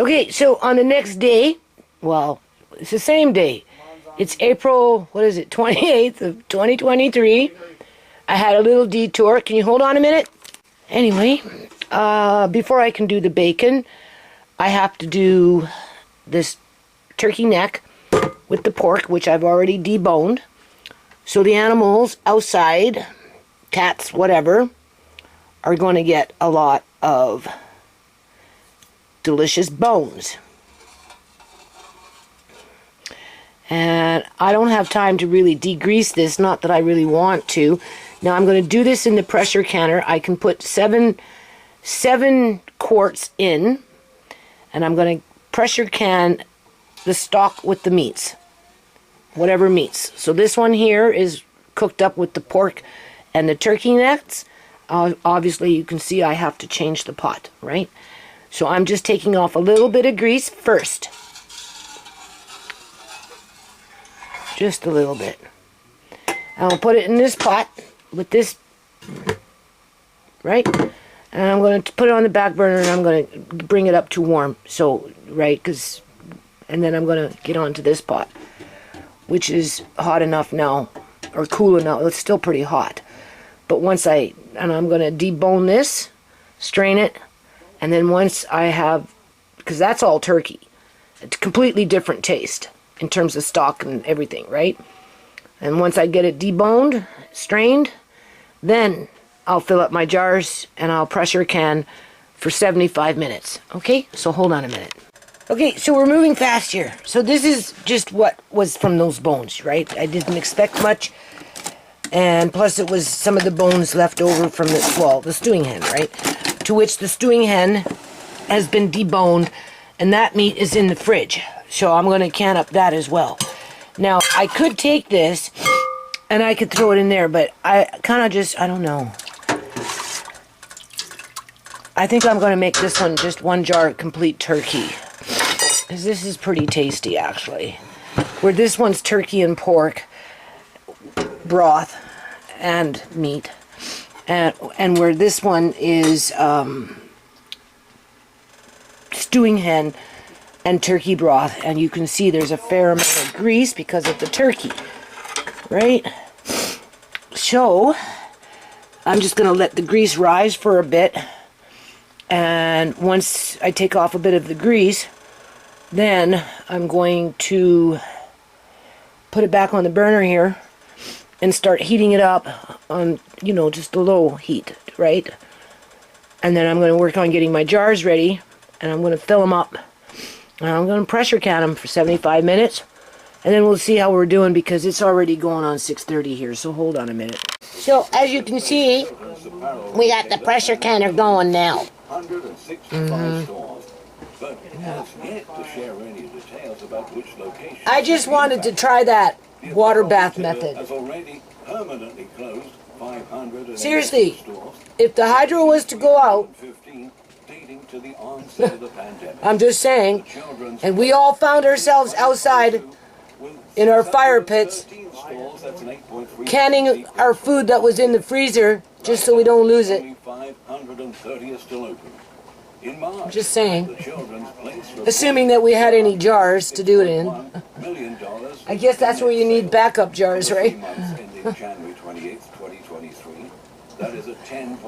Okay, so on the next day, well, it's the same day. It's April, 28th of 2023. I had a little detour. Can you hold on a minute? Anyway, before I can do the bacon, I have to do this turkey neck with the pork, which I've already deboned. So the animals outside, cats, whatever, are going to get a lot of delicious bones. And I don't have time to really degrease this, not that I really want to. Now I'm going to do this in the pressure canner. I can put seven quarts in, and I'm going to pressure can the stock with the meats, whatever meats. So this one here is cooked up with the pork and the turkey necks. Obviously you can see I have to change the pot, right? So I'm just taking off a little bit of grease first. Just a little bit. I'll put it in this pot with this, right? And I'm going to put it on the back burner, and I'm going to bring it up to warm. So, right, and then I'm going to get onto this pot, which is hot enough now, or cool enough. It's still pretty hot. But I'm going to debone this, strain it, and then once I have, because that's all turkey, it's a completely different taste in terms of stock and everything, right? And once I get it deboned, strained, then I'll fill up my jars and I'll pressure can for 75 minutes. Okay, so hold on a minute. Okay, so we're moving fast here. So this is just what was from those bones, right? I didn't expect much. And plus it was some of the bones left over from the stewing hen, right? To which the stewing hen has been deboned, and that meat is in the fridge. So I'm going to can up that as well. Now, I could take this and I could throw it in there, but I kind of I don't know. I think I'm going to make this one just one jar of complete turkey. Because this is pretty tasty, actually. Where this one's turkey and pork broth and meat. And where this one is stewing hen and turkey broth, and you can see there's a fair amount of grease because of the turkey, right? So I'm just going to let the grease rise for a bit, and once I take off a bit of the grease, then I'm going to put it back on the burner here and start heating it up on, just a low heat, right? And then I'm going to work on getting my jars ready, and I'm going to fill them up. And I'm going to pressure can them for 75 minutes. And then we'll see how we're doing, because it's already going on 6:30 here. So hold on a minute. So as you can see, we got the pressure canner going now. I just wanted to try that water bath method. Seriously, if the hydro was to go out, I'm just saying, and we all found ourselves outside in our fire pits, canning our food that was in the freezer just so we don't lose it. I'm just saying, assuming that we had any jars to do it in. I guess that's where you need backup jars, right?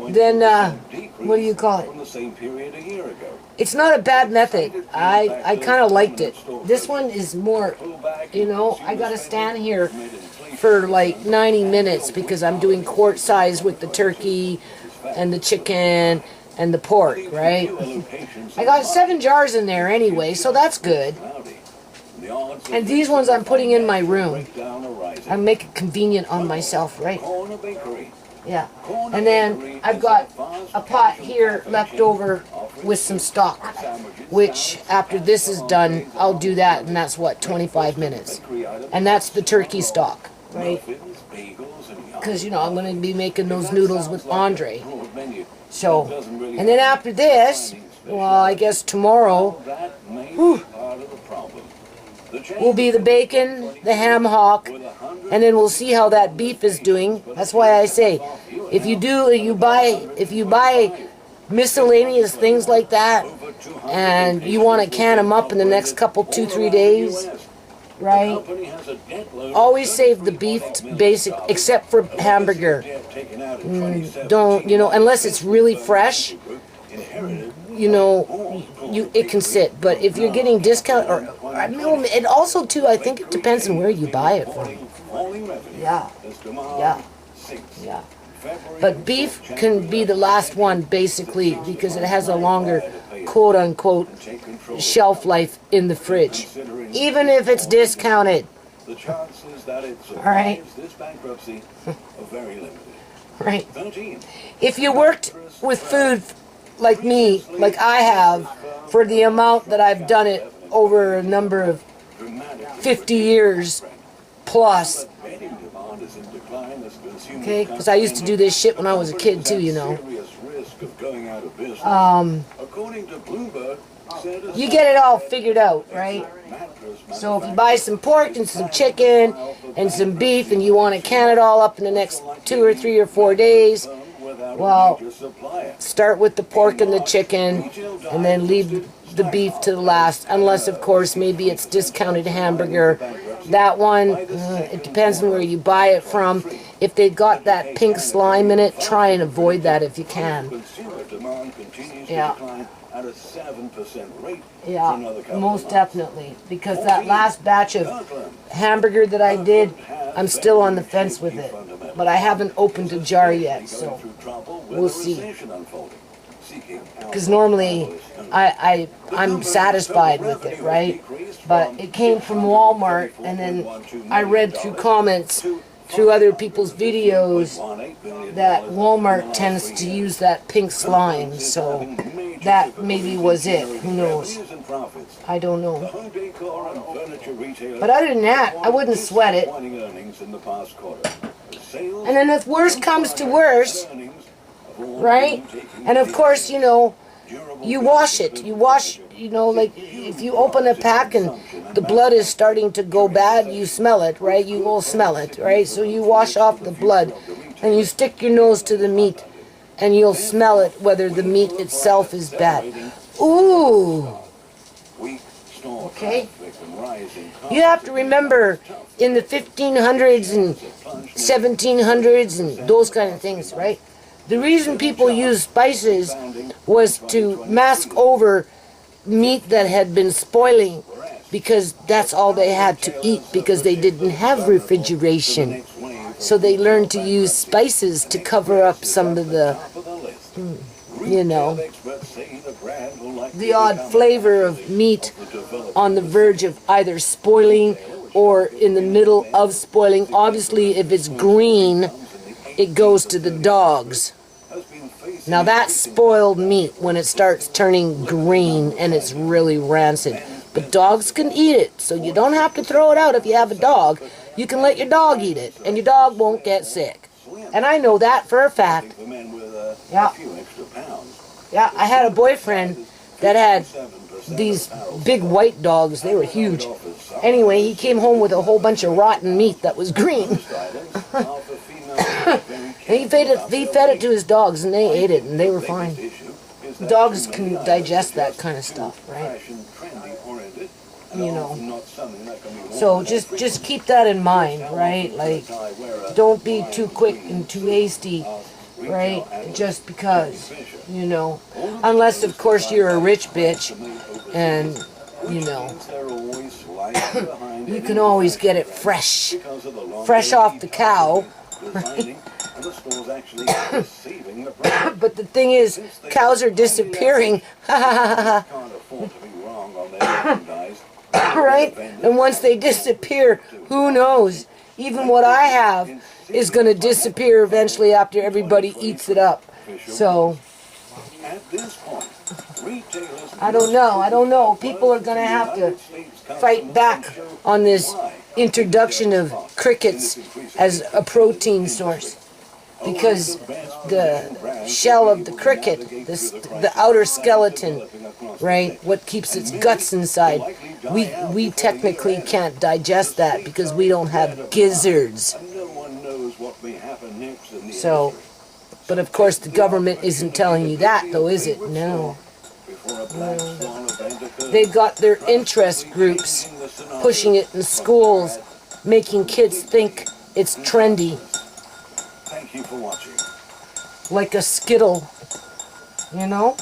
Then, what do you call it? It's not a bad method. I kind of liked it. This one is more, I got to stand here for like 90 minutes because I'm doing quart size with the turkey and the chicken and the pork, right? I got 7 jars in there anyway, so that's good. And these ones I'm putting in my room. I make it convenient on myself, right? Yeah. And then I've got a pot here left over with some stock, which after this is done, I'll do that, and that's what, 25 minutes. And that's the turkey stock, right? Because, I'm going to be making those noodles with Andre. So, and then after this, well, I guess tomorrow, will be the bacon, the ham hock, and then we'll see how that beef is doing. That's why I say, if you buy miscellaneous things like that, and you want to can them up in the next couple, 2-3 days, right? Always save the beef basic, except for hamburger. Don't, unless it's really fresh, it can sit. But if you're getting discount, and also too, I think it depends on where you buy it from. Yeah. But beef can be the last one, basically, because it has a longer, quote-unquote, shelf life in the fridge, even if it's discounted. All right. Right. If you worked with food like me, like I have, for the amount that I've done it over a number of 50 years plus, okay, because I used to do this shit when I was a kid too, you get it all figured out, right? So if you buy some pork and some chicken and some beef and you want to can it all up in the next 2 or 3 or 4 days, well, start with the pork and the chicken and then leave the beef to the last, unless of course maybe it's discounted hamburger. That one, it depends on where you buy it from. If they've got that pink slime in it, try and avoid that if you can. Yeah. Yeah, most definitely. Because that last batch of hamburger that I did, I'm still on the fence with it. But I haven't opened a jar yet, so we'll see. Because normally I'm satisfied with it, right? But it came from Walmart, and then I read through comments through other people's videos that Walmart tends to use that pink slime, so that maybe was it. Who knows? I don't know. But other than that, I wouldn't sweat it. And then if worse comes to worse, right? And of course, you wash it. You wash, like if you open a pack and the blood is starting to go bad, you smell it, right? You will smell it, right? So you wash off the blood and you stick your nose to the meat and you'll smell it, whether the meat itself is bad. Ooh. Okay? You have to remember, in the 1500s and 1700s and those kind of things, right? The reason people used spices was to mask over meat that had been spoiling, because that's all they had to eat, because they didn't have refrigeration. So they learned to use spices to cover up some of the, the odd flavor of meat on the verge of either spoiling or in the middle of spoiling. Obviously, if it's green, it goes to the dogs. Now that's spoiled meat when it starts turning green and it's really rancid. But dogs can eat it, so you don't have to throw it out if you have a dog. You can let your dog eat it, and your dog won't get sick. And I know that for a fact. Yeah. Yeah, I had a boyfriend that had these big white dogs. They were huge. Anyway, he came home with a whole bunch of rotten meat that was green. And he fed it to his dogs, and they ate it, and they were fine. Dogs can digest that kind of stuff, right? So just keep that in mind, right? Like, don't be too quick and too hasty, right? Just because, unless of course you're a rich bitch, and you can always get it fresh off the cow. Right? But the thing is, cows are disappearing. Right? And once they disappear, who knows? Even what I have is going to disappear eventually after everybody eats it up. So, I don't know. People are going to have to fight back on this introduction of crickets as a protein source. Because the shell of the cricket, the outer skeleton, right, what keeps its guts inside, we technically can't digest that because we don't have gizzards. So, but of course the government isn't telling you that, though, is it? No. They've got their interest groups pushing it in schools, making kids think it's trendy. Thank you for watching. Like a Skittle, you know?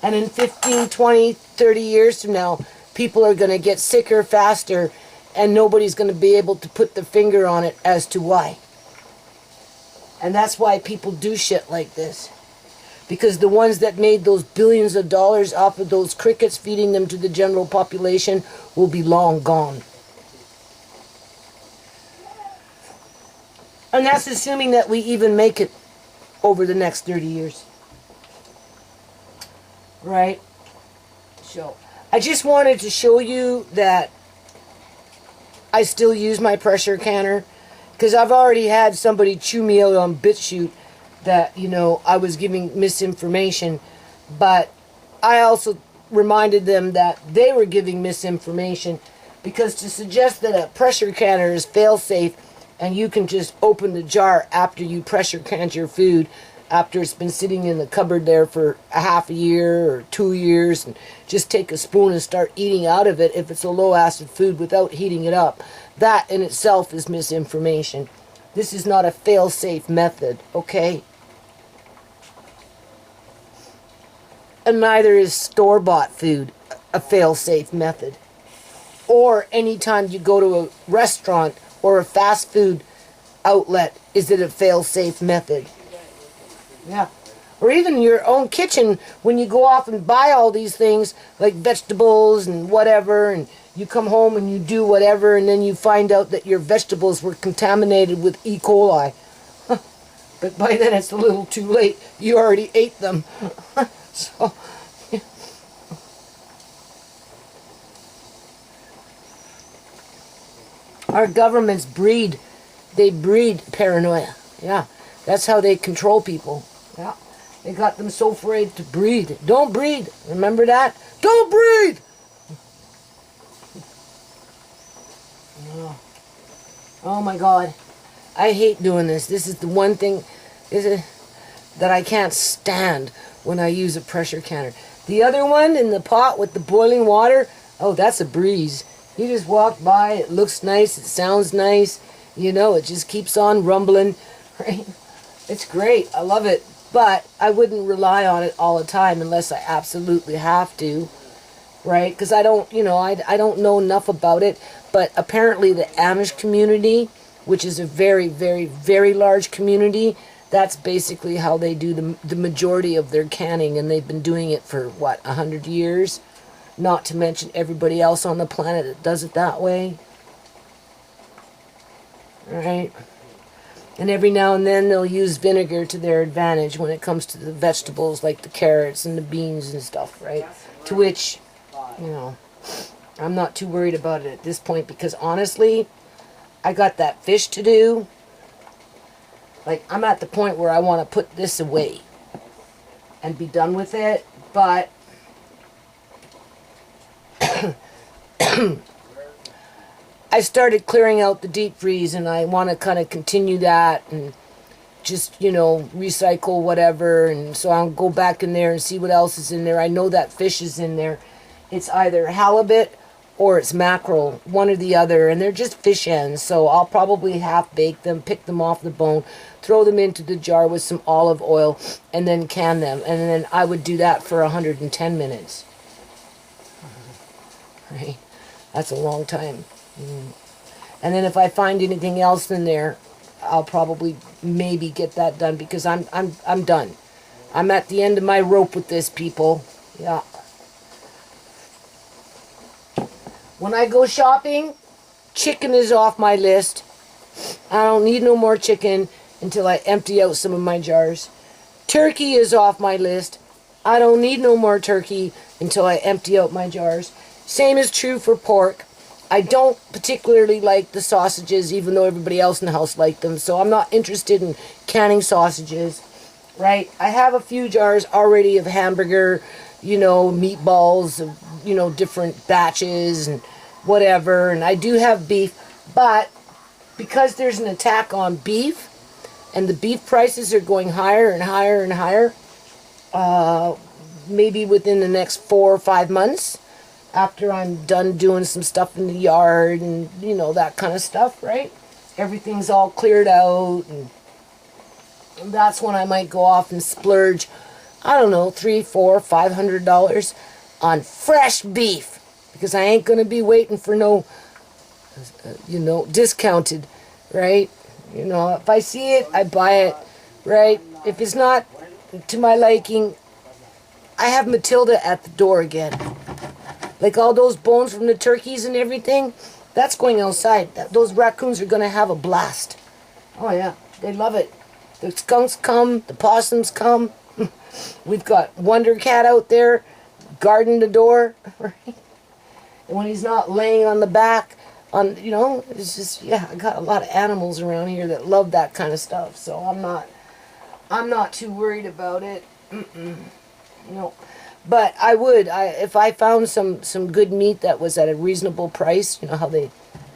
And in 15, 20, 30 years from now, people are going to get sicker faster, and nobody's going to be able to put the finger on it as to why. And that's why people do shit like this. Because the ones that made those billions of dollars off of those crickets feeding them to the general population will be long gone. And that's assuming that we even make it over the next 30 years. Right? So, I just wanted to show you that I still use my pressure canner. Because I've already had somebody chew me out on BitChute that, you know, I was giving misinformation. But I also reminded them that they were giving misinformation. Because to suggest that a pressure canner is fail-safe and you can just open the jar after you pressure can your food, after it's been sitting in the cupboard there for a half a year or 2 years, and just take a spoon and start eating out of it if it's a low-acid food without heating it up. That in itself is misinformation. This is not a fail-safe method, okay? And neither is store-bought food a fail-safe method. Or anytime you go to a restaurant or a fast food outlet, is it a fail-safe method? Yeah. Or even your own kitchen, when you go off and buy all these things, like vegetables and whatever, and you come home and you do whatever, and then you find out that your vegetables were contaminated with E. coli. But by then it's a little too late. You already ate them. So, yeah. Our governments breed paranoia. Yeah. That's how they control people. Yeah. They got them so afraid to breathe. Don't breathe. Remember that? Don't breathe! Oh my God. I hate doing this. This is the one thing that I can't stand when I use a pressure canner. The other one in the pot with the boiling water, oh, that's a breeze. You just walk by, it looks nice, it sounds nice, you know, it just keeps on rumbling, right? It's great. I love it. But I wouldn't rely on it all the time unless I absolutely have to, right? Because I don't, you know, I don't know enough about it. But apparently the Amish community, which is a very, very, very large community, that's basically how they do the majority of their canning. And they've been doing it for, what, 100 years? Not to mention everybody else on the planet that does it that way. Right? And every now and then they'll use vinegar to their advantage when it comes to the vegetables like the carrots and the beans and stuff, right? To which, you know, I'm not too worried about it at this point because honestly, I got that fish to do. Like, I'm at the point where I want to put this away and be done with it, but I started clearing out the deep freeze and I want to kind of continue that and just, you know, recycle whatever. And so I'll go back in there and see what else is in there. I know that fish is in there. It's either halibut or it's mackerel, one or the other. And they're just fish ends. So I'll probably half bake them, pick them off the bone, throw them into the jar with some olive oil and then can them. And then I would do that for 110 minutes. Right? That's a long time. And then if I find anything else in there, I'll probably maybe get that done because I'm done. I'm at the end of my rope with this, people. Yeah. When I go shopping, chicken is off my list. I don't need no more chicken until I empty out some of my jars. Turkey is off my list. I don't need no more turkey until I empty out my jars. Same is true for pork. I don't particularly like the sausages, even though everybody else in the house liked them. So I'm not interested in canning sausages, right? I have a few jars already of hamburger, you know, meatballs, of, you know, different batches and whatever. And I do have beef, but because there's an attack on beef and the beef prices are going higher and higher and higher, maybe within the next 4 or 5 months, after I'm done doing some stuff in the yard and, you know, that kind of stuff, right? Everything's all cleared out, and that's when I might go off and splurge, I don't know, $300, $400, $500 on fresh beef, because I ain't gonna be waiting for no, you know, discounted, right? You know, if I see it, I buy it, right? If it's not to my liking, I have Matilda at the door again. Like all those bones from the turkeys and everything, that's going outside. Those raccoons are gonna have a blast. Oh yeah, they love it. The skunks come, the possums come. We've got Wonder Cat out there, guarding the door, right? And when he's not laying on the back, you know, it's just, yeah, I got a lot of animals around here that love that kind of stuff. So I'm not too worried about it. No. But I would, if I found some good meat that was at a reasonable price, you know how they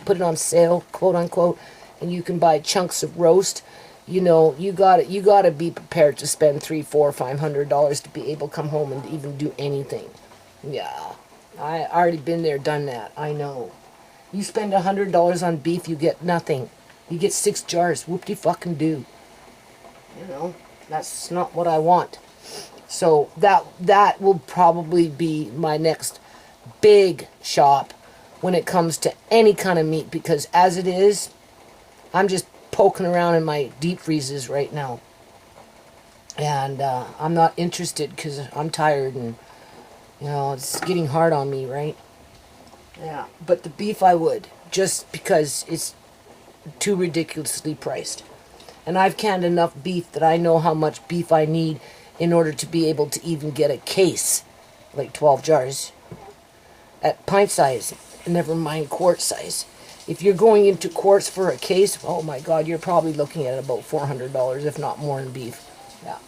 put it on sale, quote unquote, and you can buy chunks of roast. You know, you gotta be prepared to spend $300, $400, $500 to be able to come home and even do anything. Yeah, I already been there, done that. I know. You spend $100 on beef, you get nothing. You get 6 jars. Whoop-de fucking do. You know, that's not what I want. So that will probably be my next big shop when it comes to any kind of meat, because as it is, I'm just poking around in my deep freezes right now, and I'm not interested because I'm tired, and you know it's getting hard on me, right? Yeah, but the beef I would, just because it's too ridiculously priced, and I've canned enough beef that I know how much beef I need in order to be able to even get a case, like 12 jars, at pint size, never mind quart size. If you're going into quarts for a case, oh my God, you're probably looking at about $400, if not more, in beef. Yeah.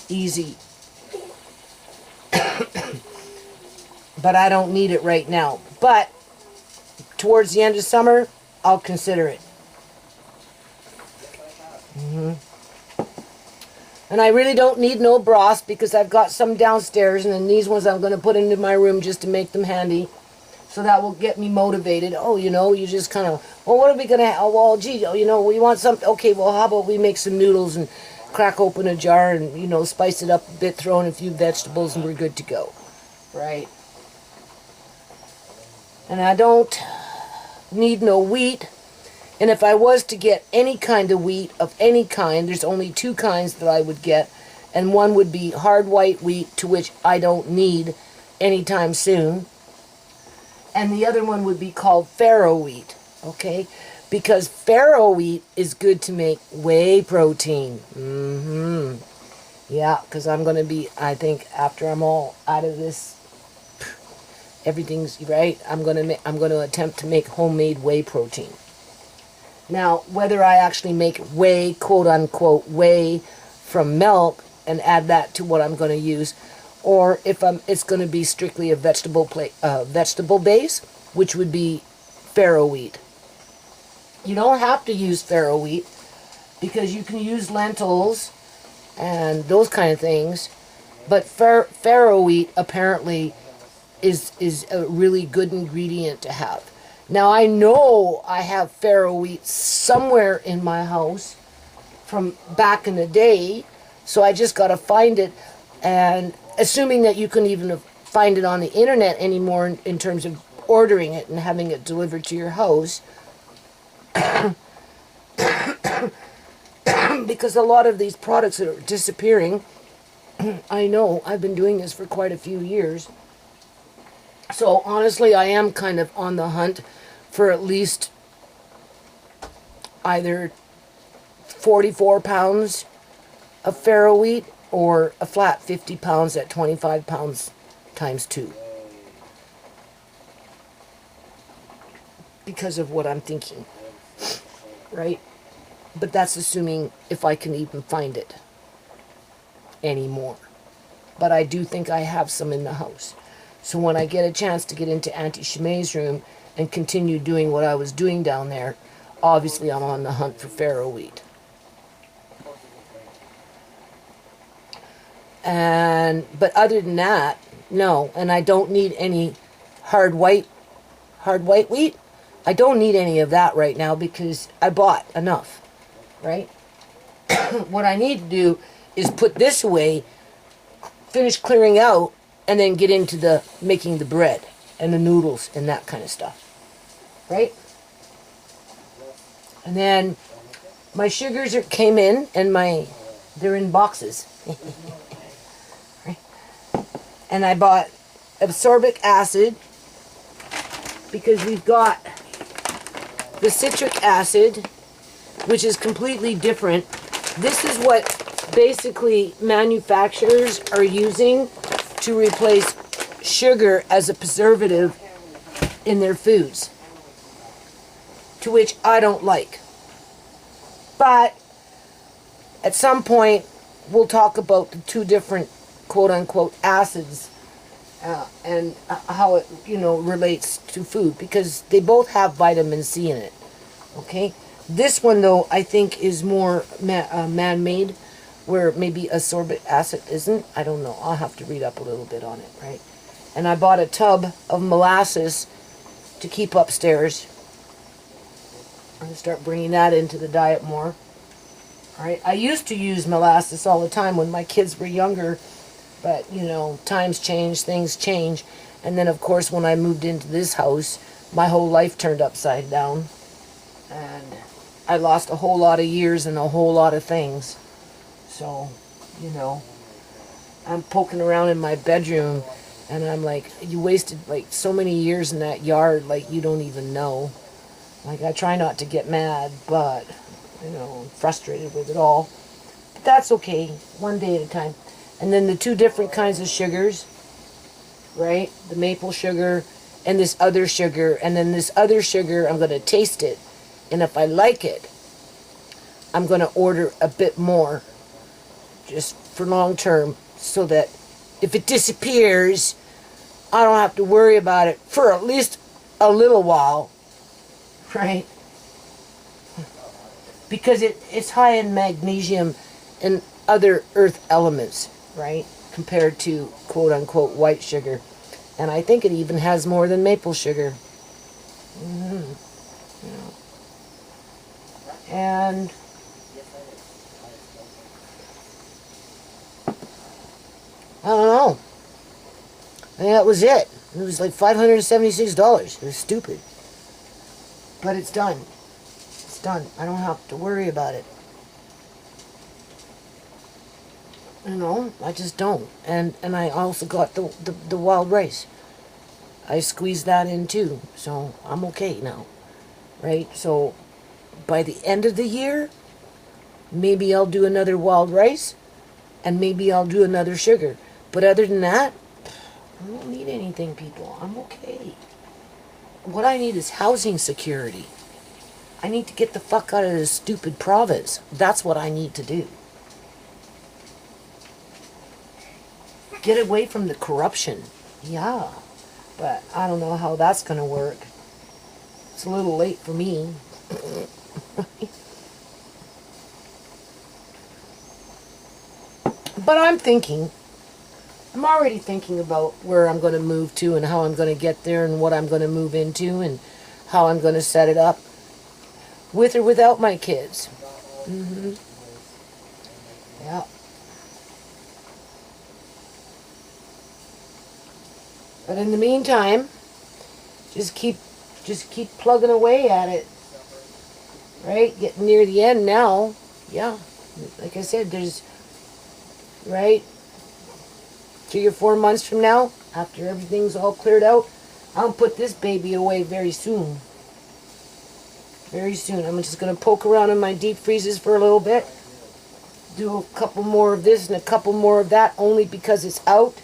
Easy. But I don't need it right now. But towards the end of summer, I'll consider it. And I really don't need no broth, because I've got some downstairs, and then these ones I'm going to put into my room just to make them handy. So that will get me motivated. Oh, you know, you just kind of, well, what are we going to have? Oh, well, gee, you know, we want something. Okay, well, how about we make some noodles and crack open a jar and, you know, spice it up a bit, throw in a few vegetables, and we're good to go. Right? And I don't need no wheat. And if I was to get any kind of wheat of any kind, there's only 2 kinds that I would get. And one would be hard white wheat, to which I don't need anytime soon. And the other one would be called farro wheat, okay? Because farro wheat is good to make whey protein. Yeah, because I'm going to be, I think, after I'm all out of this, everything's right, I'm going to attempt to make homemade whey protein. Now, whether I actually make whey, quote unquote, whey from milk and add that to what I'm going to use, or if it's going to be strictly a vegetable base, which would be farro wheat. You don't have to use farro wheat, because you can use lentils and those kind of things, but farro wheat apparently is a really good ingredient to have. Now, I know I have farro wheat somewhere in my house from back in the day, so I just got to find it. And assuming that you can even find it on the internet anymore in terms of ordering it and having it delivered to your house, because a lot of these products are disappearing. I know, I've been doing this for quite a few years. So honestly, I am kind of on the hunt for at least either 44 pounds of farro wheat, or a flat 50 pounds at 25 pounds times 2. Because of what I'm thinking. Right? But that's assuming if I can even find it anymore. But I do think I have some in the house. So when I get a chance to get into Auntie Shemay's room and continue doing what I was doing down there, obviously I'm on the hunt for farro wheat. But other than that, no. And I don't need any hard white wheat. I don't need any of that right now because I bought enough, right? What I need to do is put this away, finish clearing out, and then get into the making the bread and the noodles and that kind of stuff, right? And then my sugars came in, and they're in boxes. Right? And I bought ascorbic acid because we've got the citric acid, which is completely different. This is what basically manufacturers are using to replace sugar as a preservative in their foods, to which I don't like. But at some point, we'll talk about the two different quote-unquote acids and how it, relates to food, because they both have vitamin C in it, okay? This one, though, I think is more man-made, where maybe ascorbic acid isn't. I don't know. I'll have to read up a little bit on it, right? And I bought a tub of molasses to keep upstairs. I'm going to start bringing that into the diet more. All right. I used to use molasses all the time when my kids were younger, but, times change, things change. And then, of course, when I moved into this house, my whole life turned upside down. And I lost a whole lot of years and a whole lot of things. So, I'm poking around in my bedroom, and I'm like, you wasted, so many years in that yard, you don't even know. I try not to get mad, but, I'm frustrated with it all. But that's okay, one day at a time. And then the two different kinds of sugars, right? The maple sugar and this other sugar. And then this other sugar, I'm going to taste it. And if I like it, I'm going to order a bit more, just for long term, so that if it disappears, I don't have to worry about it for at least a little while, right? Because it's high in magnesium and other earth elements, right? Compared to quote-unquote white sugar. And I think it even has more than maple sugar. And I don't know. I think that was it. It was like $576. It was stupid. But it's done. It's done. I don't have to worry about it. I just don't. And I also got the wild rice. I squeezed that in too. So I'm okay now. Right? So by the end of the year, maybe I'll do another wild rice. And maybe I'll do another sugar. But other than that, I don't need anything, people. I'm okay. What I need is housing security. I need to get the fuck out of this stupid province. That's what I need to do. Get away from the corruption. Yeah. But I don't know how that's going to work. It's a little late for me. But I'm already thinking about where I'm going to move to and how I'm going to get there and what I'm going to move into and how I'm going to set it up with or without my kids. Yeah. But in the meantime, just keep plugging away at it. Right? Getting near the end now. Yeah. Like I said, there's, right? 3 or 4 months from now, after everything's all cleared out, I'll put this baby away very soon. Very soon. I'm just going to poke around in my deep freezes for a little bit. Do a couple more of this and a couple more of that, only because it's out.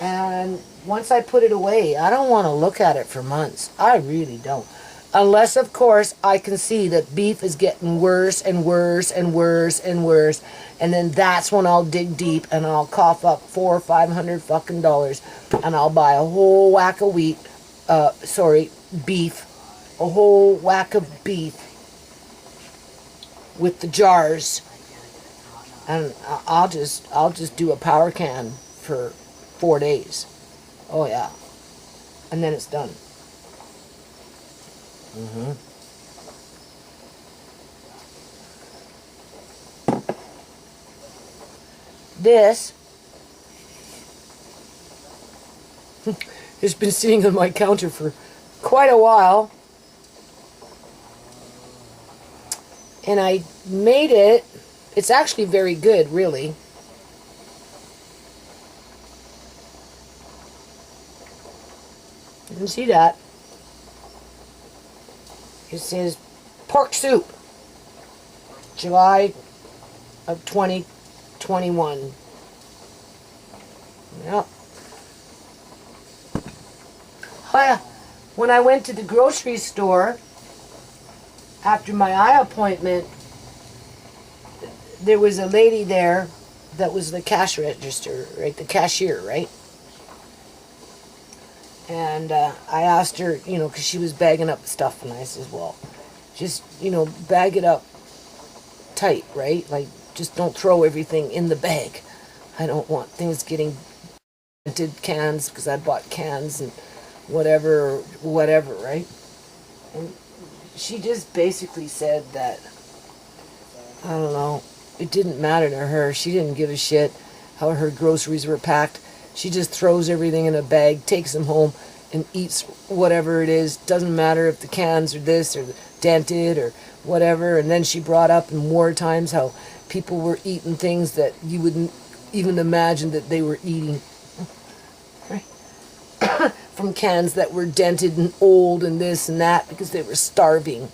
And once I put it away, I don't want to look at it for months. I really don't. Unless, of course, I can see that beef is getting worse and worse and worse and worse. And then that's when I'll dig deep and I'll cough up $400 or $500 fucking dollars. And I'll buy a whole whack of beef. A whole whack of beef with the jars. and I'll just do a power can for 4 days. Oh yeah, and then it's done. This has been sitting on my counter for quite a while, and I made it. It's actually very good, really. You can see that. It says pork soup, July of 2021. Yep. Oh yeah, when I went to the grocery store after my eye appointment, there was a lady there that was the cash register, right? The cashier, right? And I asked her, because she was bagging up stuff, and I says, well, just, bag it up tight, right? Like, just don't throw everything in the bag. I don't want things getting dented cans, because I bought cans and whatever, right? And she just basically said that, I don't know, it didn't matter to her. She didn't give a shit how her groceries were packed. She just throws everything in a bag, takes them home, and eats whatever it is. Doesn't matter if the cans are this or dented or whatever. And then she brought up in war times how people were eating things that you wouldn't even imagine that they were eating. From cans that were dented and old and this and that because they were starving.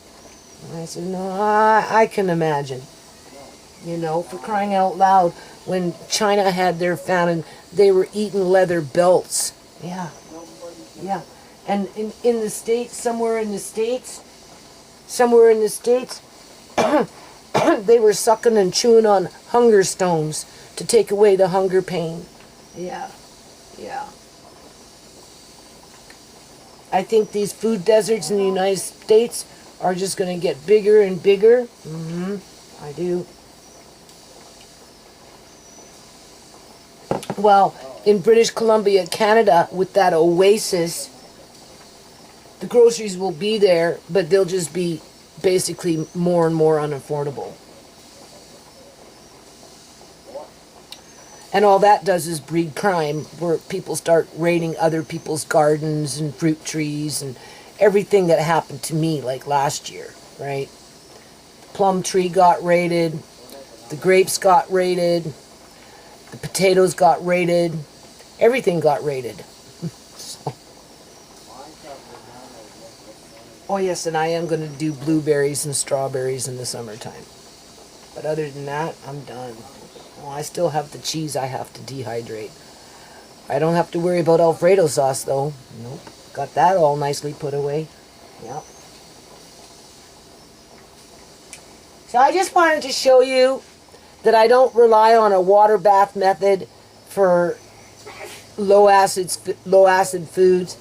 And I said, no, I can imagine. For crying out loud, when China had their famine, they were eating leather belts. Yeah. And in the States, somewhere in the States, they were sucking and chewing on hunger stones to take away the hunger pain. Yeah. I think these food deserts in the United States are just going to get bigger and bigger. I do. Well, in British Columbia, Canada, with that oasis, the groceries will be there, but they'll just be basically more and more unaffordable. And all that does is breed crime, where people start raiding other people's gardens and fruit trees and everything that happened to me, like last year, right? Plum tree got raided, the grapes got raided, the potatoes got raided, everything got raided. So. Oh yes, and I am going to do blueberries and strawberries in the summertime. But other than that, I'm done. Well, I still have the cheese I have to dehydrate. I don't have to worry about Alfredo sauce, though. Nope. Got that all nicely put away. Yep. So I just wanted to show you that I don't rely on a water bath method for low acid foods.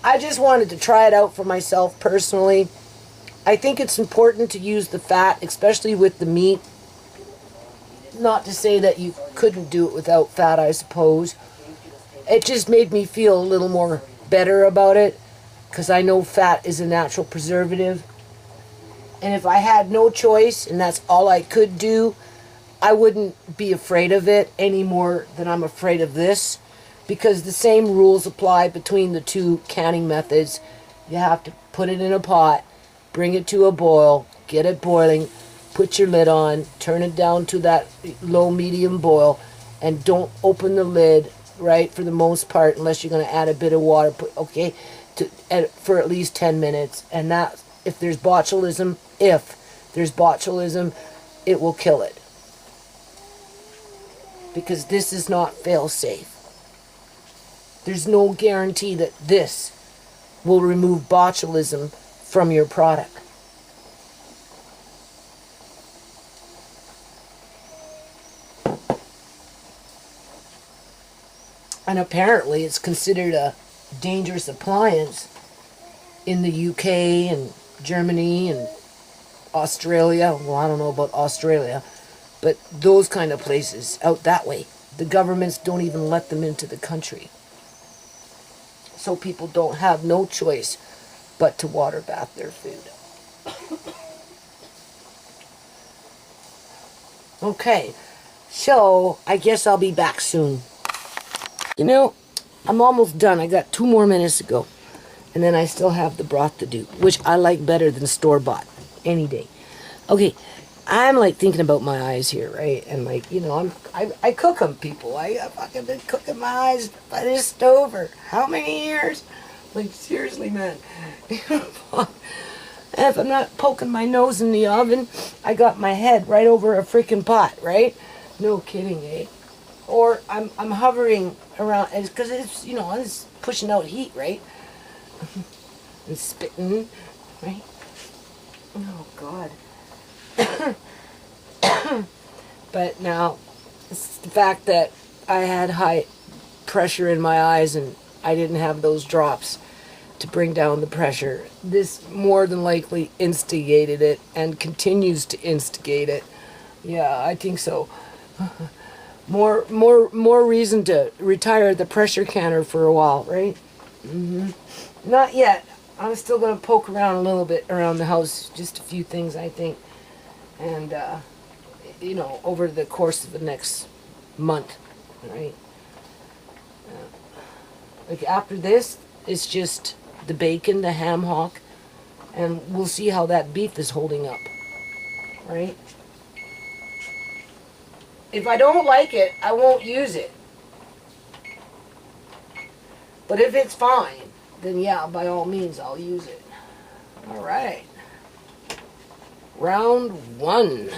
I just wanted to try it out for myself personally. I think it's important to use the fat, especially with the meat. Not to say that you couldn't do it without fat, I suppose. It just made me feel a little more better about it, because I know fat is a natural preservative. And if I had no choice and that's all I could do, I wouldn't be afraid of it any more than I'm afraid of this, because the same rules apply between the two canning methods. You have to put it in a pot, bring it to a boil, get it boiling, put your lid on, turn it down to that low-medium boil, and don't open the lid, right, for the most part, unless you're going to add a bit of water, for at least 10 minutes. And that, if there's botulism, it will kill it. Because this is not fail-safe. There's no guarantee that this will remove botulism from your product. And apparently it's considered a dangerous appliance in the UK and Germany and Australia. Well, I don't know about Australia. But those kind of places out that way, the governments don't even let them into the country. So people don't have no choice but to water bath their food. Okay, so I guess I'll be back soon. You know, I'm almost done. I got 2 more minutes to go. And then I still have the broth to do, which I like better than store-bought any day. Okay, I'm like thinking about my eyes here, right? And like, you know, I cook them, people. I fucking been cooking my eyes by this stove for how many years? Like, seriously, man. If I'm not poking my nose in the oven, I got my head right over a freaking pot, right? No kidding, eh? Or I'm hovering around, because it's, you know, it's pushing out heat, right? And spitting, right? Oh, God. But now, it's the fact that I had high pressure in my eyes and I didn't have those drops to bring down the pressure. This more than likely instigated it and continues to instigate it. Yeah, I think so. More reason to retire the pressure canner for a while, right? Not yet. I'm still going to poke around a little bit around the house. Just a few things, I think. And, you know, over the course of the next month, right? Like, after this, it's just the bacon, the ham hock, and we'll see how that beef is holding up, right? If I don't like it, I won't use it. But if it's fine, then yeah, by all means, I'll use it. All right. Round 1.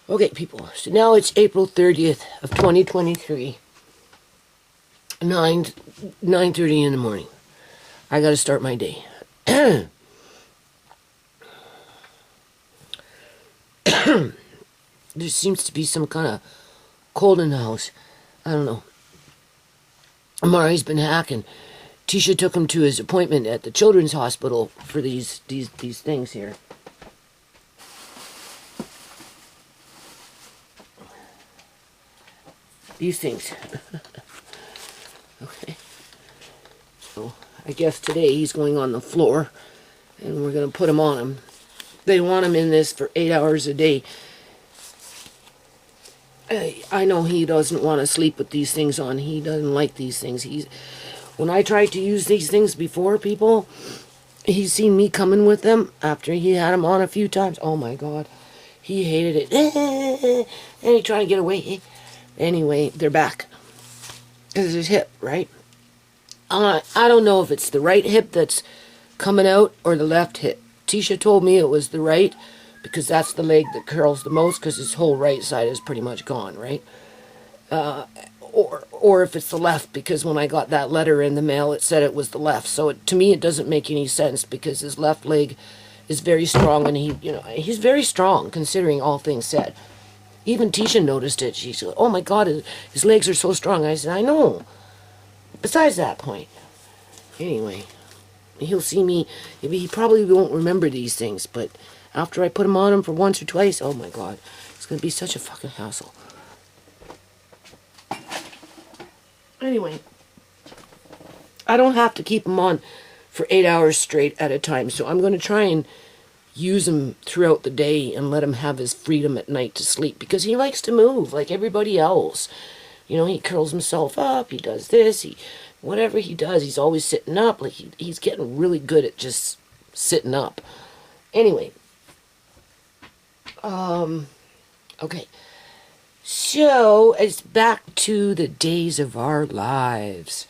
Okay, people. So now it's April 30th of 2023. 9:30 in the morning. I got to start my day. There seems to be some kind of cold in the house. I don't know. Amari's been hacking. Tisha took him to his appointment at the children's hospital for these things here. These things. Okay. So I guess today he's going on the floor and we're going to put him on him. They want him in this for 8 hours a day. I know he doesn't want to sleep with these things on. He doesn't like these things. When I tried to use these things before, people, he's seen me coming with them after he had them on a few times. Oh my God. He hated it. And he tried to get away. Anyway, they're back. This is his hip, right? I don't know if it's the right hip that's coming out or the left hip. Tisha told me it was the right because that's the leg that curls the most because his whole right side is pretty much gone, right? Or if it's the left because when I got that letter in the mail, it said it was the left. So to me, it doesn't make any sense because his left leg is very strong and he's very strong considering all things said. Even Tisha noticed it. She said, oh my God, his legs are so strong. I said, I know. Besides that point. Anyway, he'll see me. He probably won't remember these things, but after I put him on him for once or twice, oh my God, it's going to be such a fucking hassle. Anyway, I don't have to keep him on for 8 hours straight at a time, so I'm going to try and use him throughout the day and let him have his freedom at night to sleep because he likes to move like everybody else. You know, he curls himself up, he does this, whatever he does, he's always sitting up. Like he's getting really good at just sitting up. Anyway, okay. So it's back to the days of our lives.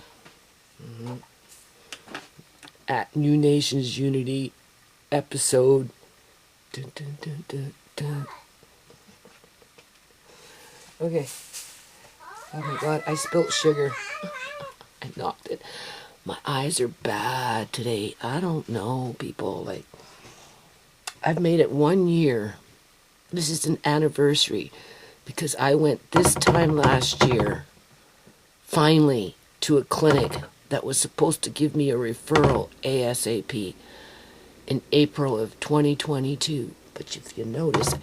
At New Nations Unity episode. Dun, dun, dun, dun, dun. Okay. Oh my God, I spilt sugar. I knocked it. My eyes are bad today. I don't know, people. Like, I've made it 1 year. This is an anniversary because I went this time last year, finally, to a clinic that was supposed to give me a referral ASAP in April of 2022. But if you notice,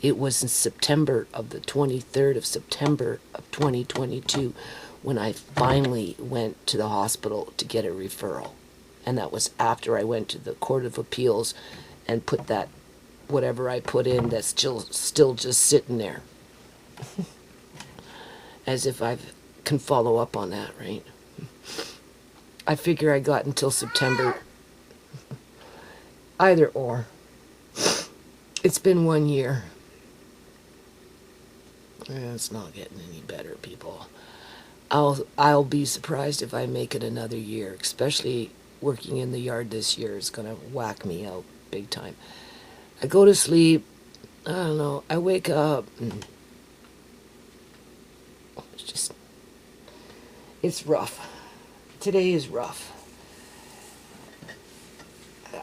It was in September of the 23rd of September of 2022 when I finally went to the hospital to get a referral. And that was after I went to the Court of Appeals and put that, whatever I put in, that's still just sitting there. As if I can follow up on that, right? I figure I got until September. Either or. It's been 1 year. It's not getting any better, people. I'll be surprised if I make it another year, especially working in the yard this year is gonna whack me out big time. I go to sleep, I don't know, I wake up and it's rough. Today is rough.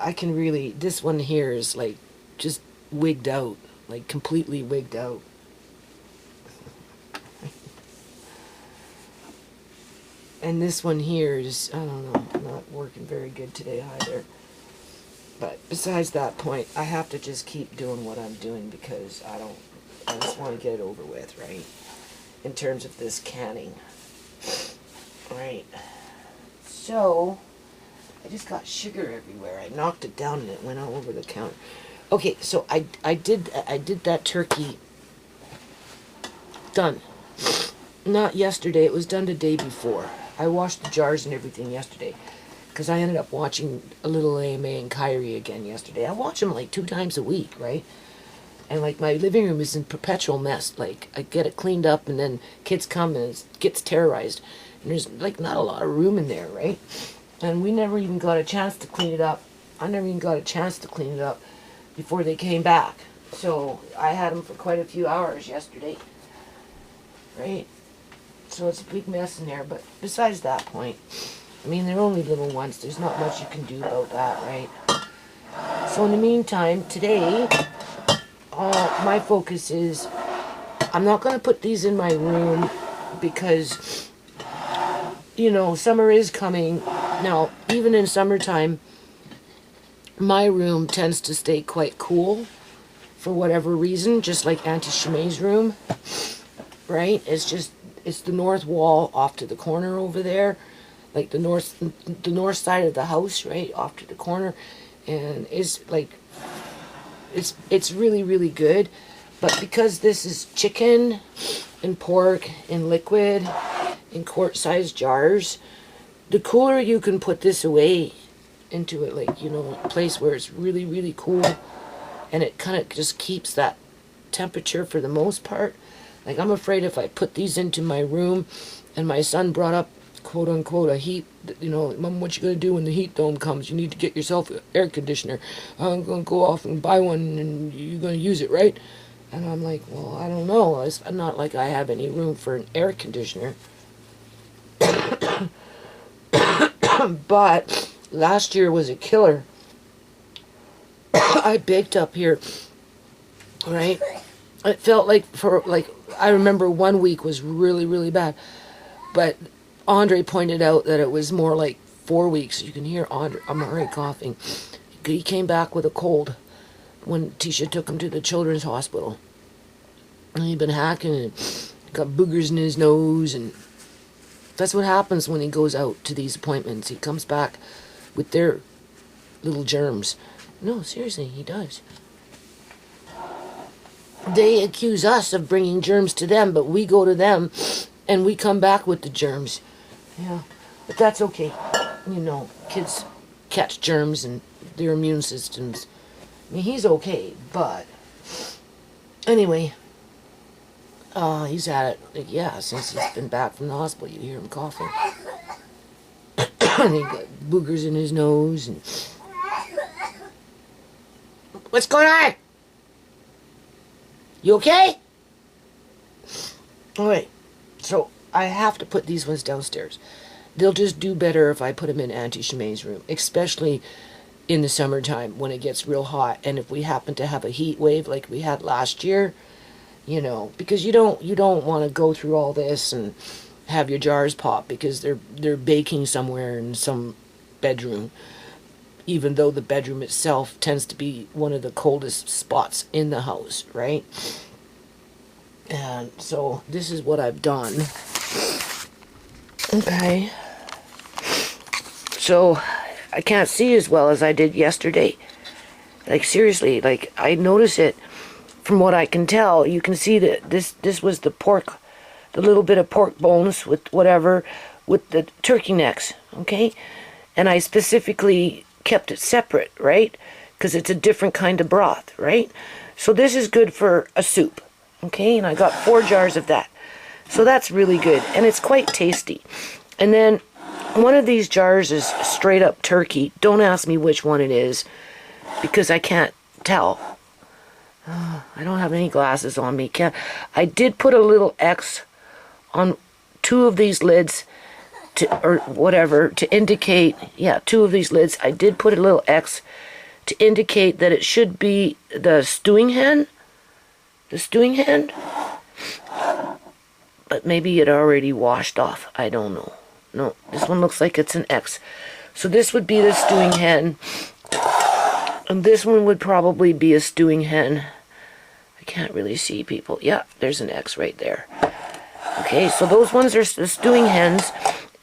I can really, this one here is like just wigged out, like completely wigged out. And this one here is, I don't know, not working very good today either. But besides that point, I have to just keep doing what I'm doing because I just want to get it over with, right? In terms of this canning. Right. So, I just got sugar everywhere. I knocked it down and it went all over the counter. Okay, so I did that turkey. Done. Not yesterday, it was done the day before. I washed the jars and everything yesterday because I ended up watching a little AMA and Kyrie again yesterday. I watch them like 2 times a week, right? And like my living room is in perpetual mess. Like I get it cleaned up and then kids come and it gets terrorized. And there's like not a lot of room in there, right? And we never even got a chance to clean it up. I never even got a chance to clean it up before they came back. So I had them for quite a few hours yesterday, right? So it's a big mess in there, but besides that point, I mean, they're only little ones. There's not much you can do about that, right? So in the meantime, today, my focus is, I'm not going to put these in my room because, you know, summer is coming. Now, even in summertime, my room tends to stay quite cool for whatever reason, just like Auntie Shemai's room, right? It's the north wall off to the corner over there, like the north side of the house, right, off to the corner, and it's like it's really, really good. But because this is chicken and pork in liquid in quart-sized jars, the cooler you can put this away into it, like, you know, a place where it's really, really cool, and it kind of just keeps that temperature for the most part. Like, I'm afraid if I put these into my room and my son brought up, quote unquote, a heat, you know, Mom, what you gonna do when the heat dome comes? You need to get yourself an air conditioner. I'm gonna go off and buy one and you're gonna use it, right? And I'm like, well, I don't know. It's not like I have any room for an air conditioner. But last year was a killer. I baked up here, right? It felt like I remember 1 week was really, really bad. But Andre pointed out that it was more like 4 weeks. You can hear I'm already coughing. He came back with a cold when Tisha took him to the children's hospital. And he'd been hacking and got boogers in his nose. And that's what happens when he goes out to these appointments. He comes back with their little germs. No, seriously, he does. They accuse us of bringing germs to them, but we go to them and we come back with the germs. Yeah, but that's okay. You know, kids catch germs and their immune systems. I mean, he's okay, but anyway, he's had it, yeah, since he's been back from the hospital. You hear him coughing. And he got boogers in his nose. And what's going on? You okay? Alright, so I have to put these ones downstairs. They'll just do better if I put them in Auntie Shemai's room, especially in the summertime when it gets real hot. And if we happen to have a heat wave like we had last year, you know, because you don't want to go through all this and have your jars pop because they're baking somewhere in some bedroom. even though the bedroom itself tends to be one of the coldest spots in the house, right? And so this is what I've done. Okay. So I can't see as well as I did yesterday. Like, seriously, like, I notice it from what I can tell. You can see that this was the pork, the little bit of pork bones with whatever, with the turkey necks, okay? And I specifically kept it separate, right? Because it's a different kind of broth, right? So this is good for a soup, okay? And I got 4 jars of that. So that's really good, and it's quite tasty. And then one of these jars is straight up turkey. Don't ask me which one it is, because I can't tell. I don't have any glasses on me. I did put a little X on 2 of these lids, or whatever, to indicate, yeah, 2 of these lids. I did put a little X to indicate that it should be the stewing hen. The stewing hen. But maybe it already washed off. I don't know. No, this one looks like it's an X. So this would be the stewing hen. And this one would probably be a stewing hen. I can't really see, people. Yeah, there's an X right there. Okay, so those ones are the stewing hens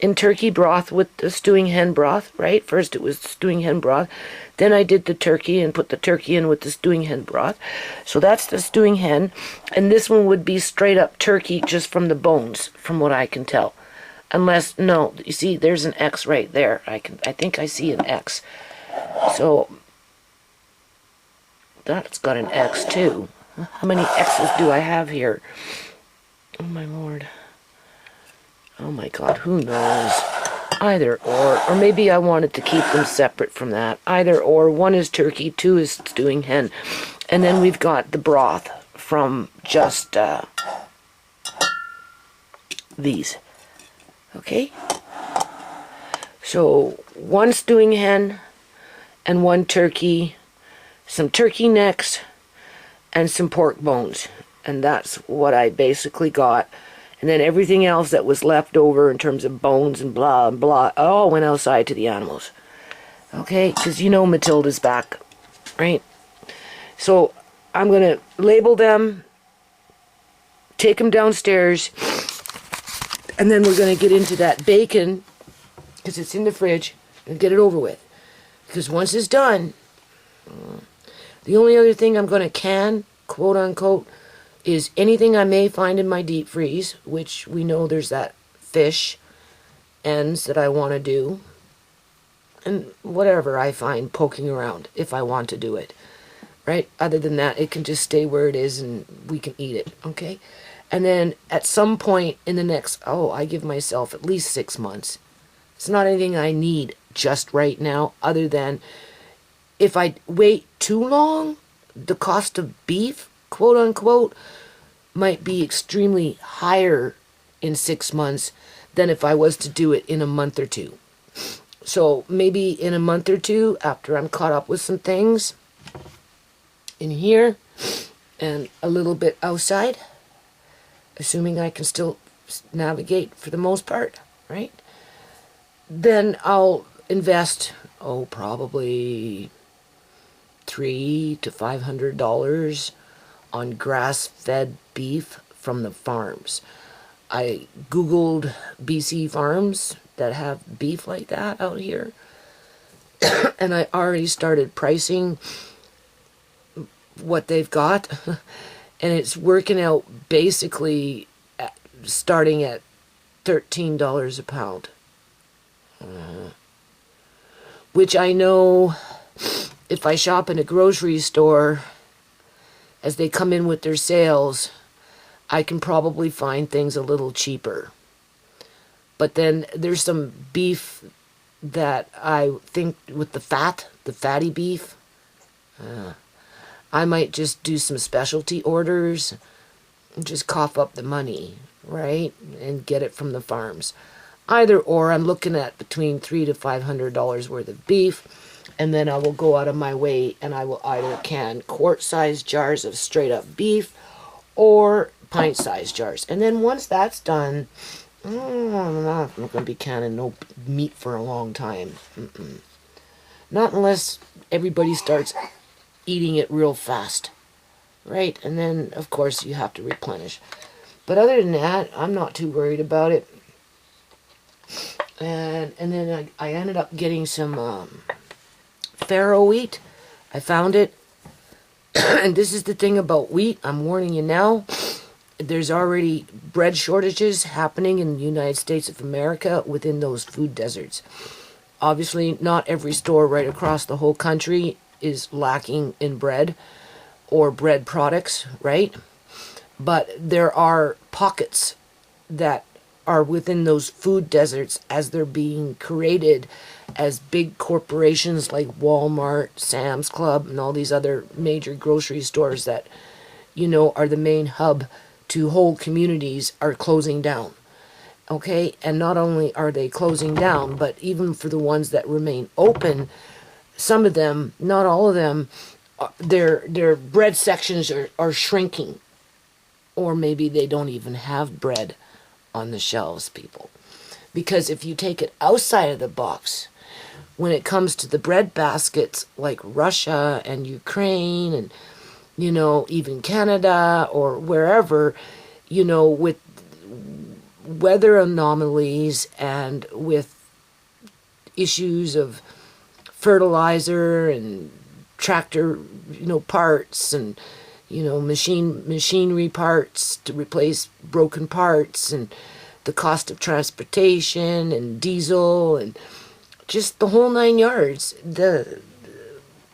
in turkey broth with the stewing hen broth, right? First it was stewing hen broth. Then I did the turkey and put the turkey in with the stewing hen broth. So that's the stewing hen. And this one would be straight up turkey just from the bones, from what I can tell. Unless, no, you see, there's an X right there. I think I see an X. So that's got an X too. How many X's do I have here? Oh my Lord. Oh my God, who knows? Either or maybe I wanted to keep them separate from that. Either or, 1 is turkey, 2 is stewing hen. And then we've got the broth from just these. Okay? So 1 stewing hen and 1 turkey, some turkey necks, and some pork bones. And that's what I basically got. And then everything else that was left over in terms of bones and blah, blah, all went outside to the animals. Okay? Because you know Matilda's back, right? So I'm going to label them, take them downstairs, and then we're going to get into that bacon, because it's in the fridge, and get it over with. Because once it's done, the only other thing I'm going to can, quote unquote, is anything I may find in my deep freeze, which we know there's that fish ends that I want to do, and whatever I find poking around if I want to do it, right? Other than that, it can just stay where it is and we can eat it, okay? And then at some point in the next, I give myself at least 6 months. It's not anything I need just right now, other than if I wait too long, the cost of beef, quote unquote, might be extremely higher in 6 months than if I was to do it in a month or 2. So maybe in a month or 2, after I'm caught up with some things in here and a little bit outside, assuming I can still navigate for the most part, right? Then I'll invest, probably $300 to $500 on grass-fed beef from the farms. I googled BC farms that have beef like that out here, and I already started pricing what they've got, and it's working out basically starting at $13 a pound. Which I know if I shop in a grocery store, as they come in with their sales, I can probably find things a little cheaper. But then there's some beef that I think with the fatty beef, I might just do some specialty orders and just cough up the money, right? And get it from the farms. Either or, I'm looking at between $300 to $500 worth of beef, and then I will go out of my way and I will either can quart-sized jars of straight-up beef or pint-sized jars. And then once that's done, I'm not going to be canning no meat for a long time. Not unless everybody starts eating it real fast, right? And then, of course, you have to replenish. But other than that, I'm not too worried about it. And then I ended up getting some farro wheat. I found it. And this is the thing about wheat. I'm warning you now. There's already bread shortages happening in the United States of America within those food deserts. Obviously, not every store right across the whole country is lacking in bread or bread products, right? But there are pockets that are within those food deserts as they're being created as big corporations like Walmart, Sam's Club, and all these other major grocery stores that, are the main hub to whole communities are closing down. Okay, and not only are they closing down, but even for the ones that remain open, some of them, not all of them, their bread sections are shrinking. Or maybe they don't even have bread on the shelves, people. Because if you take it outside of the box, when it comes to the bread baskets like Russia and Ukraine and, even Canada or wherever, with weather anomalies and with issues of fertilizer and tractor, parts and, machinery parts to replace broken parts and the cost of transportation and diesel and just the whole 9 yards, the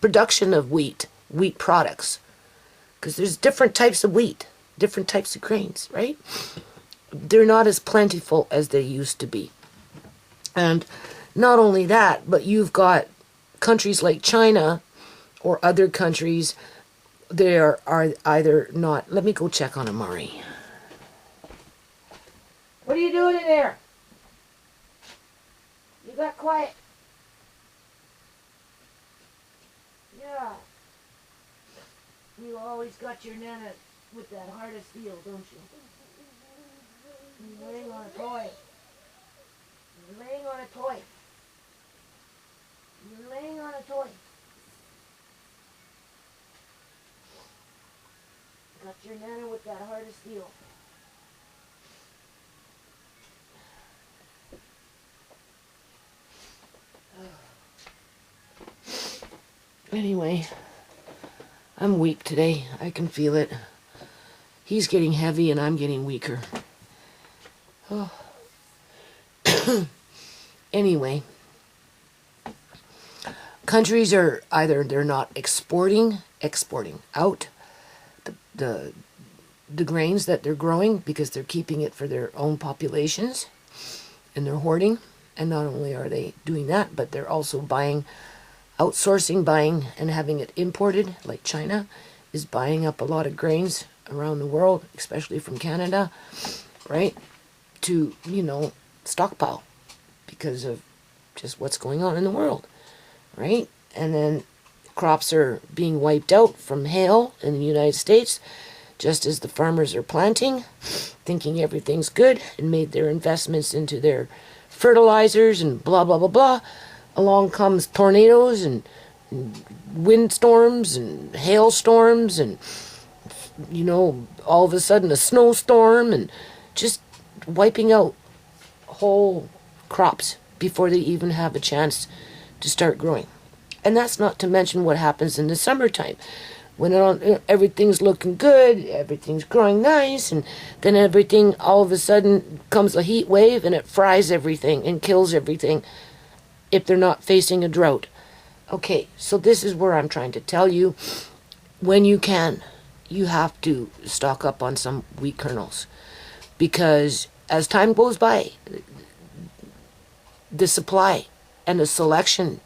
production of wheat products. Because there's different types of wheat, different types of grains, right? They're not as plentiful as they used to be. And not only that, but you've got countries like China or other countries, they are either not... Let me go check on Amari. What are you doing in there? You got quiet. Yeah. You always got your nana with that heart of steel, don't you? You're laying on a toy. You're laying on a toy. You're laying on a toy. Got your nana with that heart of steel. Anyway, I'm weak today. I can feel it. He's getting heavy and I'm getting weaker. Oh. Anyway, countries are either they're not exporting out the grains that they're growing because they're keeping it for their own populations and they're hoarding. And not only are they doing that, but they're also outsourcing buying and having it imported, like China is buying up a lot of grains around the world, especially from Canada, right? To, stockpile because of just what's going on in the world, right? And then crops are being wiped out from hail in the United States, just as the farmers are planting, thinking everything's good, and made their investments into their fertilizers and blah, blah, blah, blah. Along comes tornadoes and windstorms and hailstorms and, all of a sudden a snowstorm and just wiping out whole crops before they even have a chance to start growing. And that's not to mention what happens in the summertime. When everything's looking good, everything's growing nice, and then everything all of a sudden comes a heat wave and it fries everything and kills everything if they're not facing a drought. Okay, so this is where I'm trying to tell you, when you can, you have to stock up on some wheat kernels. Because as time goes by, the supply and the selection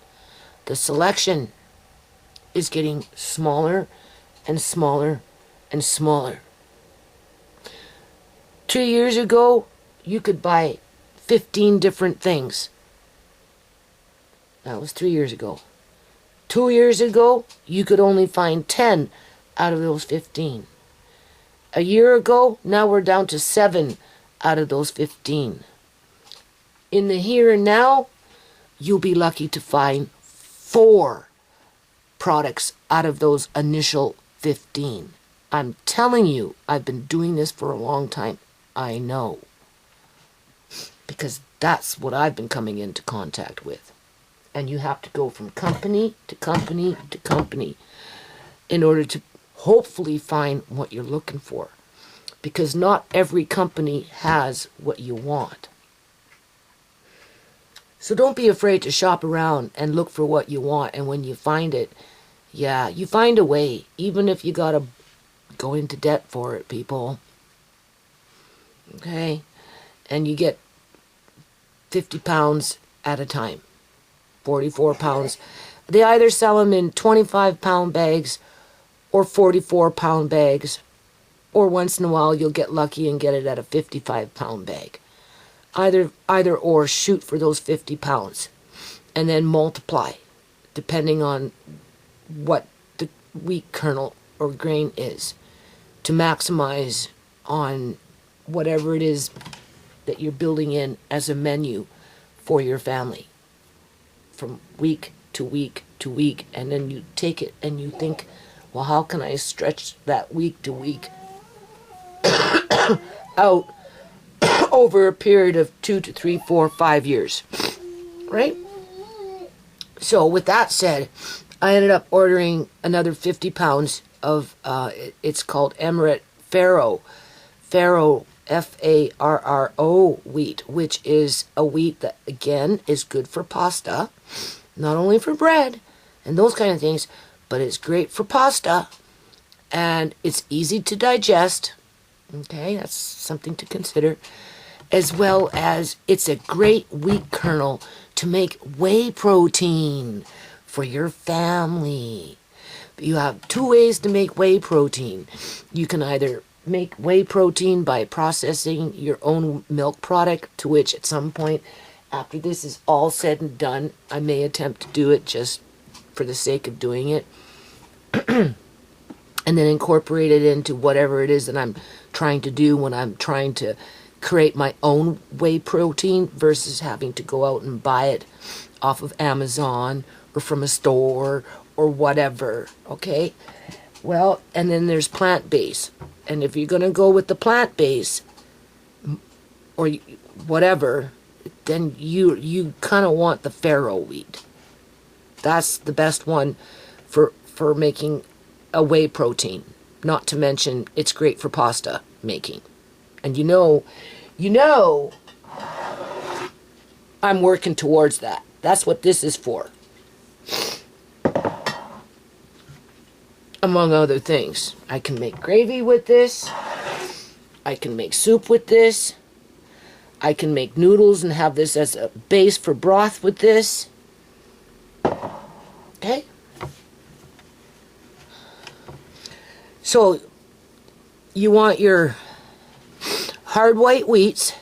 is getting smaller and smaller and smaller. 2 years ago, you could buy 15 different things. That was 3 years ago. 2 years ago, you could only find 10 out of those 15. A year ago, now we're down to 7 out of those 15. In the here and now, you'll be lucky to find 4 products out of those initial 15. I'm telling you, I've been doing this for a long time. I know. Because that's what I've been coming into contact with. And you have to go from company to company to company in order to hopefully find what you're looking for. Because not every company has what you want. So don't be afraid to shop around and look for what you want. And when you find it, yeah, you find a way. Even if you gotta go into debt for it, people. Okay? And you get 50 pounds at a time. 44 pounds. They either sell them in 25-pound bags or 44-pound bags. Or once in a while you'll get lucky and get it at a 55-pound bag. Either or, shoot for those 50 pounds. And then multiply, depending on what the wheat kernel or grain is, to maximize on whatever it is that you're building in as a menu for your family. From week to week to week. And then you take it and you think, well, how can I stretch that week to week out over a period of 2 to 3, 4, 5 years, right? So with that said, I ended up ordering another 50 pounds of, it's called Emirate Farro, Farro wheat, which is a wheat that, again, is good for pasta, not only for bread and those kind of things, but it's great for pasta, and it's easy to digest. Okay, that's something to consider. As well as it's a great wheat kernel to make whey protein for your family. You have 2 ways to make whey protein. You can either make whey protein by processing your own milk product, to which at some point after this is all said and done, I may attempt to do it just for the sake of doing it. And then incorporate it into whatever it is that I'm trying to do when I'm trying to create my own whey protein versus having to go out and buy it off of Amazon or from a store or whatever, okay? Well, and then there's plant-based. And if you're going to go with the plant-based or whatever, then you kind of want the farro wheat. That's the best one for making a whey protein. Not to mention, it's great for pasta making. And you know, I'm working towards that. That's what this is for. Among other things. I can make gravy with this. I can make soup with this. I can make noodles and have this as a base for broth with this. Okay? So, you want your hard white wheats,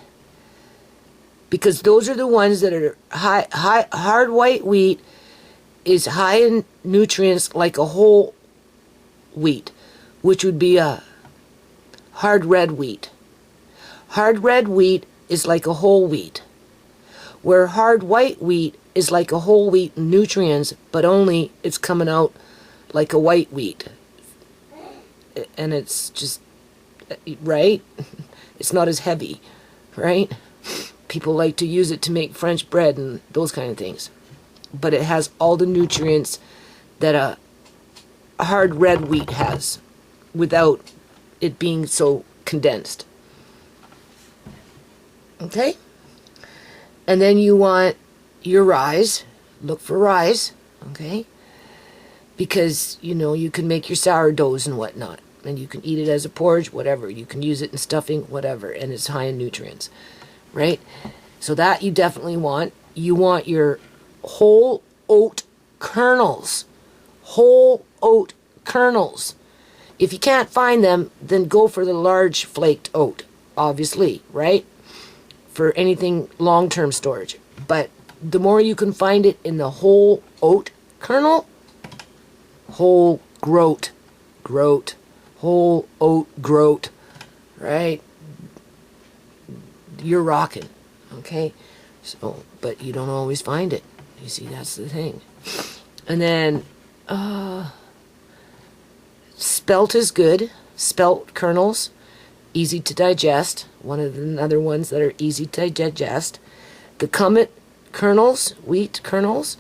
because those are the ones that are hard white wheat is high in nutrients like a whole wheat, which would be a hard red wheat. Hard red wheat is like a whole wheat, where hard white wheat is like a whole wheat in nutrients, but only it's coming out like a white wheat. And it's just, right? It's not as heavy, right? People like to use it to make French bread and those kind of things. But it has all the nutrients that a hard red wheat has without it being so condensed. Okay? And then you want your rye. Look for rye, okay? Because, you can make your sourdoughs and whatnot. And you can eat it as a porridge, whatever. You can use it in stuffing, whatever. And it's high in nutrients, right? So that you definitely want. You want your whole oat kernels. Whole oat kernels. If you can't find them, then go for the large flaked oat, obviously, right? For anything long-term storage. But the more you can find it in the whole oat kernel, whole groat, whole oat groat, right? You're rocking, okay? So, but you don't always find it. You see, that's the thing. And then spelt is good. Spelt kernels, easy to digest. One of the other ones that are easy to digest. The kummet kernels, wheat kernels,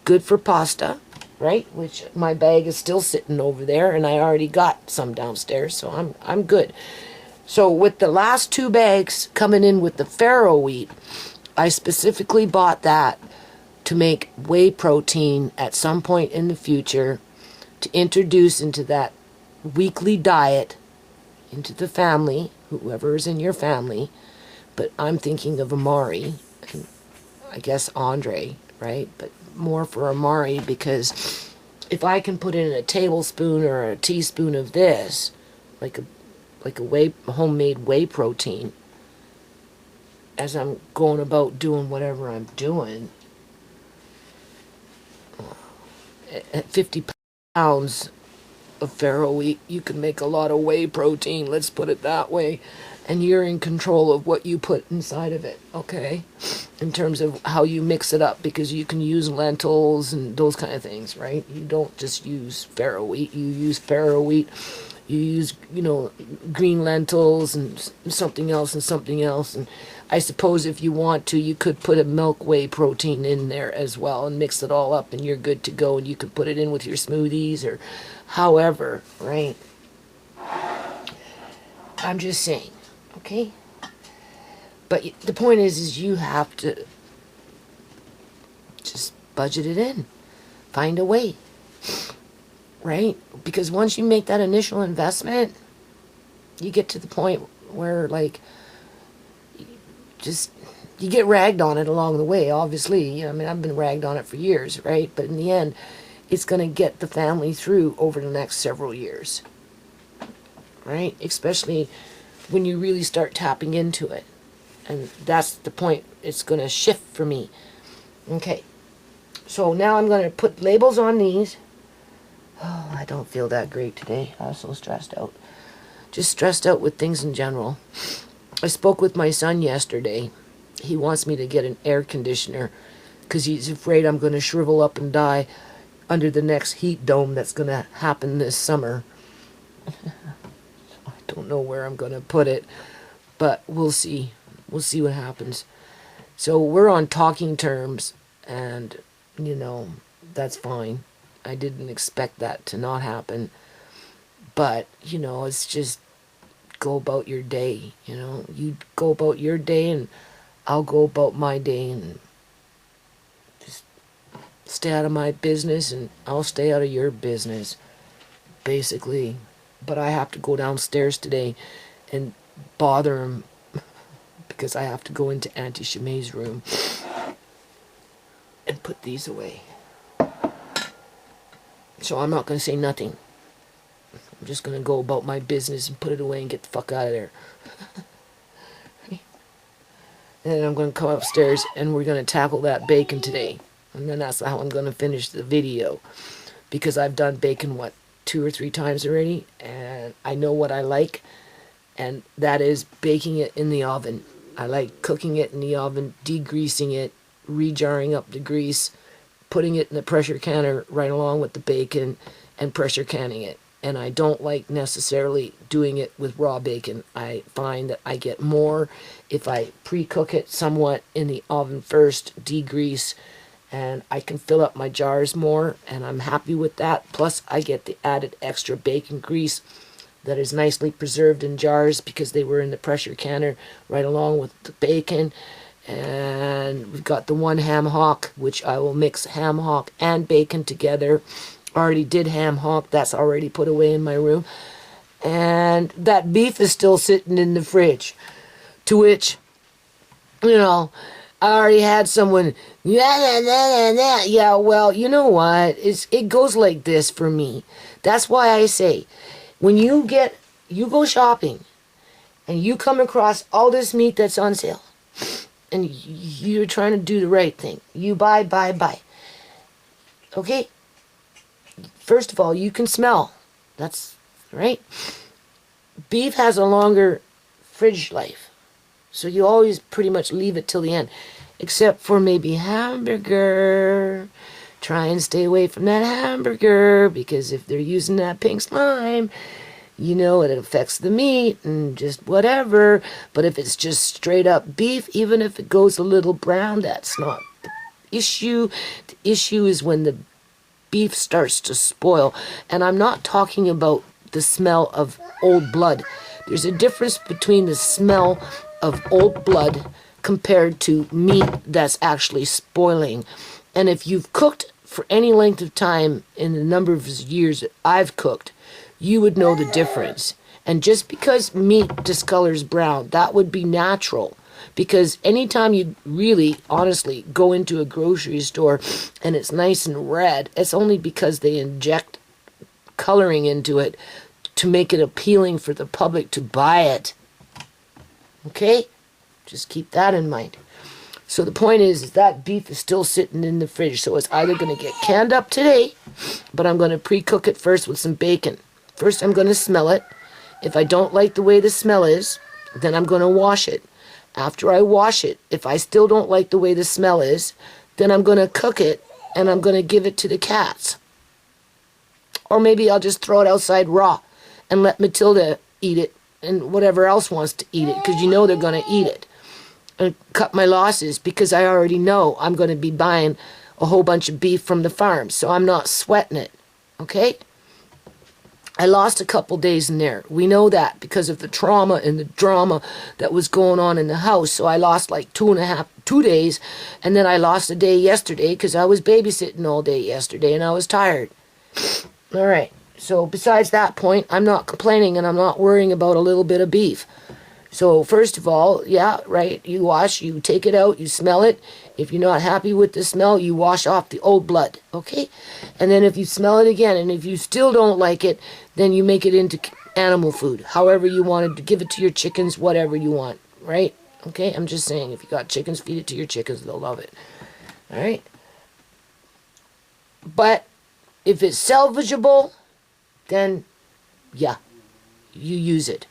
good for pasta, right? Which my bag is still sitting over there, and I already got some downstairs, so I'm good. So with the last 2 bags coming in with the farro wheat, I specifically bought that to make whey protein at some point in the future to introduce into that weekly diet into the family, whoever is in your family. But I'm thinking of Amari, and I guess Andre, right? But more for Amari, because if I can put in a tablespoon or a teaspoon of this, like a homemade whey protein, as I'm going about doing whatever I'm doing, at 50 pounds of farro wheat, you can make a lot of whey protein, let's put it that way. And you're in control of what you put inside of it, okay? In terms of how you mix it up, because you can use lentils and those kind of things, right? You don't just use farro wheat, you use farro wheat, you use, green lentils and something else and something else. And I suppose if you want to, you could put a milk whey protein in there as well and mix it all up, and you're good to go. And you can put it in with your smoothies or however, right? I'm just saying, okay? But the point is you have to just budget it in. Find a way, right? Because once you make that initial investment, you get to the point where, like, you get ragged on it along the way, obviously. I've been ragged on it for years, right? But in the end, it's going to get the family through over the next several years, right? Especially when you really start tapping into it. And that's the point. It's going to shift for me. Okay. So now I'm going to put labels on these. Oh, I don't feel that great today. I was so stressed out. Just stressed out with things in general. I spoke with my son yesterday. He wants me to get an air conditioner because he's afraid I'm going to shrivel up and die under the next heat dome that's going to happen this summer. I don't know where I'm going to put it, but we'll see. We'll see what happens. So we're on talking terms, and, that's fine. I didn't expect that to not happen. But, it's just go about your day, You go about your day, and I'll go about my day, and just stay out of my business, and I'll stay out of your business, basically. But I have to go downstairs today and bother him because I have to go into Auntie Shamay's room and put these away. So I'm not going to say nothing. I'm just going to go about my business and put it away and get the fuck out of there. And then I'm going to come upstairs and we're going to tackle that bacon today. And then that's how I'm going to finish the video. Because I've done bacon, 2 or 3 times already. And I know what I like. And that is baking it in the oven. I like cooking it in the oven, degreasing it, rejarring up the grease, putting it in the pressure canner right along with the bacon, and pressure canning it. And I don't like necessarily doing it with raw bacon. I find that I get more if I pre-cook it somewhat in the oven first, degrease, and I can fill up my jars more, and I'm happy with that. Plus, I get the added extra bacon grease that is nicely preserved in jars because they were in the pressure canner right along with the bacon. And we've got the one ham hock, which I will mix ham hock and bacon together. Already did ham hock, that's already put away in my room. And that beef is still sitting in the fridge. To which, I already had someone, yeah, well, you know what? It goes like this for me. That's why I say, when you go shopping, and you come across all this meat that's on sale, and you're trying to do the right thing. You buy. Okay? First of all, you can smell. That's right. Beef has a longer fridge life. So you always pretty much leave it till the end. Except for maybe hamburger. try and stay away from that hamburger, because if they're using that pink slime, you know, it affects the meat and just whatever. But if it's just straight up beef, even if it goes a little brown, that's not the issue. The issue is when the beef starts to spoil. And I'm not talking about the smell of old blood. There's a difference between the smell of old blood compared to meat that's actually spoiling. And if you've cooked for any length of time in the number of years that I've cooked, you would know the difference. And just because meat discolors brown, that would be natural. Because anytime you really, honestly, go into a grocery store and it's nice and red, it's only because they inject coloring into it to make it appealing for the public to buy it. Okay? Just keep that in mind. So the point is that beef is still sitting in the fridge. So it's either going to get canned up today, but I'm going to pre-cook it first with some bacon. First, I'm going to smell it. If I don't like the way the smell is, then I'm going to wash it. After I wash it, if I still don't like the way the smell is, then I'm going to cook it and I'm going to give it to the cats. Or maybe I'll just throw it outside raw and let Matilda eat it and whatever else wants to eat it, because you know they're going to eat it. And cut my losses, because I already know I'm going to be buying a whole bunch of beef from the farm, so I'm not sweating it. Okay? I lost a couple days in there. We know that because of the trauma and the drama that was going on in the house. So I lost like 2 days, and then I lost a day yesterday because I was babysitting all day yesterday and I was tired. All right. So besides that point, I'm not complaining and I'm not worrying about a little bit of beef. So first of all, yeah, right, you wash, you take it out, you smell it. If you're not happy with the smell, you wash off the old blood, okay? And then if you smell it again, and if you still don't like it, then you make it into animal food. However you wanted to give it to your chickens, whatever you want, right? Okay, I'm just saying, if you got chickens, feed it to your chickens, they'll love it, all right? But if it's salvageable, then, yeah, you use it,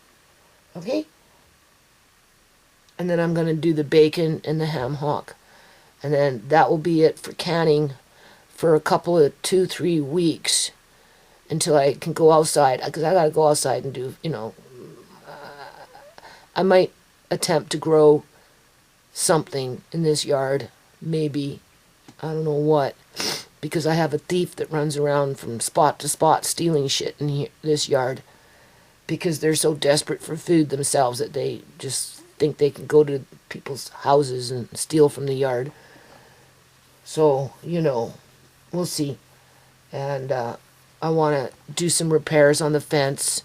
okay? And then I'm going to do the bacon and the ham hock. And then that will be it for canning for a couple of 2-3 weeks until I can go outside. Because I got to go outside and do, I might attempt to grow something in this yard. Maybe. I don't know what. Because I have a thief that runs around from spot to spot stealing shit in this yard. Because they're so desperate for food themselves that they just think they can go to people's houses and steal from the yard. So, we'll see. And I want to do some repairs on the fence,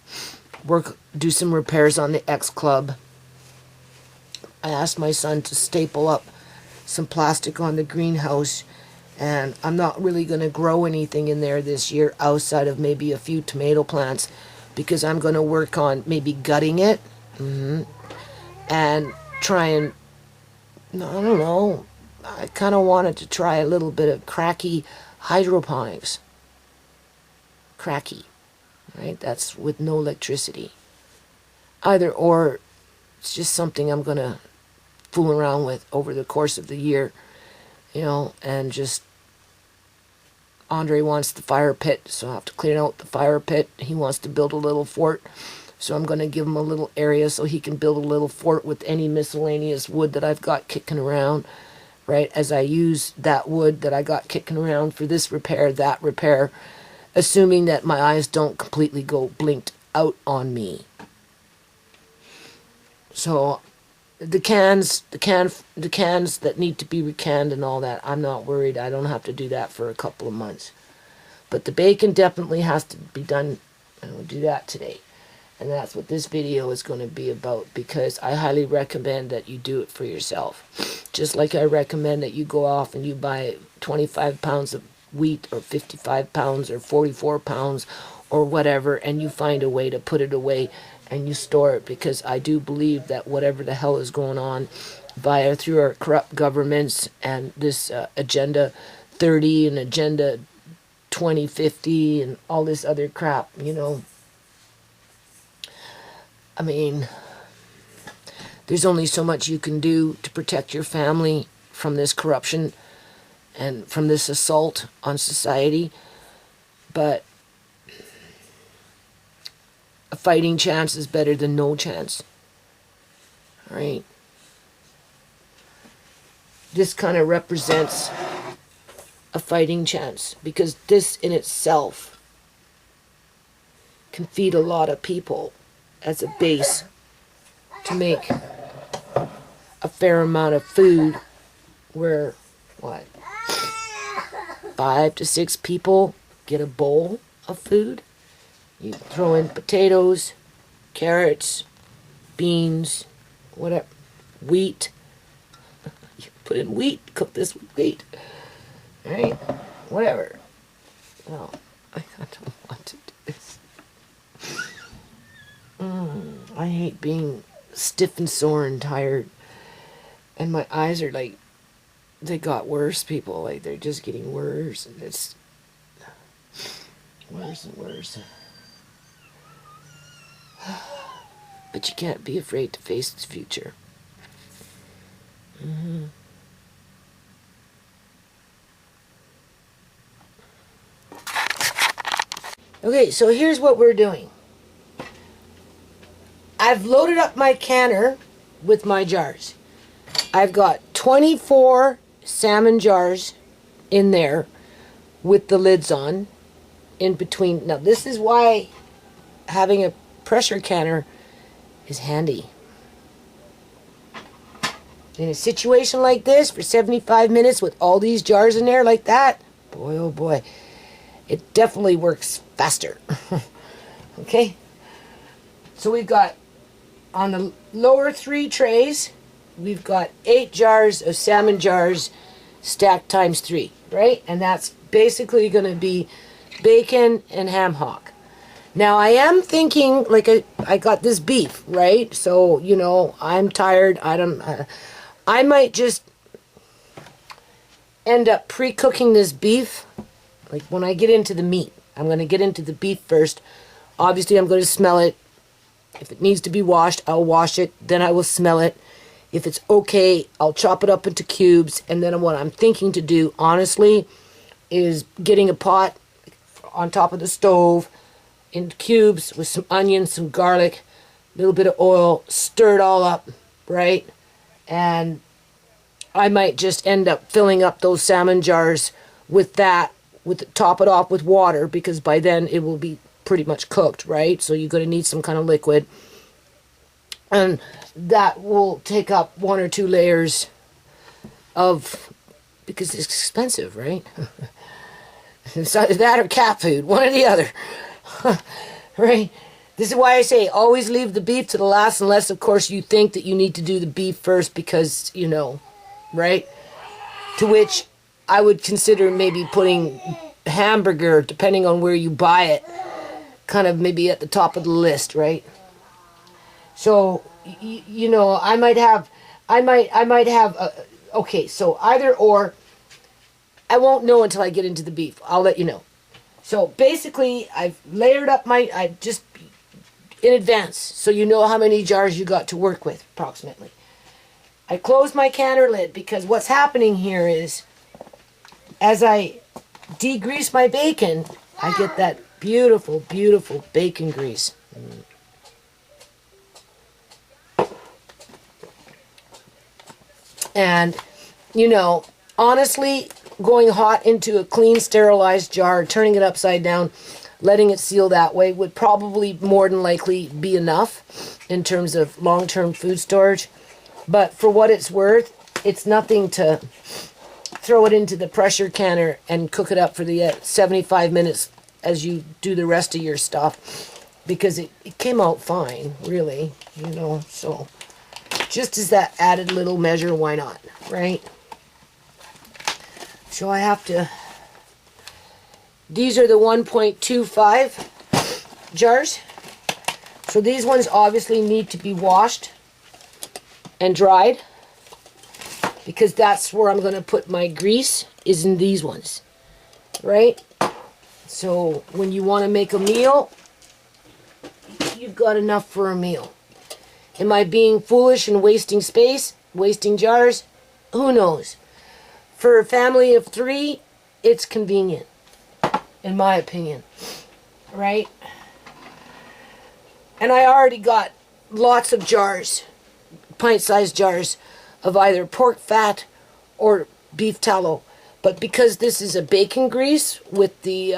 do some repairs on the X Club. I asked my son to staple up some plastic on the greenhouse, and I'm not really going to grow anything in there this year outside of maybe a few tomato plants, because I'm going to work on maybe gutting it. And try and, I don't know, I kind of wanted to try a little bit of cracky hydroponics. Cracky, right? That's with no electricity. Either or, it's just something I'm going to fool around with over the course of the year, and just, Andre wants the fire pit, so I have to clean out the fire pit. He wants to build a little fort. So I'm going to give him a little area so he can build a little fort with any miscellaneous wood that I've got kicking around, right? As I use that wood that I got kicking around for this repair, that repair, assuming that my eyes don't completely go blinked out on me. So the cans that need to be recanned and all that, I'm not worried. I don't have to do that for a couple of months. But the bacon definitely has to be done, and we'll do that today. And that's what this video is going to be about, because I highly recommend that you do it for yourself. Just like I recommend that you go off and you buy 25 pounds of wheat, or 55 pounds, or 44 pounds, or whatever, and you find a way to put it away and you store it, because I do believe that whatever the hell is going on through our corrupt governments and this Agenda 30 and Agenda 2050 and all this other crap, I mean, there's only so much you can do to protect your family from this corruption and from this assault on society. But a fighting chance is better than no chance. Right? This kind of represents a fighting chance, because this in itself can feed a lot of people as a base to make a fair amount of food where, what, 5 to 6 people get a bowl of food. You throw in potatoes, carrots, beans, whatever, wheat. You put in wheat, cook this with wheat. Right? Whatever. No, I don't want to do this. I hate being stiff and sore and tired. And my eyes are like, they got worse, people. Like, they're just getting worse. And it's worse and worse. But you can't be afraid to face the future. Okay, so here's what we're doing. I've loaded up my canner with my jars. I've got 24 salmon jars in there with the lids on in between. Now, this is why having a pressure canner is handy. In a situation like this, for 75 minutes with all these jars in there like that, boy, oh boy, it definitely works faster. Okay? So we've got, on the lower 3 trays, we've got 8 jars of salmon jars stacked times 3, right? And that's basically going to be bacon and ham hock. Now, I am thinking, like, I got this beef, right? So, you know, I'm tired. I might just end up pre-cooking this beef. Like, when I get into the meat, I'm going to get into the beef first. Obviously, I'm going to smell it. If it needs to be washed, I'll wash it. Then I will smell it. If it's okay, I'll chop it up into cubes. And then what I'm thinking to do, honestly, is getting a pot on top of the stove in cubes with some onions, some garlic, a little bit of oil, stir it all up, right? And I might just end up filling up those salmon jars with that, top it off with water, because by then it will be pretty much cooked, right? So you're going to need some kind of liquid. And that will take up 1 or 2 layers of, because it's expensive, right? It's either that or cat food, one or the other. Right? This is why I say always leave the beef to the last, unless, of course, you think that you need to do the beef first because, you know, right? To which I would consider maybe putting hamburger, depending on where you buy it, kind of maybe at the top of the list, right? So, you know, I might have, okay, so either or, I won't know until I get into the beef. I'll let you know. So basically, I've layered up just in advance, so you know how many jars you got to work with, approximately. I close my canner lid, because what's happening here is, as I degrease my bacon, I get that beautiful, beautiful bacon grease. And, you know, honestly, going hot into a clean, sterilized jar, turning it upside down, letting it seal that way would probably more than likely be enough in terms of long-term food storage. But for what it's worth, it's nothing to throw it into the pressure canner and cook it up for the 75 minutes as you do the rest of your stuff, because it came out fine, really, you know. So just as that added little measure, why not, right? So I have to, these are the 1.25 jars. So these ones obviously need to be washed and dried, because that's where I'm going to put my grease, is in these ones, right? So when you want to make a meal, you've got enough for a meal. Am I being foolish and wasting space, wasting jars? Who knows? for a family of 3, it's convenient, in my opinion, right? And I already got lots of jars, pint-sized jars, of either pork fat or beef tallow. But because this is a bacon grease with the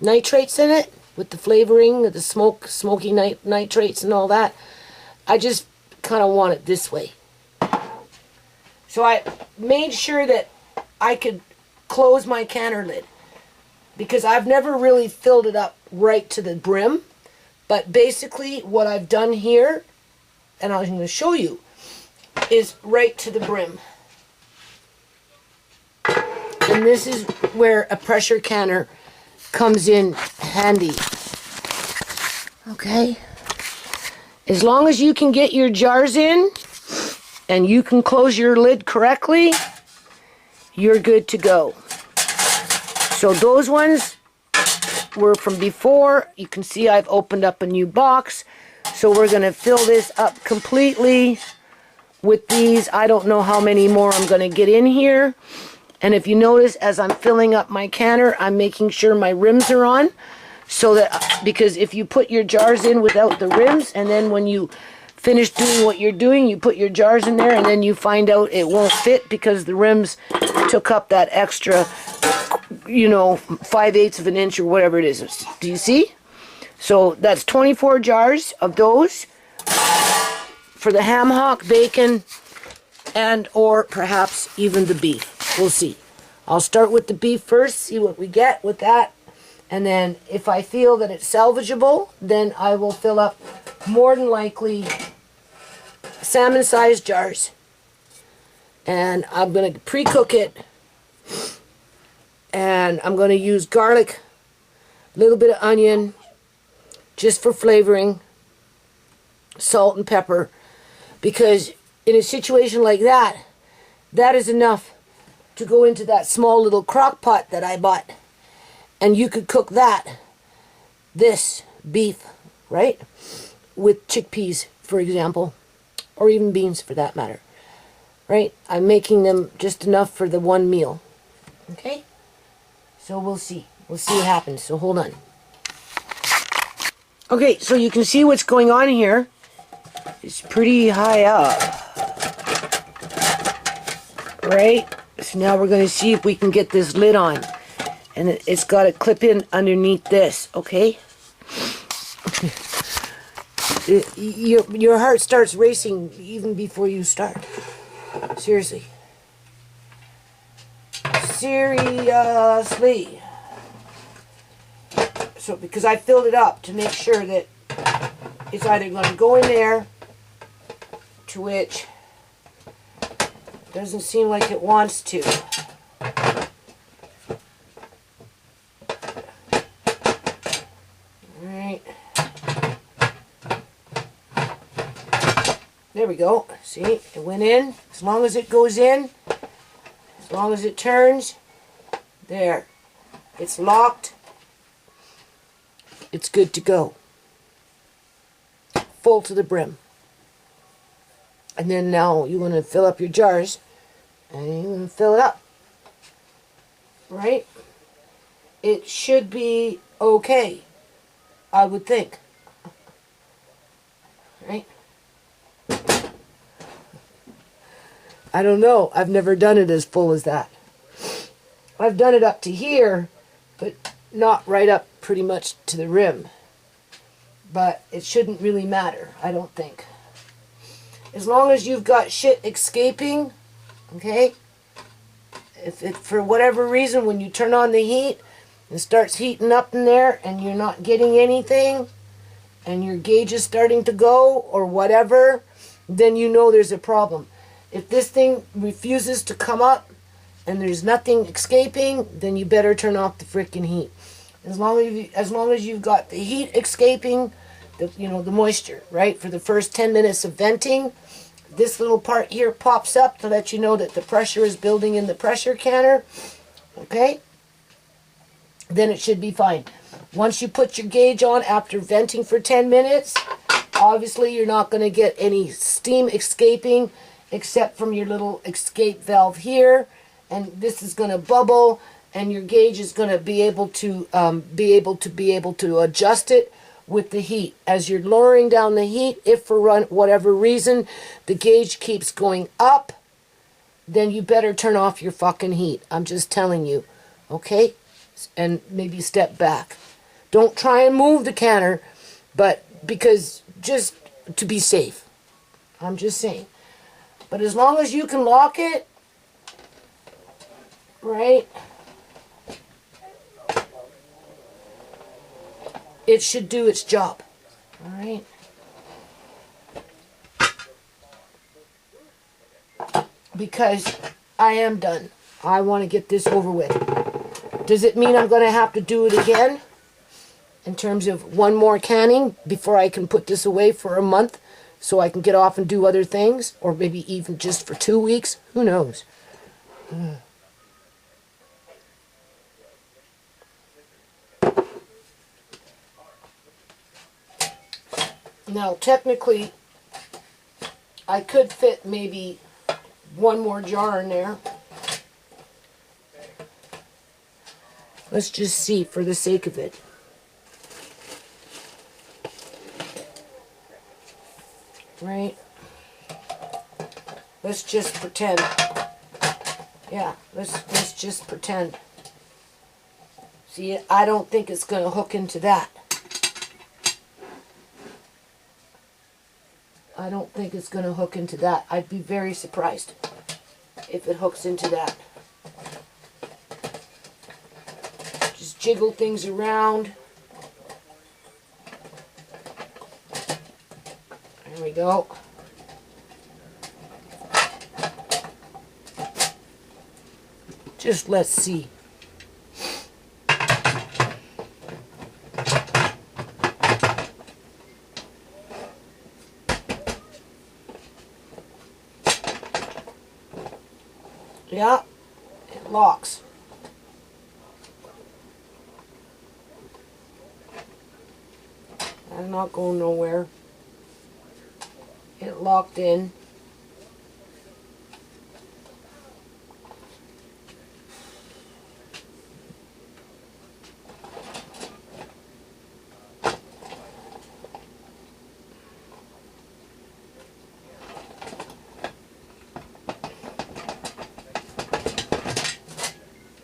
nitrates in it, with the flavoring, the smoky nitrates and all that, I just kind of want it this way. So I made sure that I could close my canner lid, because I've never really filled it up right to the brim. But basically what I've done here, and I'm going to show you, is right to the brim. And this is where a pressure canner comes in handy. Okay? As long as you can get your jars in and you can close your lid correctly, you're good to go. So those ones were from before. You can see I've opened up a new box. So we're going to fill this up completely with these. I don't know how many more I'm going to get in here. And if you notice, as I'm filling up my canner, I'm making sure my rims are on. So that, because if you put your jars in without the rims, and then when you finish doing what you're doing, you put your jars in there, and then you find out it won't fit because the rims took up that extra, 5/8 of an inch or whatever it is. Do you see? So that's 24 jars of those for the ham hock, bacon, and or perhaps even the beef. We'll see. I'll start with the beef first, see what we get with that. And then if I feel that it's salvageable, then I will fill up more than likely salmon-sized jars. And I'm going to pre-cook it. And I'm going to use garlic, a little bit of onion, just for flavoring, salt and pepper. Because in a situation like that, that is enough to go into that small little crock pot that I bought. And you could cook this beef, right? With chickpeas, for example, or even beans for that matter, right? I'm making them just enough for the one meal, okay? So we'll see. We'll see what happens, so hold on. Okay, so you can see what's going on here. It's pretty high up, right? So now we're going to see if we can get this lid on. And it's got to clip in underneath this, okay? Your heart starts racing even before you start. Seriously. Seriously. So, because I filled it up to make sure that it's either going to go in there, to which it doesn't seem like it wants to. There we go. See, it went in. As long as it goes in, as long as it turns, there. It's locked. It's good to go. Full to the brim. And then now you want to fill up your jars, and you want to fill it up. Right? It should be okay, I would think. Right? I don't know. I've never done it as full as that. I've done it up to here, but not right up pretty much to the rim. But it shouldn't really matter, I don't think. As long as you've got shit escaping, okay? If it, for whatever reason, when you turn on the heat, it starts heating up in there and you're not getting anything, and your gauge is starting to go or whatever, then you know there's a problem. If this thing refuses to come up and there's nothing escaping, then you better turn off the frickin' heat. As long as you've got the heat escaping, the moisture, right? For the first 10 minutes of venting, this little part here pops up to let you know that the pressure is building in the pressure canner. Okay? Then it should be fine. Once you put your gauge on after venting for 10 minutes, obviously you're not going to get any steam escaping. except from your little escape valve here, and this is going to bubble, and your gauge is going to be able to adjust it with the heat. As you're lowering down the heat, if for whatever reason the gauge keeps going up, then you better turn off your fucking heat. I'm just telling you, okay? And maybe step back. Don't try and move the canner, but because just to be safe. I'm just saying. But as long as you can lock it, right, it should do its job. All right? Because I am done. I want to get this over with. Does it mean I'm going to have to do it again? In terms of one more canning before I can put this away for a month so I can get off and do other things? Or maybe even just for 2 weeks? Who knows? Now, technically, I could fit maybe one more jar in there. Let's just see for the sake of it. Right? Let's just pretend. Yeah, let's just pretend. See, I don't think it's going to hook into that. I don't think it's going to hook into that. I'd be very surprised if it hooks into that. Just jiggle things around. There we go. Just let's see. Yeah, it locks. I'm not going nowhere. It locked in.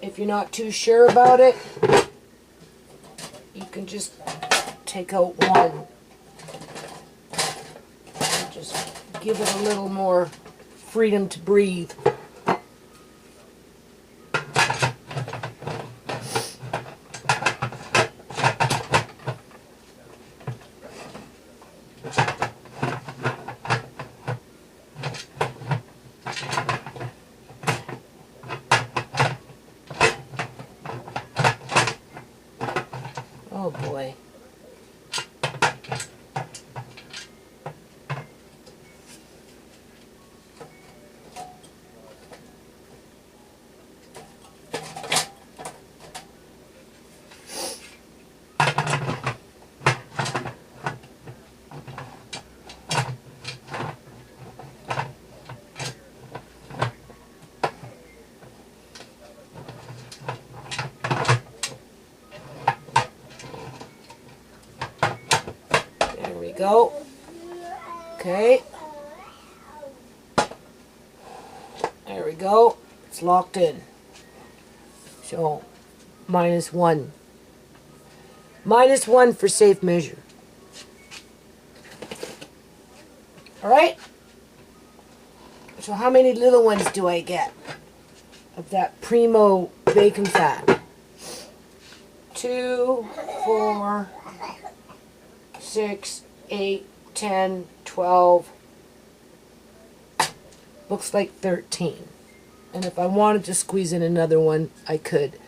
If you're not too sure about it, you can just take out one. And just give it a little more freedom to breathe. Oh boy. Go. Okay. There we go. It's locked in. So, -1. -1 for safe measure. Alright? So how many little ones do I get of that Primo bacon fat? 2, 4, 6, 8, 10, 12, looks like 13. And if I wanted to squeeze in another one, I could.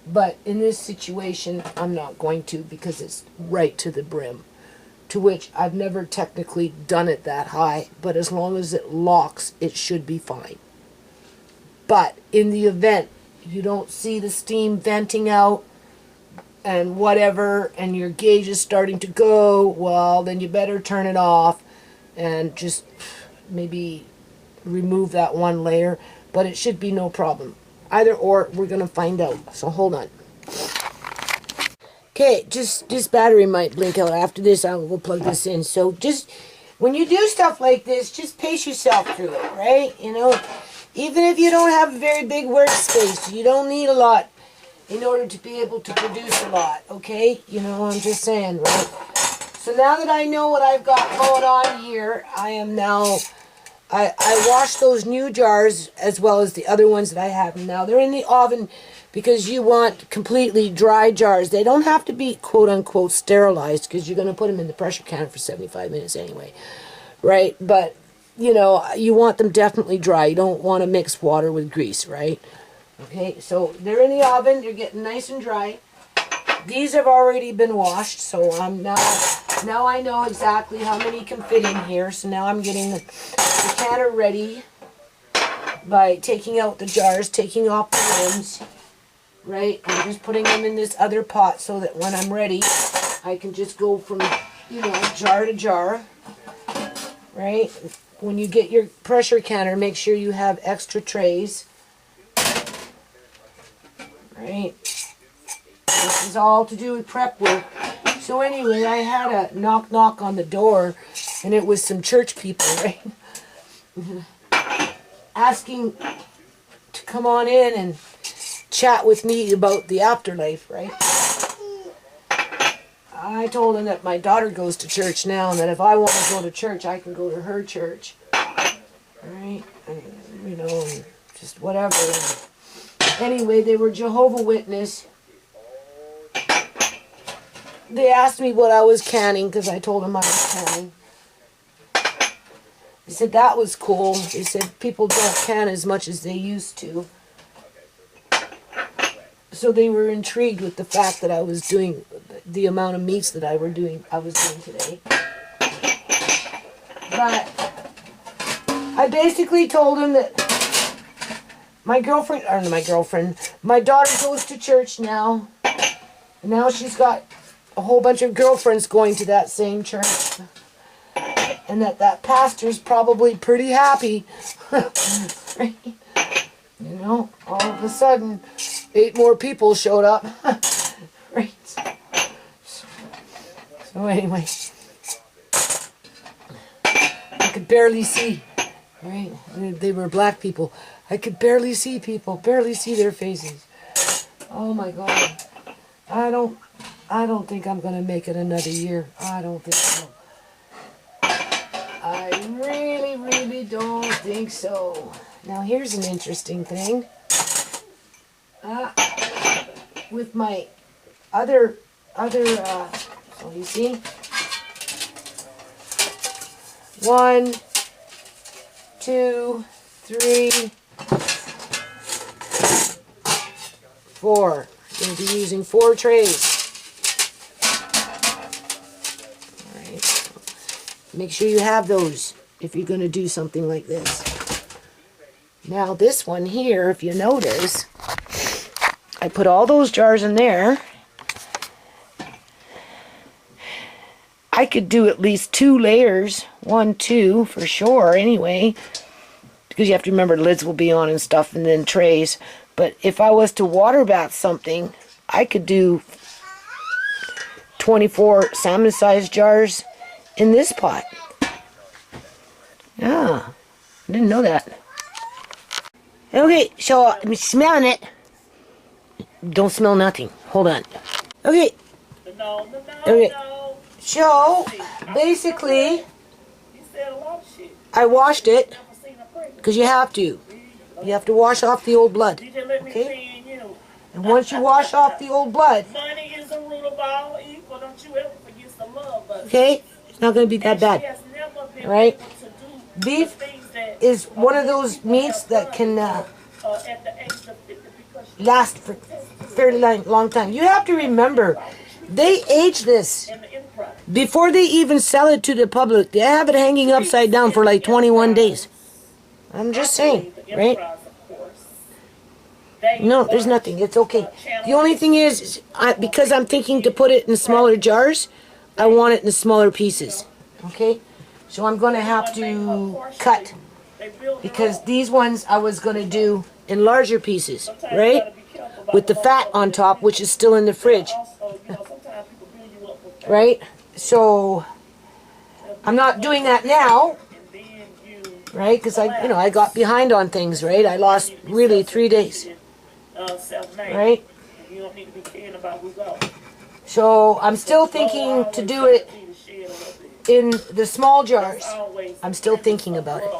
But in this situation, I'm not going to because it's right to the brim. To which I've never technically done it that high, but as long as it locks, it should be fine. But in the event you don't see the steam venting out, and whatever, and your gauge is starting to go, well, then you better turn it off and just maybe remove that one layer, but it should be no problem. Either or, we're going to find out. So hold on. Okay, just this battery might blink out. After this, I will plug this in. So just when you do stuff like this, just pace yourself through it, right? You know, even if you don't have a very big workspace, you don't need a lot in order to be able to produce a lot, okay? You know, I'm just saying, right? So now that I know what I've got going on here, I am now, I washed those new jars as well as the other ones that I have now. They're in the oven because you want completely dry jars. They don't have to be quote-unquote sterilized because you're going to put them in the pressure canner for 75 minutes anyway, right? But, you know, you want them definitely dry. You don't want to mix water with grease, right? Okay, so they're in the oven. They're getting nice and dry. These have already been washed, so I'm now I know exactly how many can fit in here. So now I'm getting the canner ready by taking out the jars, taking off the limbs, right? I'm just putting them in this other pot so that when I'm ready, I can just go from, you know, jar to jar, right? When you get your pressure canner, make sure you have extra trays. Right? This is all to do with prep work. So anyway, I had a knock on the door, and it was some church people, right? Asking to come on in and chat with me about the afterlife, right? I told them that my daughter goes to church now, and that if I want to go to church, I can go to her church. Right? And, you know, and just whatever. Anyway, they were Jehovah's Witness. They asked me what I was canning because I told them I was canning. They said that was cool. They said people don't can as much as they used to. So they were intrigued with the fact that I was doing the amount of meats that I was doing today. But I basically told them that my daughter goes to church now. And now she's got a whole bunch of girlfriends going to that same church. And that pastor's probably pretty happy. Right? You know, all of a sudden, 8 more people showed up. Right? So anyway, I could barely see. Right? They were black people. I could barely see people, barely see their faces. Oh my God. I don't think I'm gonna make it another year. I don't think so. I really don't think so. Now here's an interesting thing. With my other, so you see, 1, 2, 3, 4. Going to be using 4 trays. All right. Make sure you have those if you're going to do something like this. Now this one here, if you notice, I put all those jars in there. I could do at least 2 layers. 1, 2 for sure anyway. Because you have to remember the lids will be on and stuff, and then trays. But if I was to water bath something, I could do 24 salmon-sized jars in this pot. Yeah, I didn't know that. Okay, so I'm smelling it. Don't smell nothing. Hold on. Okay. Okay. So, basically, I washed it because you have to. You have to wash off the old blood. Okay? And once you wash off the old blood, okay, it's not going to be that bad. Right? Beef is one of those meats that can last for a fairly long time. You have to remember, they age this before they even sell it to the public. They have it hanging upside down for like 21 days. I'm just saying, right? No, there's nothing. It's okay. The only thing is, because I'm thinking to put it in smaller jars, I want it in smaller pieces. Okay? So I'm going to have to cut because these ones I was going to do in larger pieces, right? With the fat on top, which is still in the fridge. Right? So I'm not doing that now, right? Because I got behind on things, right? I lost really 3 days, right? So I'm still thinking to do it in the small jars. I'm still thinking about it.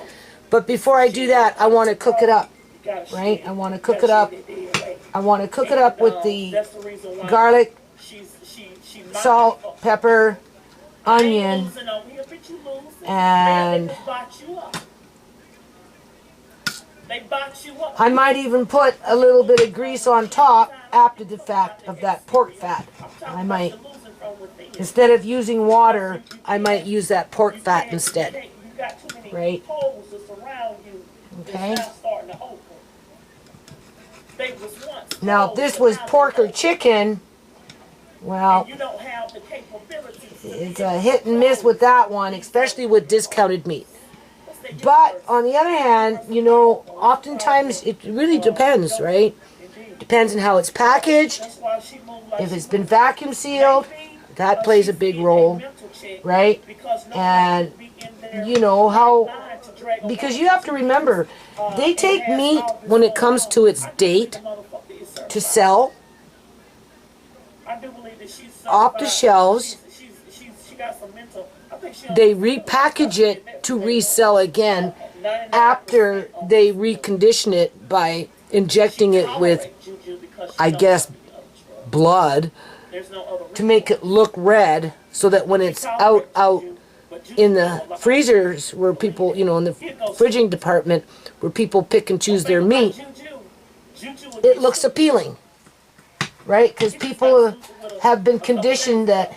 But before I do that, I want to cook it up, right? I want to cook it up. I want to cook it up with the garlic, salt, pepper, onion, and I might even put a little bit of grease on top after the fact of that pork fat. I might, instead of using water, I might use that pork fat instead. Right? Okay. Now, if this was pork or chicken, well, it's a hit and miss with that one, especially with discounted meat. But on the other hand, oftentimes it really depends, right? Depends on how it's packaged. If it's been vacuum sealed, that plays a big role, right? And because you have to remember, they take meat when it comes to its date to sell off the shelves. They repackage it to resell again after they recondition it by injecting it with, I guess, blood to make it look red, so that when it's out in the freezers where people, in the fridging department where people pick and choose their meat, it looks appealing, right? Because people have been conditioned that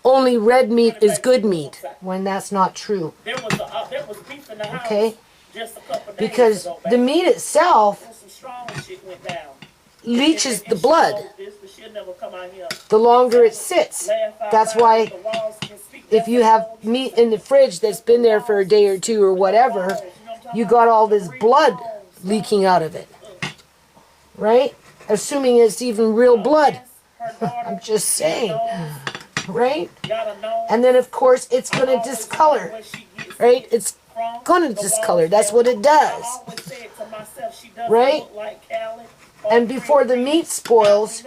only red meat is good meat, when that's not true. Okay? Because the meat itself leaches the blood the longer it sits. That's why if you have meat in the fridge that's been there for a day or two or whatever, you got all this blood leaking out of it. Right? Assuming it's even real blood. I'm just saying. Right? And then, of course, it's going to discolor. Right? It's going to discolor. That's what it does. Right? And before the meat spoils,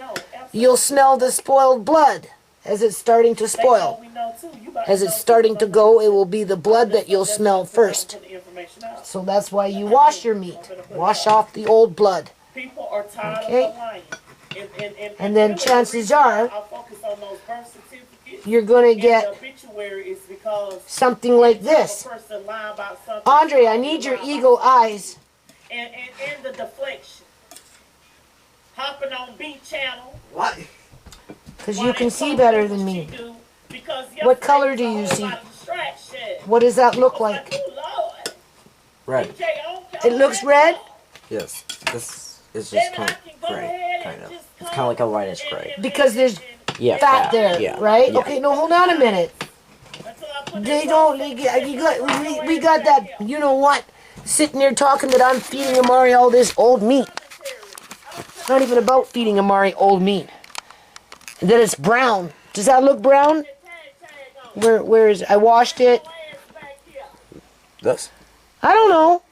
you'll smell the spoiled blood as it's starting to spoil. As it's starting to go, it will be the blood that you'll smell first. So that's why you wash your meat. Wash off the old blood. Okay? And then chances are, you're going to get something like this. Andre, I need your eagle eyes. And the deflection. Hopping on B channel. What? Because you can see better than me. What color do you see? What does that look like? Red. It looks red? Yes. This is just kind of gray, kind of. It's kind of like a whitish gray. Because there's Yeah, fat there, yeah, right? yeah. Okay, no, hold on a minute. They don't, we got that, you know what, sitting there talking that I'm feeding Amari all this old meat. It's not even about feeding Amari old meat. And then it's brown. Does that look brown? Where is it? I washed it. This? I don't know.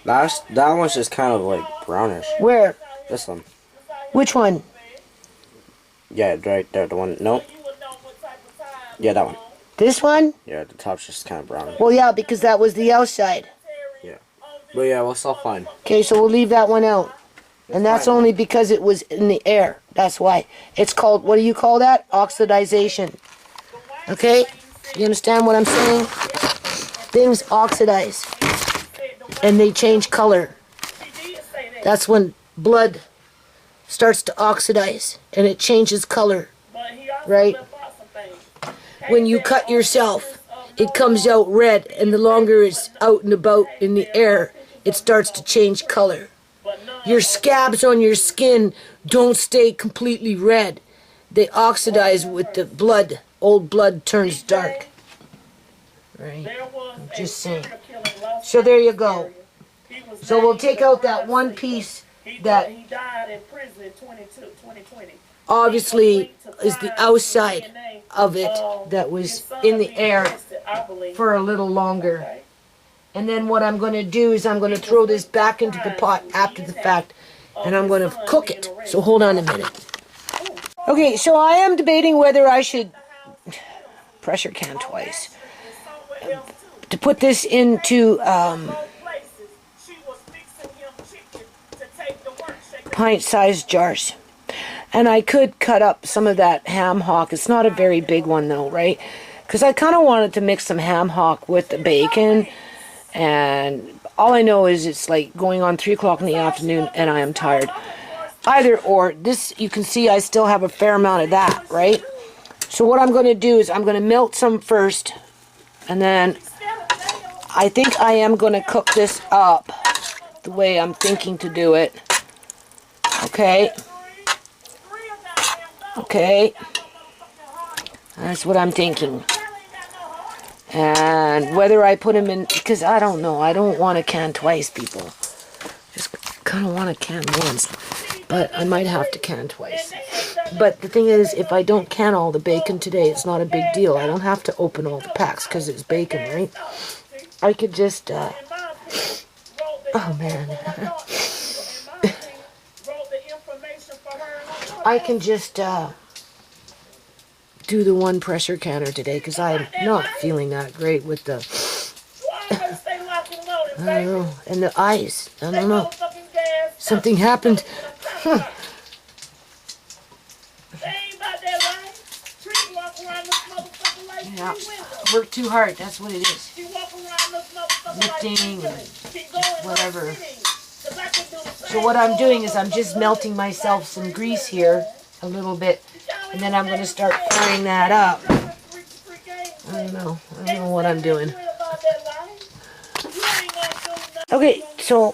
That one's just kind of like brownish. Where? This one. Which one? Yeah, right there, the one. Nope. Yeah, that one. This one? Yeah, the top's just kind of brown. Well, yeah, because that was the outside. Yeah. But yeah, we'll still fine. Okay, so we'll leave that one out. And that's only because it was in the air. That's why. It's called, what do you call that? Oxidization. Okay? You understand what I'm saying? Things oxidize. And they change color. That's when blood starts to oxidize. And it changes color. Right? When you cut yourself, it comes out red. And the longer it's out and about in the air, it starts to change color. Your scabs on your skin don't stay completely red. They oxidize with the blood. Old blood turns dark. right? There was I'm a just saying. serial killer in Los So there you Angeles go. area. He was So we'll named take the out that crime one scene. piece He that died in prison in 2020. obviously is the outside of it that was in the air for a little longer. And then what I'm going to do is I'm going to throw this back into the pot after the fact, and I'm going to cook it. So hold on a minute. Okay, so I am debating whether I should pressure can twice to put this into pint-sized jars. And I could cut up some of that ham hock. It's not a very big one though, right? Because I kind of wanted to mix some ham hock with the bacon. And all I know is it's like going on 3 o'clock in the afternoon and I am tired. Either or, this, you can see I still have a fair amount of that, right? So what I'm going to do is I'm going to melt some first. And then I think I am going to cook this up the way I'm thinking to do it. Okay. Okay. That's what I'm thinking. And whether I put them in, because I don't know. I don't want to can twice, people. Just kind of want to can once. But I might have to can twice. But the thing is, if I don't can all the bacon today, it's not a big deal. I don't have to open all the packs because it's bacon, right? I could just, oh man. I can just, do the one pressure canner today because I'm not feeling that great with the I don't know, and the ice. I don't know. Something happened. Huh. Yeah, work too hard, that's what it is. Lifting, whatever. So what I'm doing is I'm just melting myself some grease here a little bit. And then I'm going to start frying that up. I don't know what I'm doing. Okay, so,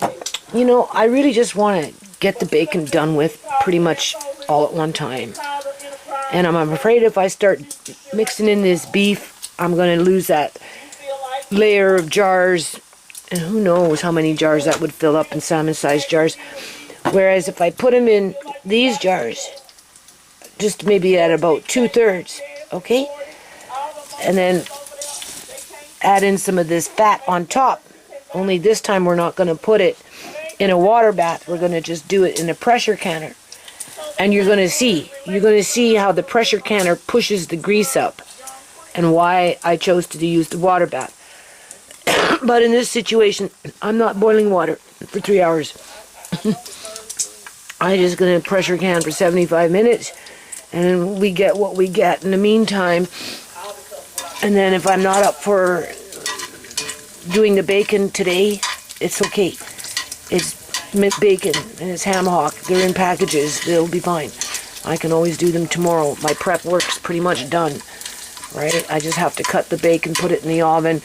you know, I really just want to get the bacon done with pretty much all at one time. And I'm afraid if I start mixing in this beef, I'm going to lose that layer of jars. And who knows how many jars that would fill up in salmon-sized jars. Whereas if I put them in these jars, just maybe at about 2/3, okay? And then add in some of this fat on top. Only this time we're not going to put it in a water bath. We're going to just do it in a pressure canner. And you're going to see how the pressure canner pushes the grease up and why I chose to use the water bath. But in this situation, I'm not boiling water for 3 hours. I'm just going to pressure can for 75 minutes. And we get what we get in the meantime. And then if I'm not up for doing the bacon today, it's okay. It's bacon and it's ham hock. They're in packages. They'll be fine. I can always do them tomorrow. My prep work's pretty much done. Right? I just have to cut the bacon, put it in the oven,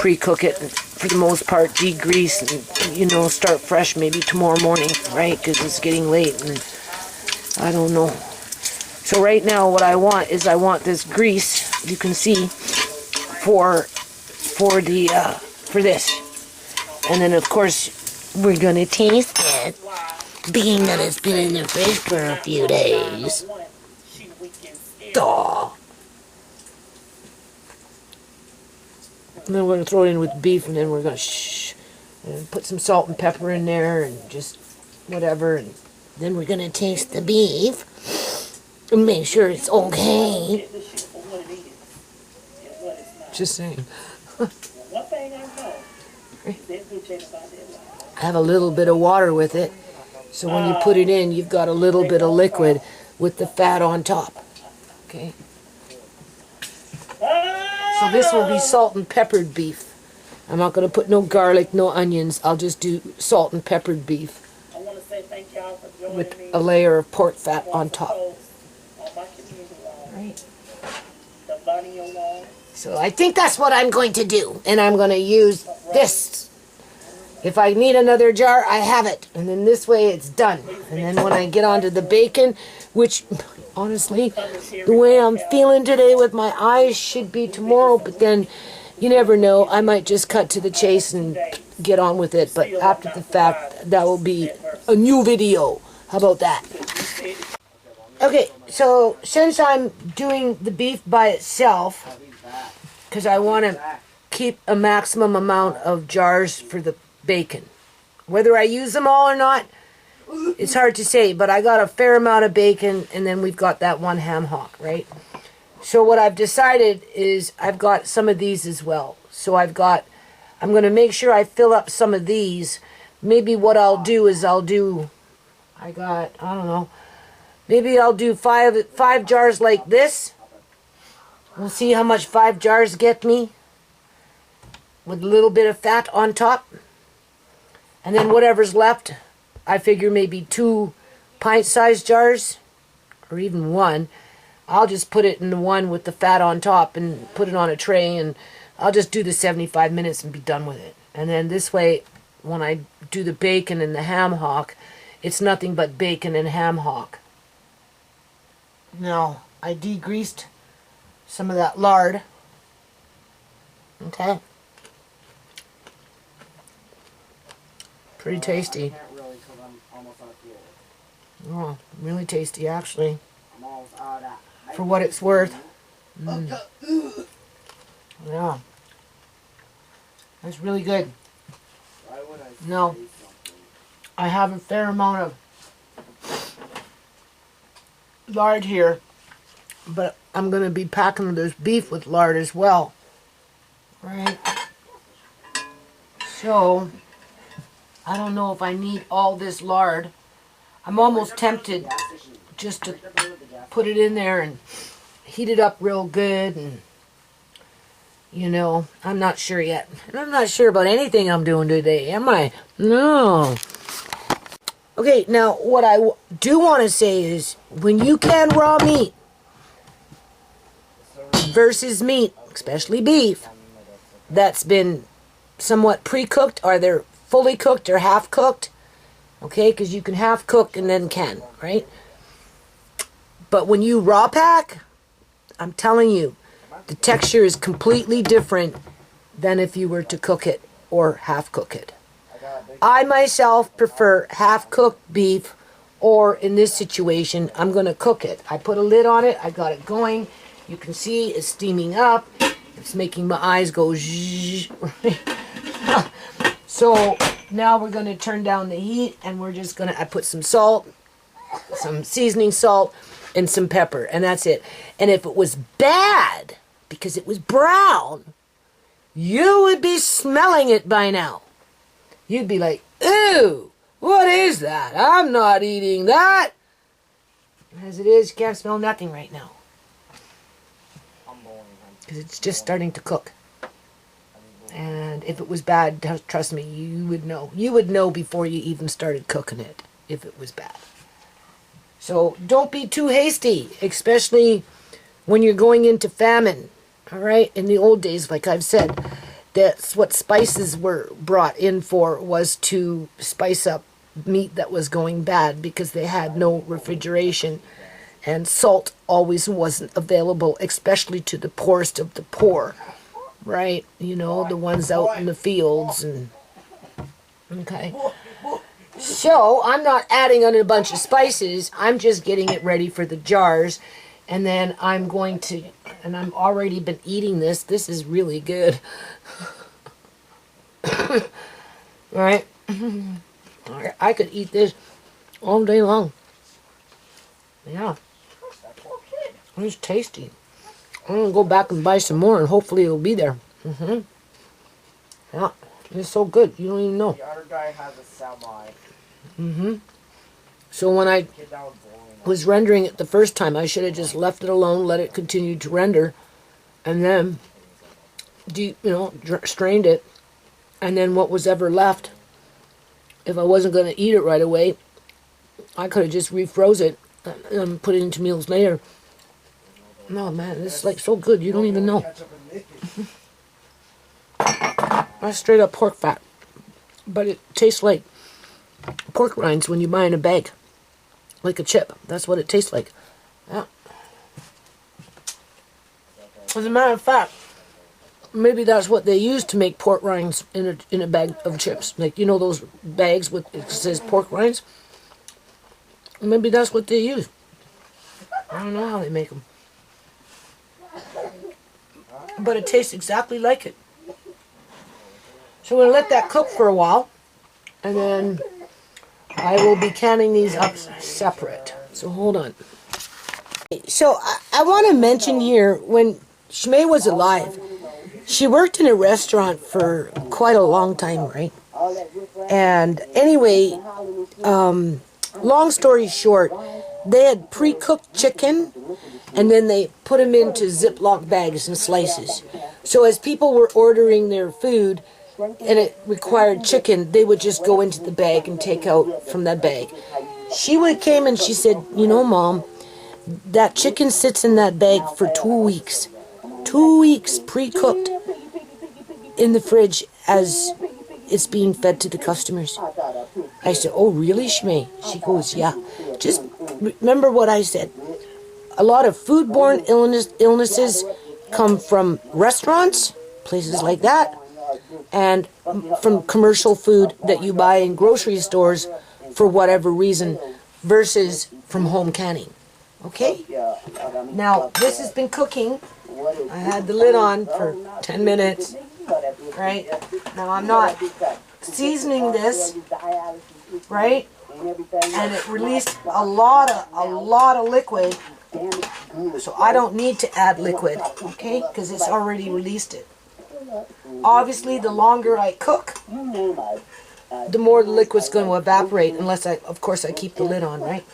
pre-cook it, and for the most part degrease and, you know, start fresh maybe tomorrow morning, right? Because it's getting late and I don't know. So right now what I want is I want this grease, you can see, for this. And then of course we're gonna taste it, being that it's been in the fridge for a few days. Duh. And then we're gonna throw it in with beef, and then we're gonna and put some salt and pepper in there and just whatever, and then we're gonna taste the beef. And make sure it's okay. Just saying. I have a little bit of water with it. So when you put it in, you've got a little bit of liquid with the fat on top. Okay? So this will be salt and peppered beef. I'm not going to put no garlic, no onions. I'll just do salt and peppered beef with a layer of pork fat on top. Right. So I think that's what I'm going to do. And I'm going to use this. If I need another jar, I have it. And then this way it's done. And then when I get onto the bacon, which honestly, the way I'm feeling today with my eyes should be tomorrow. But then you never know. I might just cut to the chase and get on with it. But after the fact, that will be a new video. How about that? Okay, so since I'm doing the beef by itself, because I want to keep a maximum amount of jars for the bacon. Whether I use them all or not, it's hard to say, but I got a fair amount of bacon, and then we've got that one ham hock, right? So what I've decided is I've got some of these as well. So I'm going to make sure I fill up some of these. Maybe what I'll do is I don't know, maybe I'll do five jars like this. We'll see how much 5 jars get me with a little bit of fat on top. And then whatever's left, I figure maybe 2 pint-sized jars, or even 1. I'll just put it in the one with the fat on top and put it on a tray, and I'll just do the 75 minutes and be done with it. And then this way, when I do the bacon and the ham hock, it's nothing but bacon and ham hock. Now, I degreased some of that lard. Okay. Pretty tasty. Oh, really tasty, actually. For what it's worth. Yeah. That's really good. No. I have a fair amount of lard here, but I'm going to be packing this beef with lard as well. Right? So, I don't know if I need all this lard. I'm almost tempted just to put it in there and heat it up real good, and you know, I'm not sure yet. And I'm not sure about anything I'm doing today, am I? No. Okay, now what I do want to say is, when you can raw meat versus meat, especially beef, that's been somewhat pre-cooked, or they're fully cooked or half cooked, okay, because you can half cook and then can, right? But when you raw pack, I'm telling you, the texture is completely different than if you were to cook it or half cook it. I myself prefer half cooked beef, or in this situation, I'm going to cook it. I put a lid on it, I got it going. You can see it's steaming up. It's making my eyes go zzz. So now we're going to turn down the heat, and we're just going to, I put some salt, some seasoning salt, and some pepper, and that's it. And if it was bad, because it was brown, you would be smelling it by now. You'd be like, ew, what is that? I'm not eating that. As it is, you can't smell nothing right now. Because it's just starting to cook. And if it was bad, trust me, you would know. You would know before you even started cooking it if it was bad. So don't be too hasty, especially when you're going into famine. All right? In the old days, like I've said, that's what spices were brought in for, was to spice up meat that was going bad, because they had no refrigeration. And salt always wasn't available, especially to the poorest of the poor. Right? You know, the ones out in the fields. And okay. So, I'm not adding on a bunch of spices. I'm just getting it ready for the jars. And then I'm going to, and I've already been eating this. This is really good. Alright? I could eat this all day long. Yeah. It's tasty. I'm going to go back and buy some more, and hopefully it'll be there. Yeah. It's so good. You don't even know. The other guy has a semi. So when I was rendering it the first time, I should have just left it alone, let it continue to render, and then, strained it, and then what was ever left, if I wasn't going to eat it right away, I could have just refroze it and put it into meals later. No, man, this is like so good, you don't even know. That's straight up pork fat, but it tastes like pork rinds when you buy in a bag, like a chip. That's what it tastes like. Yeah. As a matter of fact, maybe that's what they use to make pork rinds in a bag of chips. Like, you know those bags with it says pork rinds? Maybe that's what they use. I don't know how they make them. But it tastes exactly like it. So we're going to let that cook for a while. And then I will be canning these up separate. So hold on. So I want to mention here, when Shmei was alive, she worked in a restaurant for quite a long time, right? And anyway, long story short, they had pre-cooked chicken, and then they put them into Ziploc bags and slices. So as people were ordering their food, and it required chicken, they would just go into the bag and take out from that bag. She came and she said, you know, Mom, that chicken sits in that bag for 2 weeks. 2 weeks pre-cooked in the fridge as it's being fed to the customers. I said, oh, really, Shmei? She goes, yeah. Just remember what I said. A lot of foodborne illnesses come from restaurants, places like that, and from commercial food that you buy in grocery stores for whatever reason versus from home canning. Okay? Now, this has been cooking. I had the lid on for 10 minutes. Right? Now, I'm not seasoning this, right? And it released a lot of liquid. So I don't need to add liquid, okay? Because it's already released it. Obviously, the longer I cook, the more the liquid's going to evaporate, unless of course I keep the lid on, right?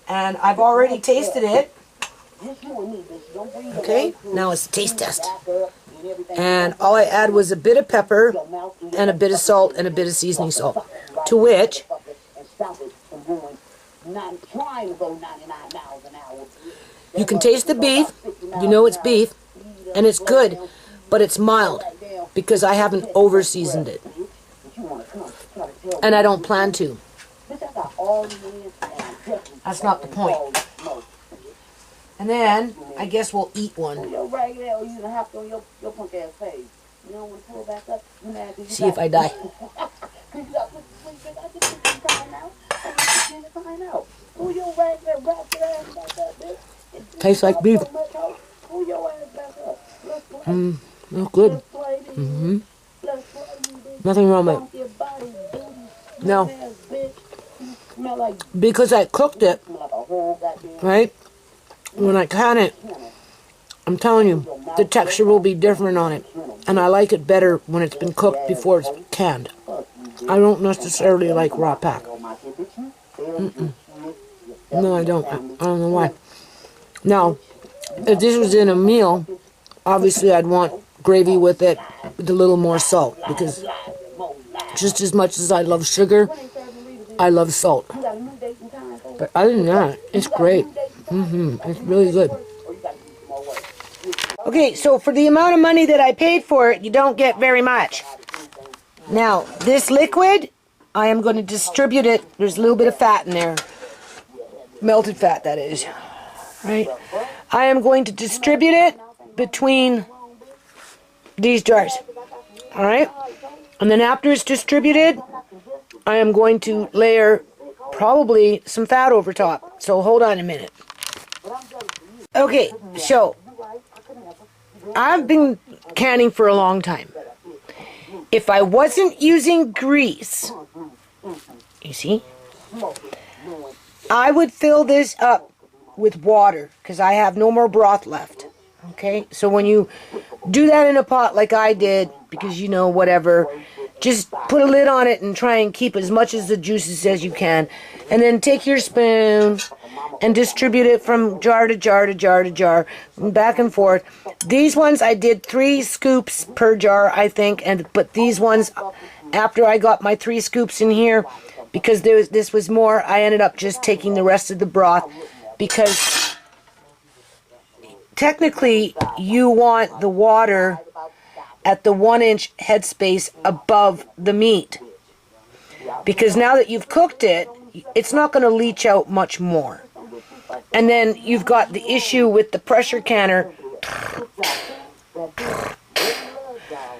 And I've already tasted it. Okay, now it's a taste test. And all I add was a bit of pepper and a bit of salt and a bit of seasoning salt. To which you can taste the beef. You know it's beef, and it's good, but it's mild because I haven't over-seasoned it. And I don't plan to. That's not the point. And then, I guess we'll eat one. See if I die. Tastes like beef. That's good. Nothing wrong with it. No. Because I cooked it, right? When I can it, I'm telling you, the texture will be different on it. And I like it better when it's been cooked before it's canned. I don't necessarily like raw pack. No, I don't. I don't know why. Now, if this was in a meal, obviously I'd want gravy with it with a little more salt. Because just as much as I love sugar, I love salt. But other than that, it's great. It's really good. Okay, so for the amount of money that I paid for it, you don't get very much. Now, this liquid, I am going to distribute it. There's a little bit of fat in there. Melted fat, that is. Right? I am going to distribute it between these jars. Alright? And then after it's distributed, I am going to layer probably some fat over top. So hold on a minute. Okay, so I've been canning for a long time. If I wasn't using grease, you see, I would fill this up with water because I have no more broth left. Okay, so when you do that in a pot like I did, because you know, whatever, just put a lid on it and try and keep as much of the juices as you can. And then take your spoon and distribute it from jar to jar to jar to jar, back and forth. These ones I did 3 scoops per jar, I think, but these ones, after I got my 3 scoops in here, because this was more, I ended up just taking the rest of the broth, because technically you want the water at the 1-inch headspace above the meat, because now that you've cooked it, it's not going to leach out much more. And then you've got the issue with the pressure canner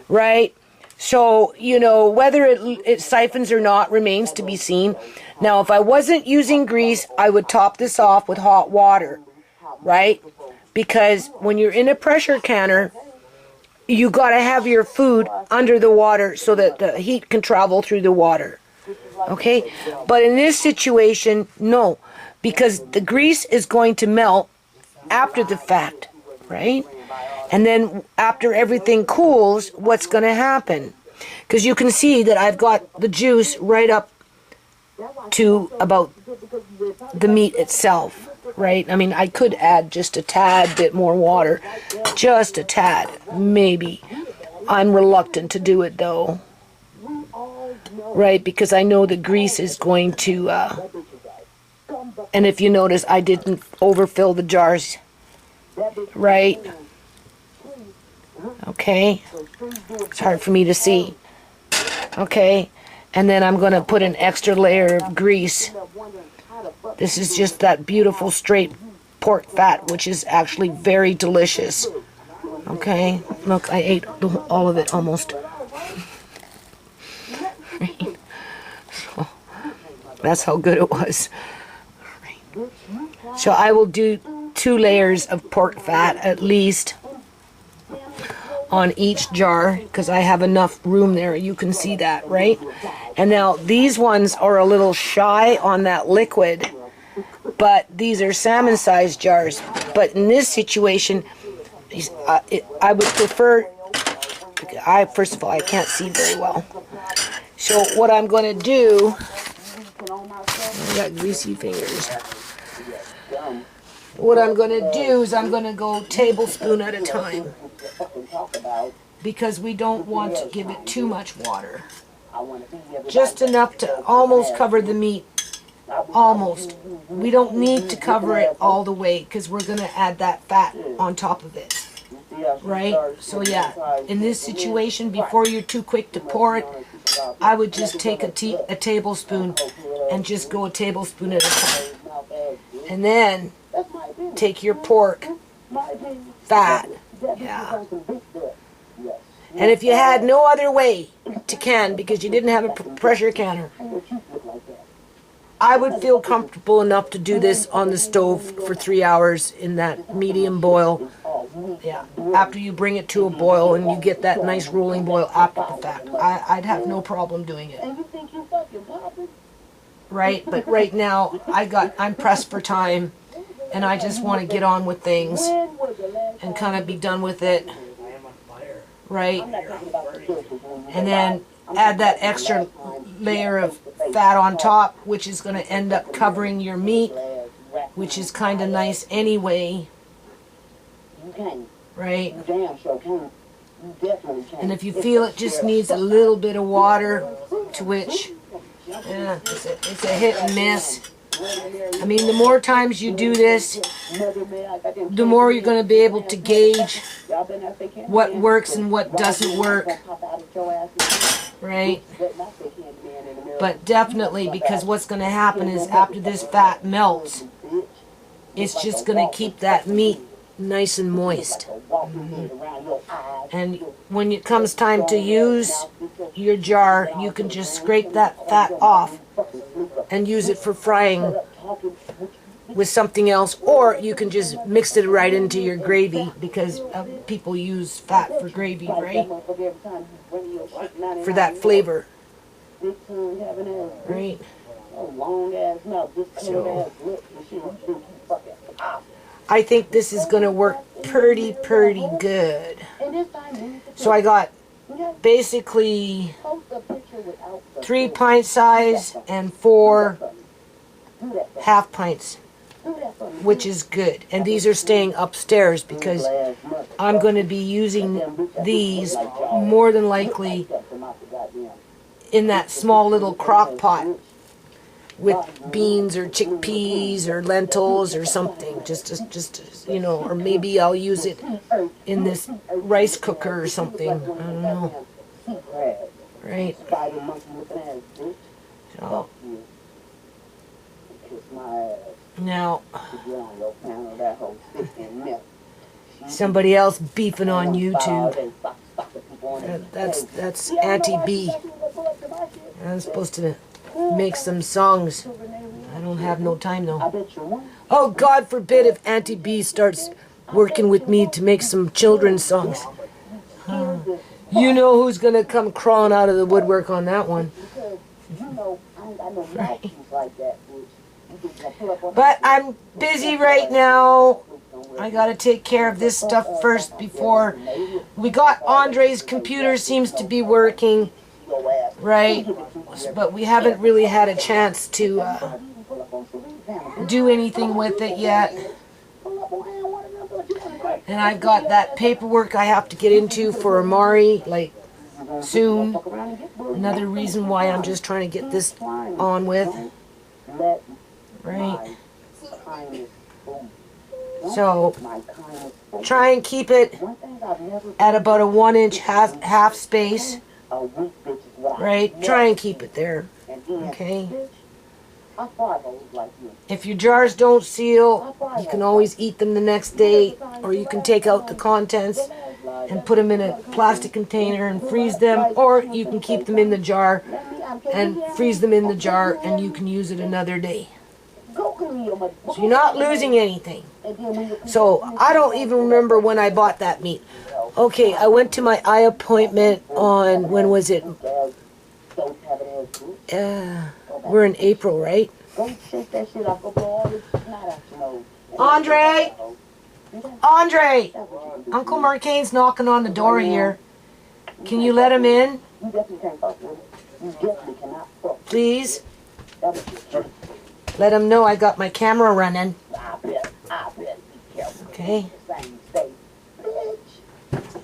right? So, you know, whether it siphons or not remains to be seen. Now, if I wasn't using grease, I would top this off with hot water, right? Because when you're in a pressure canner, you got to have your food under the water so that the heat can travel through the water. Okay? But in this situation, no. Because the grease is going to melt after the fact, right? And then after everything cools, what's going to happen? Because you can see that I've got the juice right up to about the meat itself, right? I mean, I could add just a tad bit more water. Just a tad, maybe. I'm reluctant to do it, though. Right, because I know the grease is going to... and if you notice, I didn't overfill the jars. Right? Okay. It's hard for me to see. Okay. And then I'm going to put an extra layer of grease. This is just that beautiful straight pork fat, which is actually very delicious. Okay. Look, I ate all of it almost. Right. So, that's how good it was. Right. So I will do 2 layers of pork fat at least on each jar because I have enough room there. You can see that, right? And now these ones are a little shy on that liquid, but these are salmon-sized jars. But in this situation, I would prefer... first of all, I can't see very well. So what I'm going to do... I got greasy fingers. What I'm going to do is I'm going to go tablespoon at a time because we don't want to give it too much water. Just enough to almost cover the meat. Almost. We don't need to cover it all the way because we're going to add that fat on top of it. Right? So yeah, in this situation, before you're too quick to pour it, I would just take a tablespoon and just go a tablespoon at a time. And then take your pork fat. Yeah. And if you had no other way to can because you didn't have a pressure canner, I would feel comfortable enough to do this on the stove for 3 hours in that medium boil. Yeah, after you bring it to a boil and you get that nice rolling boil after the fact. I'd have no problem doing it. Right, but right now I'm pressed for time and I just want to get on with things and kind of be done with it. Right? And then add that extra layer of fat on top, which is going to end up covering your meat, which is kind of nice anyway. Right? And if you feel it just needs a little bit of water, to which it's a hit and miss. I mean, the more times you do this, the more you're going to be able to gauge what works and what doesn't work. Right? But definitely, because what's going to happen is after this fat melts, it's just going to keep that meat nice and moist. And when it comes time to use your jar, you can just scrape that fat off and use it for frying with something else, or you can just mix it right into your gravy because people use fat for gravy, right? For that flavor. Right? So, I think this is going to work pretty good. So I got basically 3 pint size and 4 half pints, which is good. And these are staying upstairs because I'm going to be using these more than likely in that small little crock pot with beans or chickpeas or lentils or something, just you know, or maybe I'll use it in this rice cooker or something. I don't know. Right? So now somebody else beefing on YouTube. That's Auntie B. I'm supposed to make some songs. I don't have no time though. Oh, God forbid if Auntie B starts working with me to make some children's songs. You know who's gonna come crawling out of the woodwork on that one. Right. But I'm busy right now. I gotta take care of this stuff first before we got Andre's computer seems to be working, right? But we haven't really had a chance to do anything with it yet. And I've got that paperwork I have to get into for Amari, like, soon. Another reason why I'm just trying to get this on with. Right? So, try and keep it at about a 1-inch half space. Right? Try and keep it there. Okay? If your jars don't seal, you can always eat them the next day, or you can take out the contents and put them in a plastic container and freeze them, or you can keep them in the jar and freeze them in the jar and you can use it another day. So you're not losing anything. So I don't even remember when I bought that meat. Okay, I went to my eye appointment on, when was it? We're in April, right? Andre! Andre! Uncle Marcane's knocking on the door here. Can you let him in? Please? Let him know I got my camera running. Okay?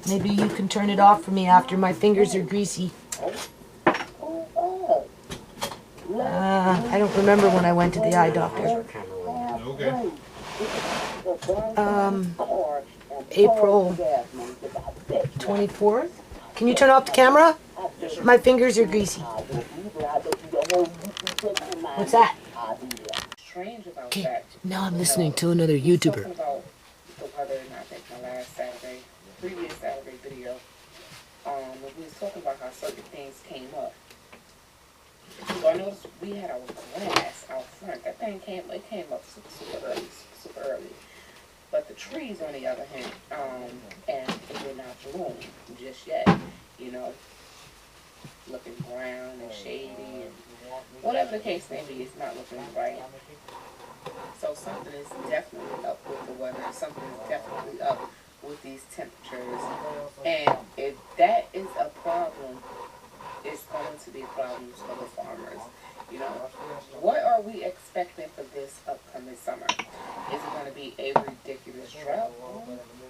Maybe you can turn it off for me after my fingers are greasy. I don't remember when I went to the eye doctor. Okay. April 24th? Can you turn off the camera? My fingers are greasy. What's that? Okay, now I'm listening to another YouTuber. About the weather, and I think my last Saturday, previous Saturday video, we was talking about how certain things came up. So I noticed we had our grass out front. That thing came up super early. But the trees, on the other hand, and it did not bloom just yet. You know, looking brown and shady, and whatever the case may be, it's not looking right. So something is definitely up with the weather. Something is definitely up with these temperatures. And if that is a problem, it's going to be a problem for the farmers. You know, what are we expecting for this upcoming summer? Is it going to be a ridiculous drought?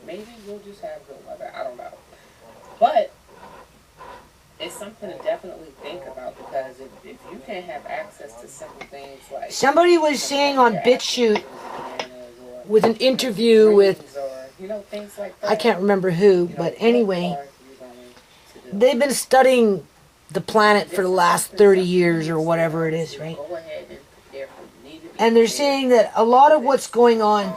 Maybe we'll just have good weather. I don't know. But it's something to definitely think about, because if you can't have access to simple things like... Somebody was saying on BitChute with an interview with, things like that, I can't remember who, but anyway, they've been studying the planet for the last 30 years or whatever it is, right? And they're saying that a lot of what's going on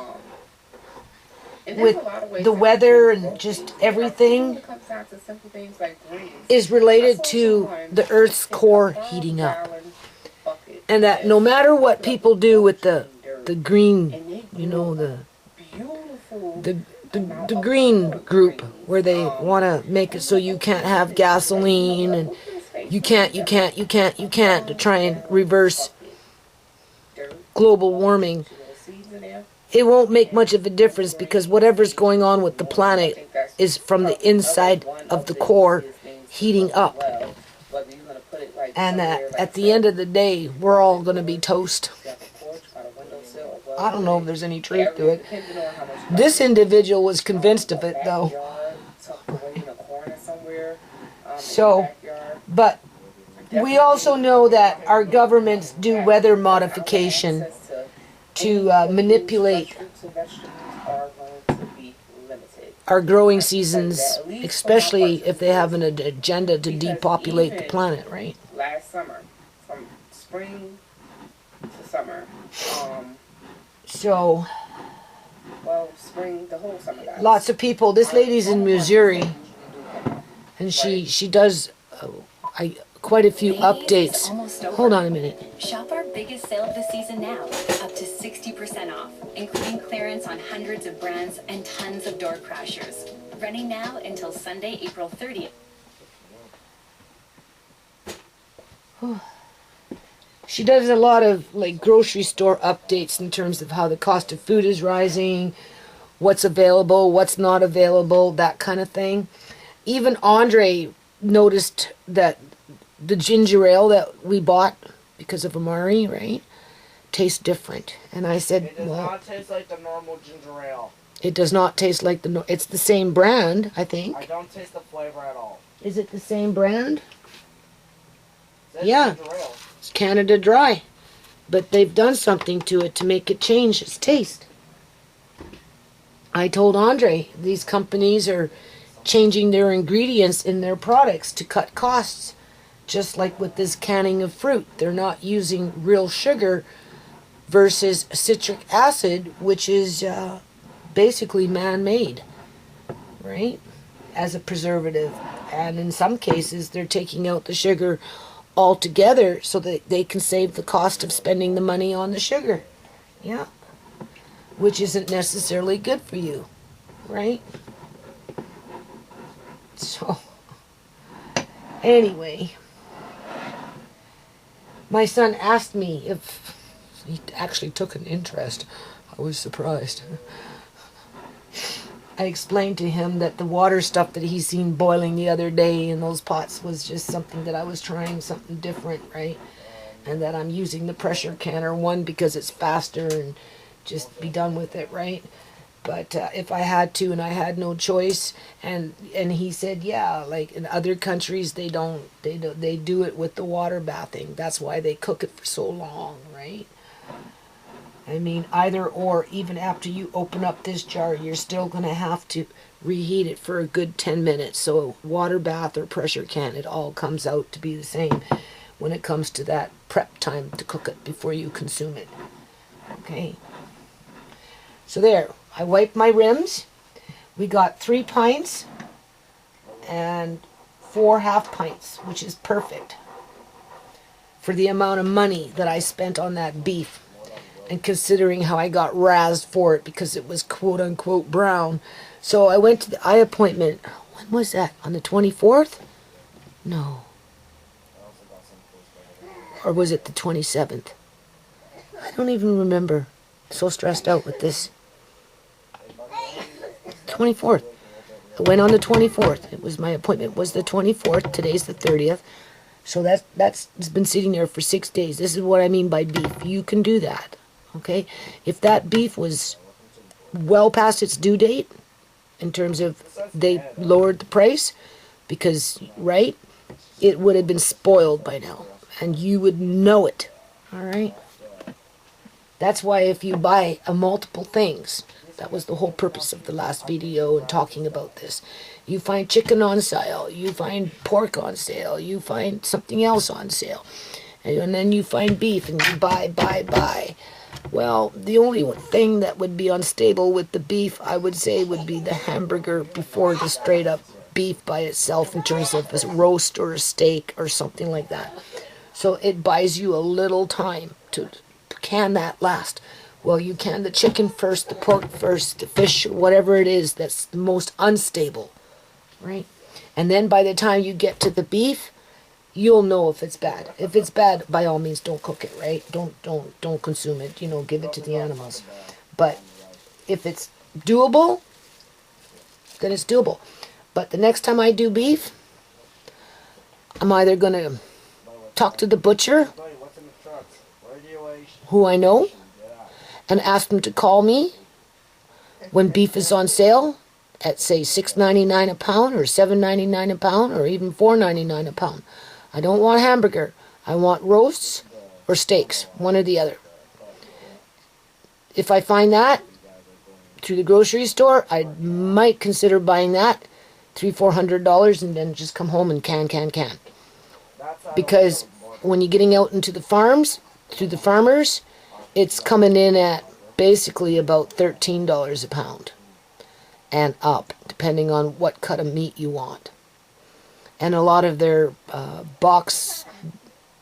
with the weather and just everything is related to the Earth's core heating up. And that no matter what people do with the green, you know, the green group, where they want to make it so you can't have gasoline and you can't to try and reverse global warming, it won't make much of a difference, because whatever's going on with the planet is from the inside of the core heating up. And that at the end of the day, we're all going to be toast. I don't know if there's any truth to it. This individual was convinced of it, though. So, but we also know that our governments do weather modification to manipulate our growing seasons, especially if they have an agenda to depopulate the planet, right? Last summer, from spring to summer, so, well, spring, the whole summer, guys. Lots of people, this lady's in Missouri, and she does quite a few updates. Hold on a minute. Shop our biggest sale of the season now, up to 60% off, including clearance on hundreds of brands and tons of door crashers. Running now until Sunday, April 30th. She does a lot of like grocery store updates in terms of how the cost of food is rising, what's available, what's not available, that kind of thing. Even Andre noticed that the ginger ale that we bought because of Amari, right, tastes different. And I said, it does not taste like the normal ginger ale. It does not taste like it's the same brand, I think. I don't taste the flavor at all. Is it the same brand? It's Yeah. ginger ale. It's Canada Dry. But they've done something to it to make it change its taste. I told Andre, these companies are changing their ingredients in their products to cut costs. Just like with this canning of fruit. They're not using real sugar versus citric acid, which is basically man-made, right? As a preservative. And in some cases, they're taking out the sugar altogether so that they can save the cost of spending the money on the sugar. Yeah. Which isn't necessarily good for you, right? So, anyway, my son asked me if he actually took an interest. I was surprised. I explained to him that the water stuff that he seen boiling the other day in those pots was just something that I was trying something different, right? And that I'm using the pressure canner, one, because it's faster and just be done with it, right? But if I had to and I had no choice, and he said, yeah, like in other countries they do it with the water bathing. That's why they cook it for so long, right? I mean, either or, even after you open up this jar, you're still going to have to reheat it for a good 10 minutes. So water bath or pressure can, it all comes out to be the same when it comes to that prep time to cook it before you consume it. Okay. So there, I wiped my rims. We got 3 pints and 4 half pints, which is perfect for the amount of money that I spent on that beef. And considering how I got razzed for it because it was quote-unquote brown. So I went to the eye appointment. When was that? On the 24th? No. Or was it the 27th? I don't even remember. So stressed out with this. 24th. I went on the 24th. It was my appointment was the 24th. Today's the 30th. So that's been sitting there for 6 days. This is what I mean by beef. You can do that. Okay? If that beef was well past its due date, in terms of they lowered the price, because, right, it would have been spoiled by now. And you would know it. Alright? That's why if you buy multiple things, that was the whole purpose of the last video and talking about this. You find chicken on sale, you find pork on sale, you find something else on sale. And then you find beef and you buy. Well, the only thing that would be unstable with the beef, I would say, would be the hamburger before the straight up beef by itself in terms of a roast or a steak or something like that. So it buys you a little time to can that last. Well, you can the chicken first, the pork first, the fish, whatever it is that's the most unstable, right? And then by the time you get to the beef, you'll know if it's bad. If it's bad, by all means, don't cook it, right? Don't consume it. You know, give it to the animals. But if it's doable, then it's doable. But the next time I do beef, I'm either going to talk to the butcher, who I know, and ask them to call me when beef is on sale at, say, $6.99 a pound or $7.99 a pound or even $4.99 a pound. I don't want hamburger. I want roasts or steaks, one or the other. If I find that through the grocery store, I might consider buying that $300-400 and then just come home and can. Because when you're getting out into the farms, through the farmers, it's coming in at basically about $13 a pound and up, depending on what cut of meat you want. and a lot of their box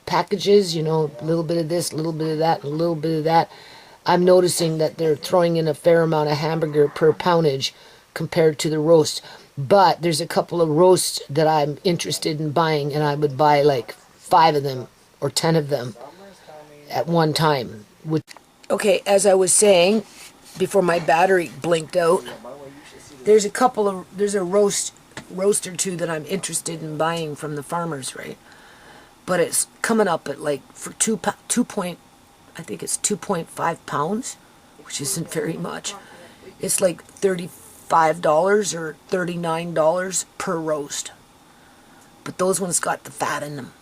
packages, you know, a little bit of this, a little bit of that, and a little bit of that, I'm noticing that they're throwing in a fair amount of hamburger per poundage compared to the roast. But there's a couple of roasts that I'm interested in buying, and I would buy like 5 of them or 10 of them at one time. Okay, as I was saying before my battery blinked out, there's a roast or two that I'm interested in buying from the farmers, right? But it's coming up at like for I think it's 2.5 pounds, which isn't very much. It's like $35 or $39 per roast. But those ones got the fat in them.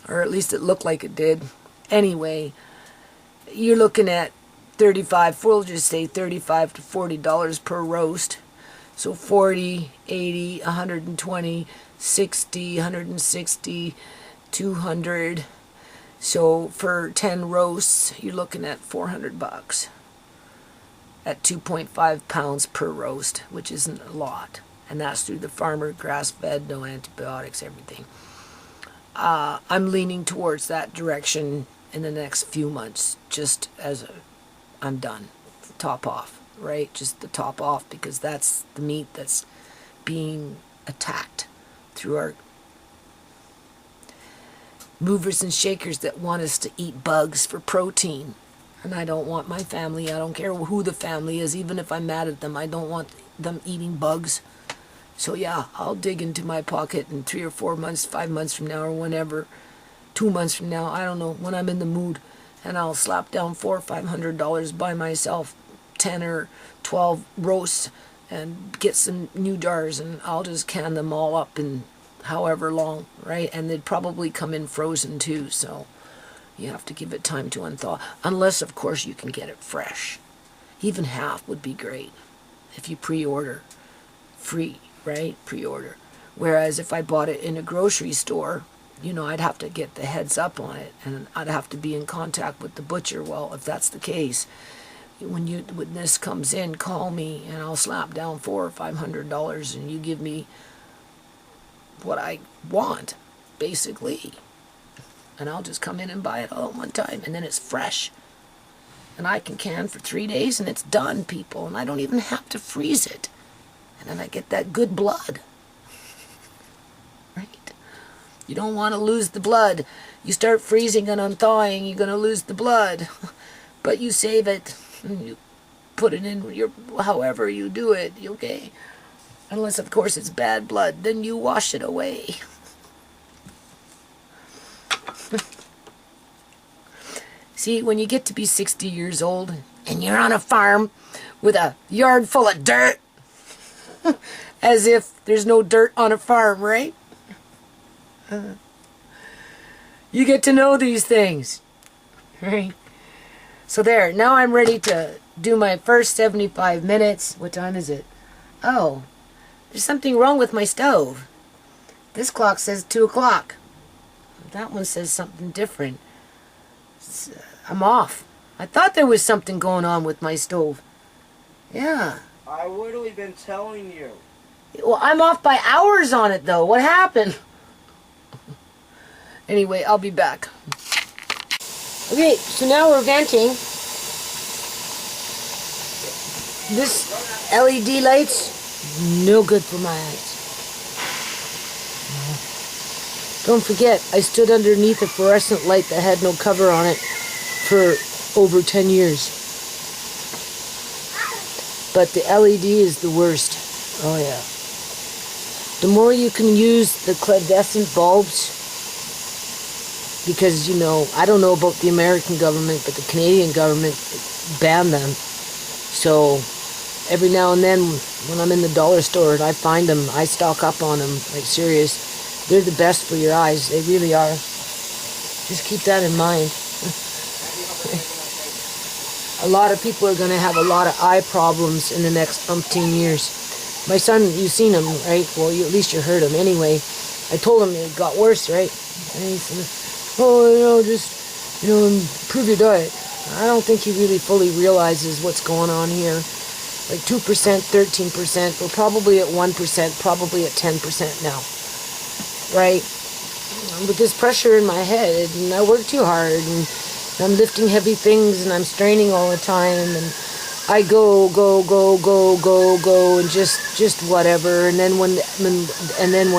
Or at least it looked like it did. Anyway, you're looking at we'll just say $35 to $40 per roast. So 40, 80, 120, 60, 160, 200. So for 10 roasts, you're looking at $400 at 2.5 pounds per roast, which isn't a lot. And that's through the farmer, grass-fed, no antibiotics, everything. I'm leaning towards that direction in the next few months, just as I'm done. Top off, right? Just the top off, because that's the meat that's being attacked through our movers and shakers that want us to eat bugs for protein. And I don't want my family, I don't care who the family is, even if I'm mad at them, I don't want them eating bugs. So yeah, I'll dig into my pocket in 3 or 4 months, 5 months from now, or whenever, 2 months from now, I don't know, when I'm in the mood, and I'll slap down $400 or $500, buy myself 10 or 12 roasts, and get some new jars, and I'll just can them all up in however long, right? And they'd probably come in frozen too, so you have to give it time to unthaw. Unless, of course, you can get it fresh. Even half would be great if you pre-order. Free, right? Pre-order. Whereas if I bought it in a grocery store, you know, I'd have to get the heads up on it, and I'd have to be in contact with the butcher. Well, if that's the case, when this comes in, call me, and I'll slap down $400 or $500, and you give me what I want, basically. And I'll just come in and buy it all at one time, and then it's fresh. And I can for 3 days, and it's done, people. And I don't even have to freeze it. And then I get that good blood. Right? You don't want to lose the blood. You start freezing and unthawing, you're going to lose the blood. But you save it, and you put it in however you do it, okay? Unless, of course, it's bad blood. Then you wash it away. See, when you get to be 60 years old and you're on a farm with a yard full of dirt, as if there's no dirt on a farm, right? You get to know these things, right? So there, now I'm ready to do my first 75 minutes. What time is it? Oh, there's something wrong with my stove. This clock says 2 o'clock. That one says something different. I'm off. I thought there was something going on with my stove. Yeah. I literally been telling you. Well, I'm off by hours on it, though. What happened? Anyway, I'll be back. Okay, so now we're venting. This LED light's no good for my eyes. Don't forget, I stood underneath a fluorescent light that had no cover on it for over 10 years. But the LED is the worst. Oh yeah. The more you can use the incandescent bulbs, because, you know, I don't know about the American government, but the Canadian government banned them. So every now and then when I'm in the dollar store and I find them, I stock up on them, like serious. They're the best for your eyes. They really are. Just keep that in mind. A lot of people are going to have a lot of eye problems in the next umpteen years. My son, you've seen him, right? Well, at least you heard him. Anyway, I told him it got worse, right? And he said, oh, just, improve your diet. I don't think he really fully realizes what's going on here. like 2%, 13%. We're probably at 1%, probably at 10% now, right? With this pressure in my head, and I work too hard, and I'm lifting heavy things, and I'm straining all the time, and I go, and just whatever. And then when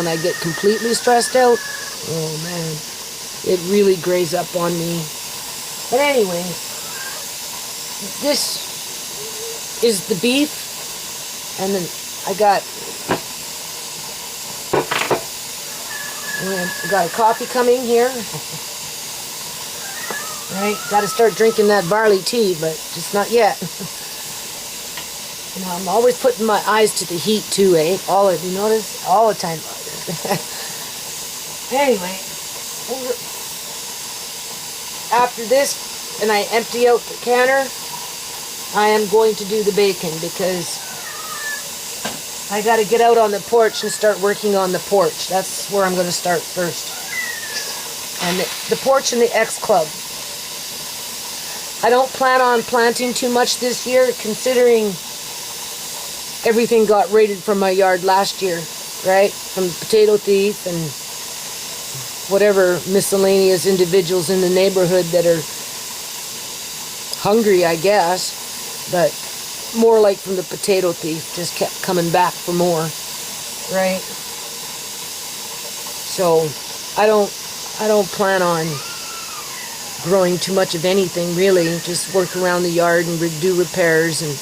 I get completely stressed out, oh man, it really grays up on me. But anyway, this is the beef, and then I got a coffee coming here. Right, got to start drinking that barley tea, but just not yet. You know, I'm always putting my eyes to the heat too, eh? You notice? All the time. Anyway, after this, and I empty out the canner, I am going to do the bacon, because I got to get out on the porch and start working on the porch. That's where I'm going to start first. And the porch and the X Club. I don't plan on planting too much this year, considering everything got raided from my yard last year, right? From the potato thief and whatever miscellaneous individuals in the neighborhood that are hungry, I guess. But more like from the potato thief, just kept coming back for more, right? So I don't plan on growing too much of anything, really. Just work around the yard and do repairs, and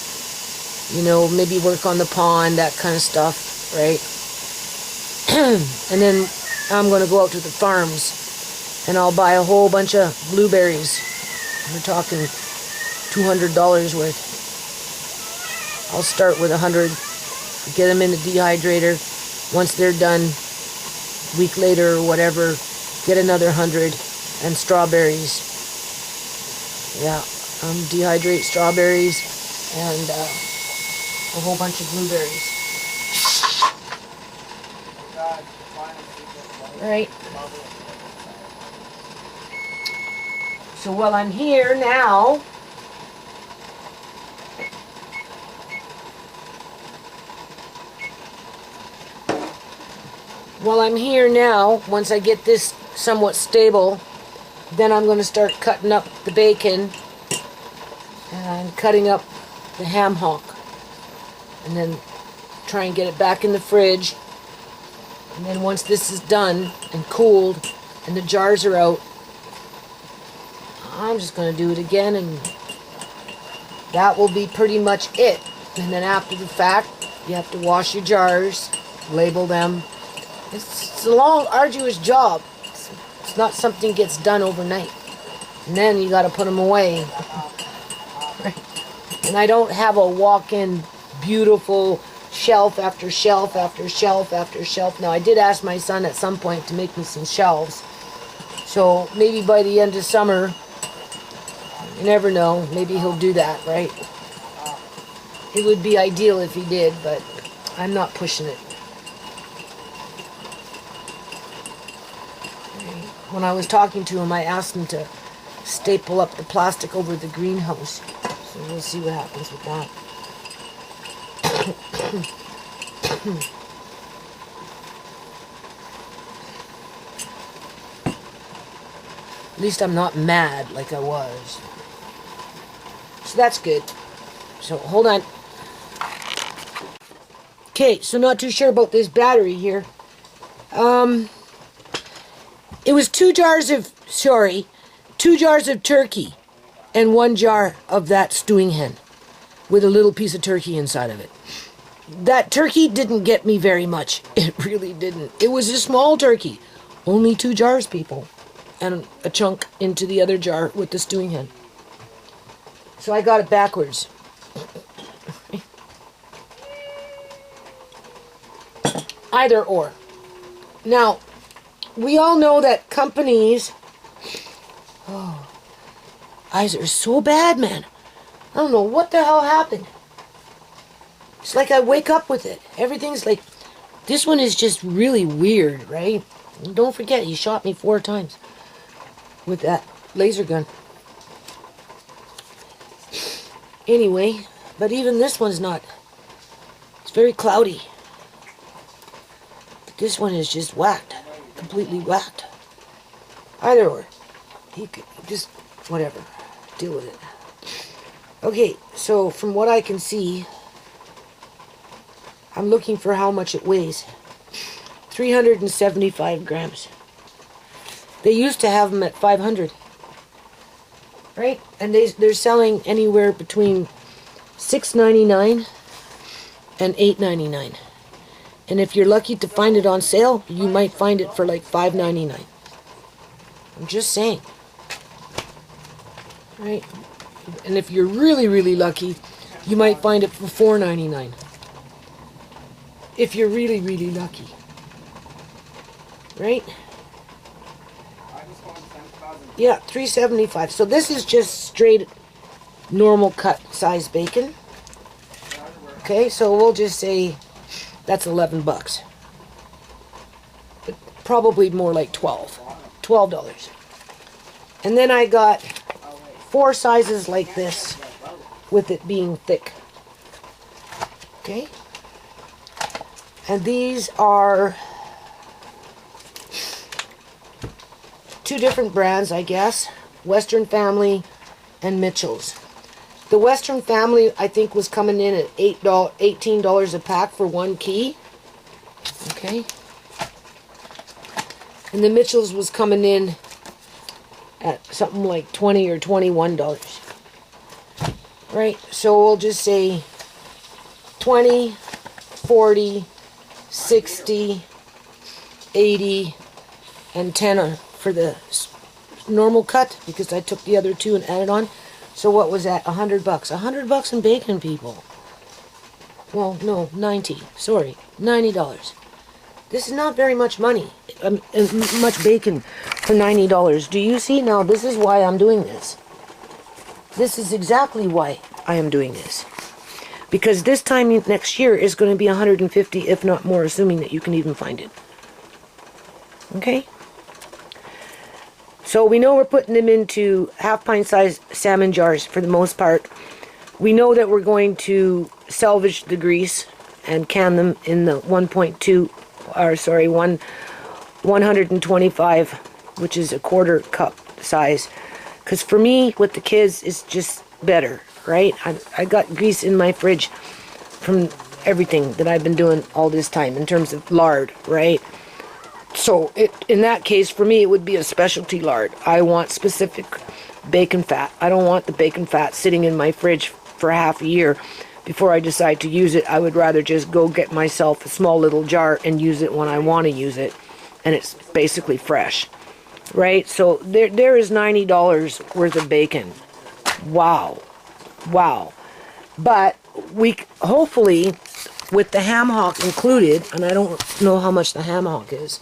maybe work on the pond, that kind of stuff, right? And then I'm going to go out to the farms, and I'll buy a whole bunch of blueberries. We're talking $200 worth. I'll start with 100, get them in the dehydrator. Once they're done, a week later or whatever, get another 100, and strawberries. Yeah, dehydrate strawberries and a whole bunch of blueberries. Right. So while I'm here now, once I get this somewhat stable, then I'm going to start cutting up the bacon, and I'm cutting up the ham hock, and then try and get it back in the fridge. And then once this is done and cooled and the jars are out, I'm just going to do it again, and that will be pretty much it. And then after the fact, you have to wash your jars, label them. It's a long, arduous job. It's not something that gets done overnight. And then you got to put them away. And I don't have a walk-in beautiful shelf after shelf after shelf after shelf. Now, I did ask my son at some point to make me some shelves. So maybe by the end of summer, you never know, maybe he'll do that, right? It would be ideal if he did, but I'm not pushing it. When I was talking to him, I asked him to staple up the plastic over the greenhouse. So we'll see what happens with that. At least I'm not mad like I was. So that's good. So hold on. Okay, so not too sure about this battery here. It was 2 jars of turkey and 1 jar of that stewing hen with a little piece of turkey inside of it. That turkey didn't get me very much. It really didn't. It was a small turkey. Only 2 jars, people. And a chunk into the other jar with the stewing hen. So I got it backwards. Either or. Now, we all know that companies... Oh, eyes are so bad, man. I don't know what the hell happened. It's like I wake up with it. Everything's like... This one is just really weird, right? And don't forget, he shot me 4 times with that laser gun. Anyway, But even this one's not. It's very cloudy. But this one is just whacked. Completely whacked. Either or. He could just, whatever. Deal with it. Okay, so from what I can see, I'm looking for how much it weighs. 375 grams. They used to have them at 500. Right? And they're selling anywhere between $6.99 and $8.99. And if you're lucky to find it on sale, you might find it for like $5.99. I'm just saying. Right? And if you're really, really lucky, you might find it for $4.99. If you're really, really lucky. Right? Yeah, $3.75. So this is just straight normal cut size bacon. Okay, so we'll just say that's $11. But probably more like $12. And then I got 4 sizes like this with it being thick. Okay? And these are 2 different brands, I guess. Western Family and Mitchell's. The Western Family, I think, was coming in at $18 a pack for 1 key. Okay. And the Mitchell's was coming in at something like $20 or $21. Right? So we'll just say 20, 40, 60, 80, and 10 for the normal cut, because I took the other 2 and added on. So what was that? $100. $100 in bacon, people. Well, no, 90. Sorry, $90. This is not very much money, much bacon for $90. Do you see? Now, this is why I'm doing this. This is exactly why I am doing this. Because this time next year is going to be 150, if not more, assuming that you can even find it. Okay? So we know we're putting them into half-pint size salmon jars for the most part. We know that we're going to salvage the grease and can them in the 125, which is a quarter cup size. Because for me, with the kids, it's just better, right? I got grease in my fridge from everything that I've been doing all this time in terms of lard, right? So in that case, for me, it would be a specialty lard. I want specific bacon fat. I don't want the bacon fat sitting in my fridge for half a year before I decide to use it. I would rather just go get myself a small little jar and use it when I want to use it. And it's basically fresh. Right? So there is $90 worth of bacon. Wow. Wow. But we hopefully, with the ham hock included, and I don't know how much the ham hock is.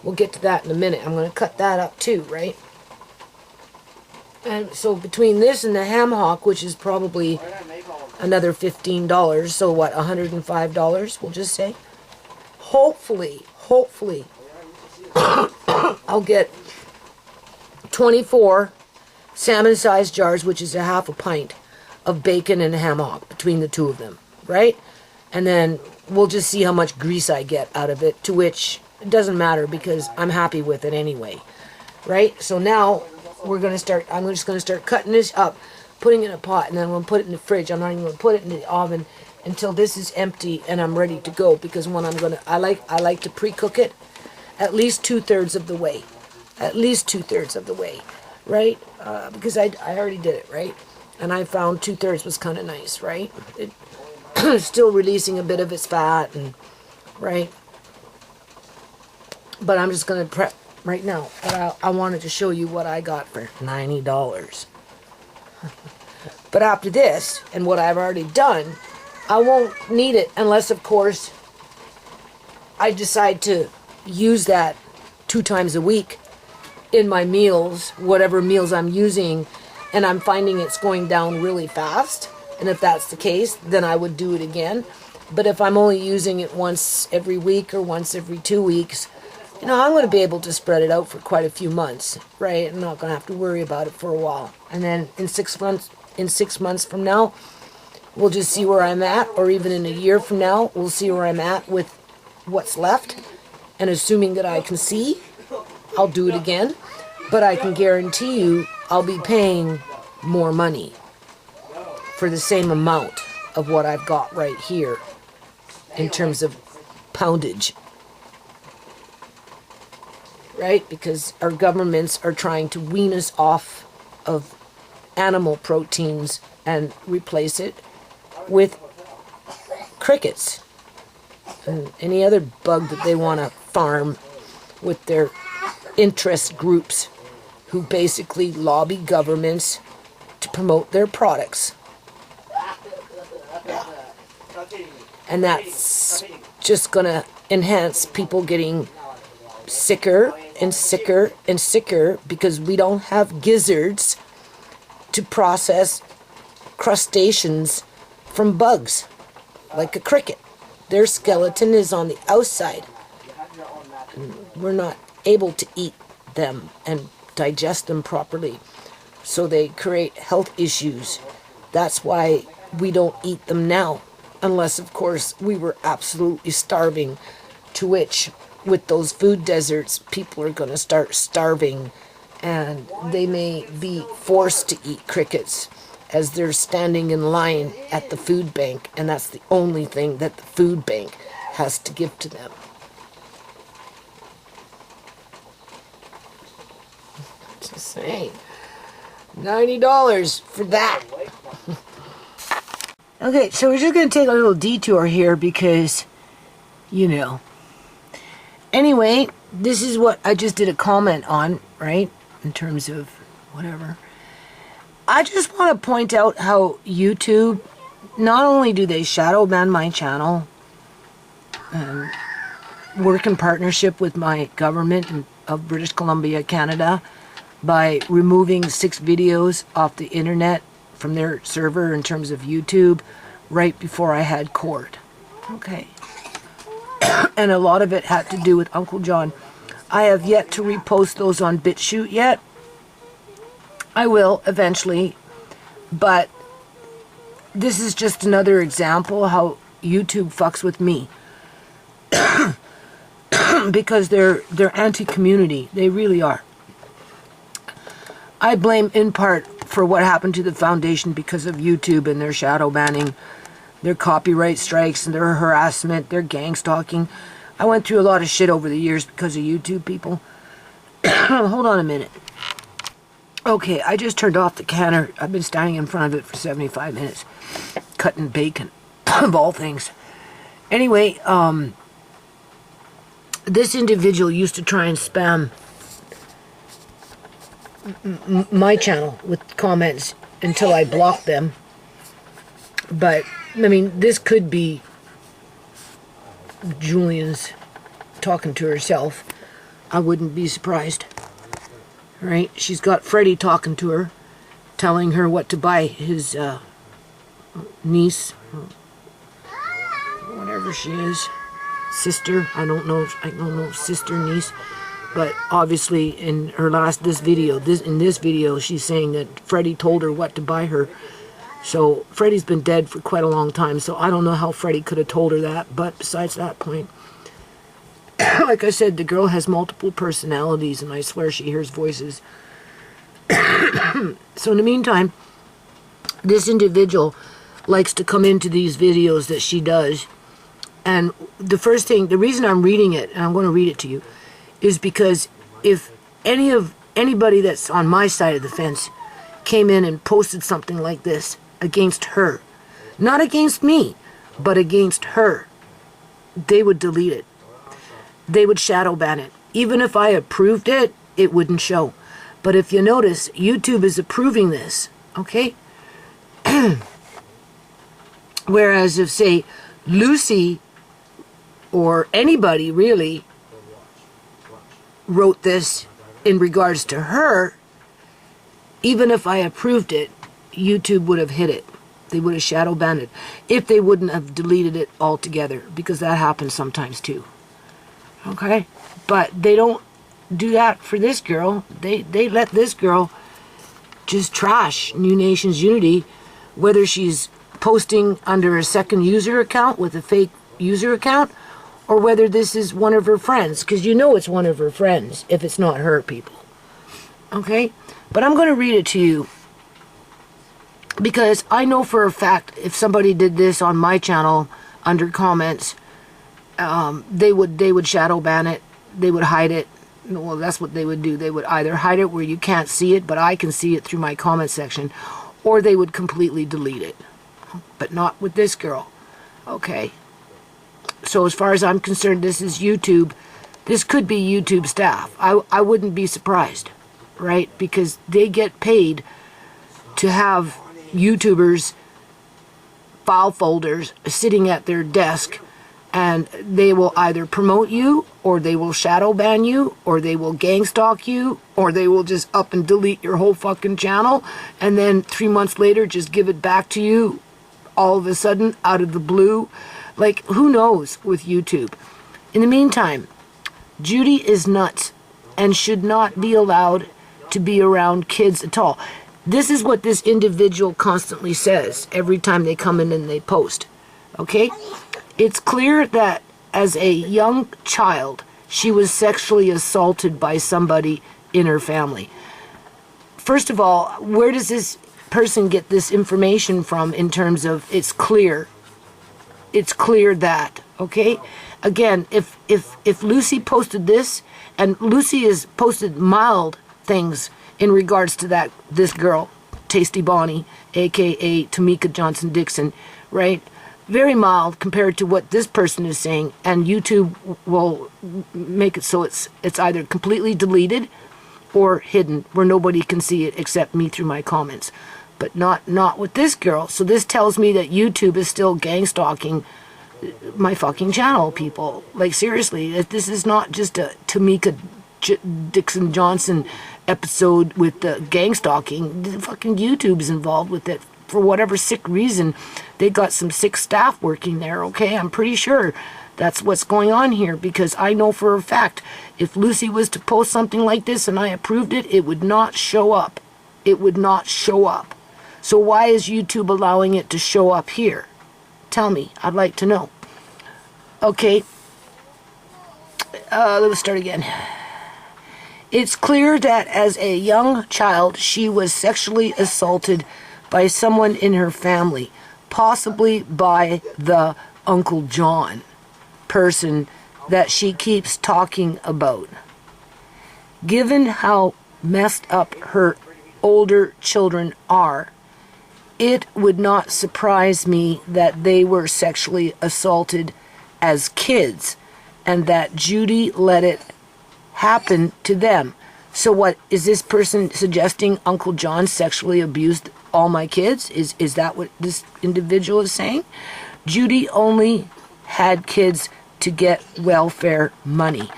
We'll get to that in a minute. I'm going to cut that up too, right? And so between this and the ham hock, which is probably another $15, so what, $105, we'll just say? Hopefully, I'll get 24 salmon-sized jars, which is a half a pint of bacon and ham hock between the 2 of them, right? And then we'll just see how much grease I get out of it, to which it doesn't matter because I'm happy with it anyway, right? So now I'm just going to start cutting this up, putting it in a pot, and then I'm going to put it in the fridge. I'm not even going to put it in the oven until this is empty and I'm ready to go, because when I like to pre-cook it at least 2/3 of the way. At least 2/3 of the way, right? Because I already did it, right? And I found 2/3 was kind of nice, right? It still releasing a bit of its fat, and right? But I'm just going to prep right now. But I wanted to show you what I got for $90. But after this, and what I've already done, I won't need it unless, of course, I decide to use that 2 times a week in my meals, whatever meals I'm using, and I'm finding it's going down really fast. And if that's the case, then I would do it again. But if I'm only using it once every week or once every 2 weeks, I'm going to be able to spread it out for quite a few months, right? I'm not going to have to worry about it for a while. And then in 6 months from now, we'll just see where I'm at, or even in a year from now, we'll see where I'm at with what's left. And assuming that I can see, I'll do it again. But I can guarantee you I'll be paying more money for the same amount of what I've got right here in terms of poundage. Right? Because our governments are trying to wean us off of animal proteins and replace it with crickets and any other bug that they want to farm with their interest groups who basically lobby governments to promote their products. And that's just going to enhance people getting sicker and sicker and sicker because we don't have gizzards to process crustaceans from bugs like a cricket. Their skeleton is on the outside. And we're not able to eat them and digest them properly. So they create health issues. That's why we don't eat them now. Unless, of course, we were absolutely starving, to which, with those food deserts, people are going to start starving, and they may be forced to eat crickets as they're standing in line at the food bank, and that's the only thing that the food bank has to give to them. Just saying. $90 for that. Okay, so we're just going to take a little detour here because, you know. Anyway, this is what I just did a comment on, right? In terms of whatever. I just want to point out how YouTube, not only do they shadow ban my channel, and work in partnership with my government of British Columbia, Canada, by removing 6 videos off the internet from their server in terms of YouTube right before I had court. Okay. And a lot of it had to do with Uncle John. I have yet to repost those on BitChute yet. I will eventually, but this is just another example how YouTube fucks with me. Because they're anti-community. They really are. I blame in part for what happened to the foundation because of YouTube and their shadow banning, their copyright strikes and their harassment, their gang stalking. I went through a lot of shit over the years because of YouTube, people. Hold on a minute. Okay, I just turned off the canner. I've been standing in front of it for 75 minutes, cutting bacon, of all things. Anyway, this individual used to try and spam my channel with comments until I blocked them. But, I mean, this could be Julian's talking to herself. I wouldn't be surprised. Right? She's got Freddie talking to her, telling her what to buy his niece, whatever she is, sister. I don't know, sister, niece. But obviously, in her this video, she's saying that Freddie told her what to buy her. So Freddie's been dead for quite a long time. So I don't know how Freddie could have told her that. But besides that point, like I said, the girl has multiple personalities, and I swear she hears voices. So in the meantime, this individual likes to come into these videos that she does. And the reason I'm reading it, and I'm going to read it to you, is because if anybody that's on my side of the fence came in and posted something like this against her, not against me, but against her, they would delete it. They would shadow ban it. Even if I approved it, it wouldn't show. But if you notice, YouTube is approving this, okay? Whereas if, say, Lucy or anybody really wrote this in regards to her, even if I approved it, YouTube would have hit it. They would have shadow banned it. If they wouldn't have deleted it altogether, because that happens sometimes too. Okay? But they don't do that for this girl. They let this girl just trash New Nations Unity, whether she's posting under a second user account with a fake user account, or whether this is one of her friends, because you know it's one of her friends if it's not her, people. Okay? But I'm going to read it to you, because I know for a fact if somebody did this on my channel under comments, they would shadow ban it, they would hide it. Well, that's what they would do. They would either hide it where you can't see it, but I can see it through my comment section, or they would completely delete it. But not with this girl. Okay. So as far as I'm concerned, this is YouTube. This could be YouTube staff. I wouldn't be surprised, right? Because they get paid to have YouTubers file folders sitting at their desk, and they will either promote you, or they will shadow ban you, or they will gang stalk you, or they will just up and delete your whole fucking channel, and then 3 months later just give it back to you all of a sudden out of the blue. Like, who knows with YouTube? In the meantime, Judy is nuts and should not be allowed to be around kids at all. This is what this individual constantly says every time they come in and they post. Okay? It's clear that as a young child, she was sexually assaulted by somebody in her family. First of all, where does this person get this information from in terms of it's clear? It's clear that, okay? Again, if Lucy posted this, and Lucy has posted mild things in regards to this girl, Tasty Bonnie, aka Tomeka Johnson Dixon, right? Very mild compared to what this person is saying, and YouTube will make it so it's either completely deleted or hidden where nobody can see it except me through my comments. But not with this girl. So this tells me that YouTube is still gang stalking my fucking channel, people. Like, seriously, this is not just a Tomeka Dixon Johnson episode with the gang stalking. The fucking YouTube's involved with it for whatever sick reason. They got some sick staff working there, okay? I'm pretty sure that's what's going on here, because I know for a fact if Lucy was to post something like this and I approved it, it would not show up. It would not show up. So why is YouTube allowing it to show up here? Tell me. I'd like to know. Okay. Let's start again. It's clear that as a young child, she was sexually assaulted by someone in her family, possibly by the Uncle John person that she keeps talking about. Given how messed up her older children are, it would not surprise me that they were sexually assaulted as kids and that Judy let it happen to them. So what, is this person suggesting Uncle John sexually abused all my kids? Is that what this individual is saying? Judy only had kids to get welfare money.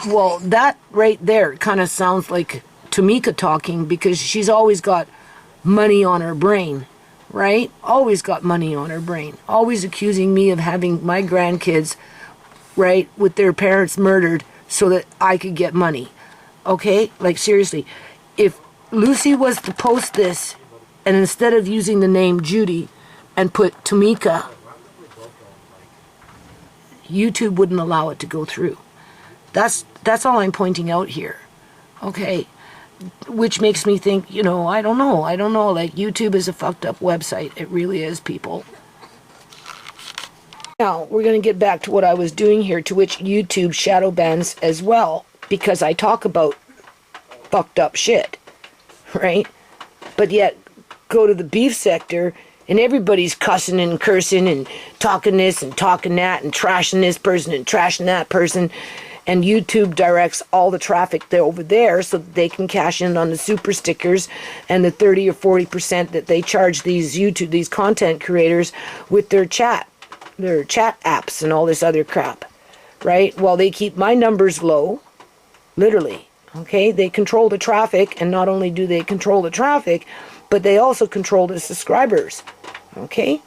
Well, that right there kind of sounds like Tomeka talking, because she's always got money on her brain, right? Always got money on her brain. Always accusing me of having my grandkids, right, with their parents murdered so that I could get money. Okay? Like, seriously. If Lucy was to post this, and instead of using the name Judy and put Tomeka, YouTube wouldn't allow it to go through. That's all I'm pointing out here. Okay? Which makes me think, I don't know. Like, YouTube is a fucked up website. It really is, people. Now, we're going to get back to what I was doing here, to which YouTube shadow bans as well, because I talk about fucked up shit, right? But yet, go to the beef sector, and everybody's cussing and cursing and talking this and talking that and trashing this person and trashing that person. And YouTube directs all the traffic over there so that they can cash in on the super stickers and the 30 or 40% that they charge these content creators with their chat apps and all this other crap, right? While they keep my numbers low, literally, okay? They control the traffic, and not only do they control the traffic, but they also control the subscribers, okay?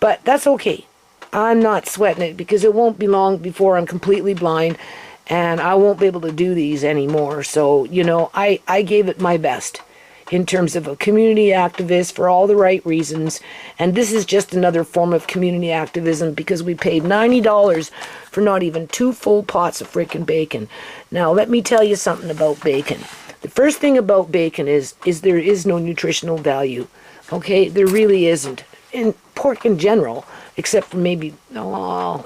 But that's okay. I'm not sweating it, because it won't be long before I'm completely blind and I won't be able to do these anymore. So, I gave it my best. in terms of a community activist for all the right reasons. And this is just another form of community activism because we paid $90 for not even 2 full pots of frickin' bacon. Now, let me tell you something about bacon. The first thing about bacon is there is no nutritional value. Okay? There really isn't. In pork in general, except for maybe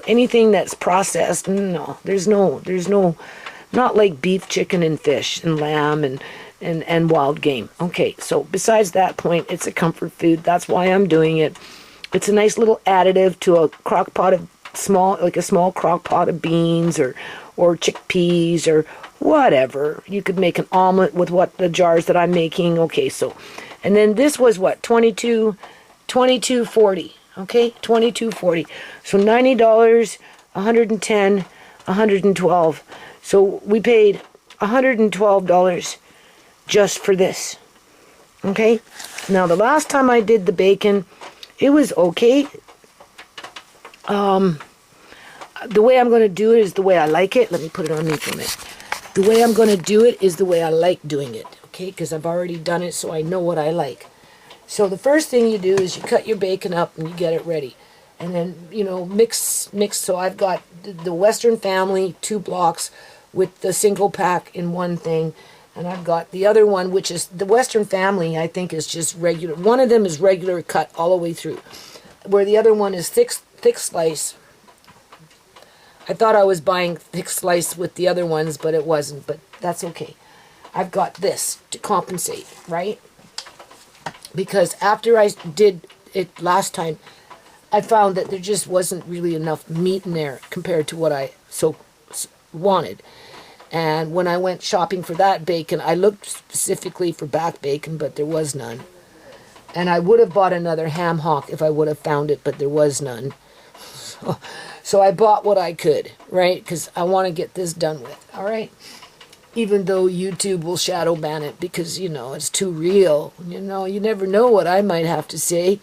anything that's processed. No, there's no, not like beef, chicken, and fish, and lamb, and wild game. Okay, so besides that point, it's a comfort food. That's why I'm doing it. It's a nice little additive to a crock pot of a small crock pot of beans or chickpeas or whatever. You could make an omelet with what the jars that I'm making. Okay, so, and then this was what, $22.40. Okay, $22.40. So $90, $110, $112. So we paid $112 just for this. Okay? Now the last time I did the bacon, it was okay. The way I'm going to do it is the way I like it. Let me put it on me for a minute. The way I'm going to do it is the way I like doing it. Okay? Because I've already done it, so I know what I like. So the first thing you do is you cut your bacon up and you get it ready. And then, mix. So I've got the Western Family, 2 blocks with the single pack in one thing. And I've got the other one, which is the Western Family, I think is just regular. One of them is regular cut all the way through. Where the other one is thick slice. I thought I was buying thick slice with the other ones, but it wasn't. But that's okay. I've got this to compensate, right? Because after I did it last time, I found that there just wasn't really enough meat in there compared to what I so wanted. And when I went shopping for that bacon, I looked specifically for back bacon, but there was none. And I would have bought another ham hock if I would have found it, but there was none. So I bought what I could, right? Because I want to get this done with, all right? Even though YouTube will shadow ban it because, it's too real. You never know what I might have to say,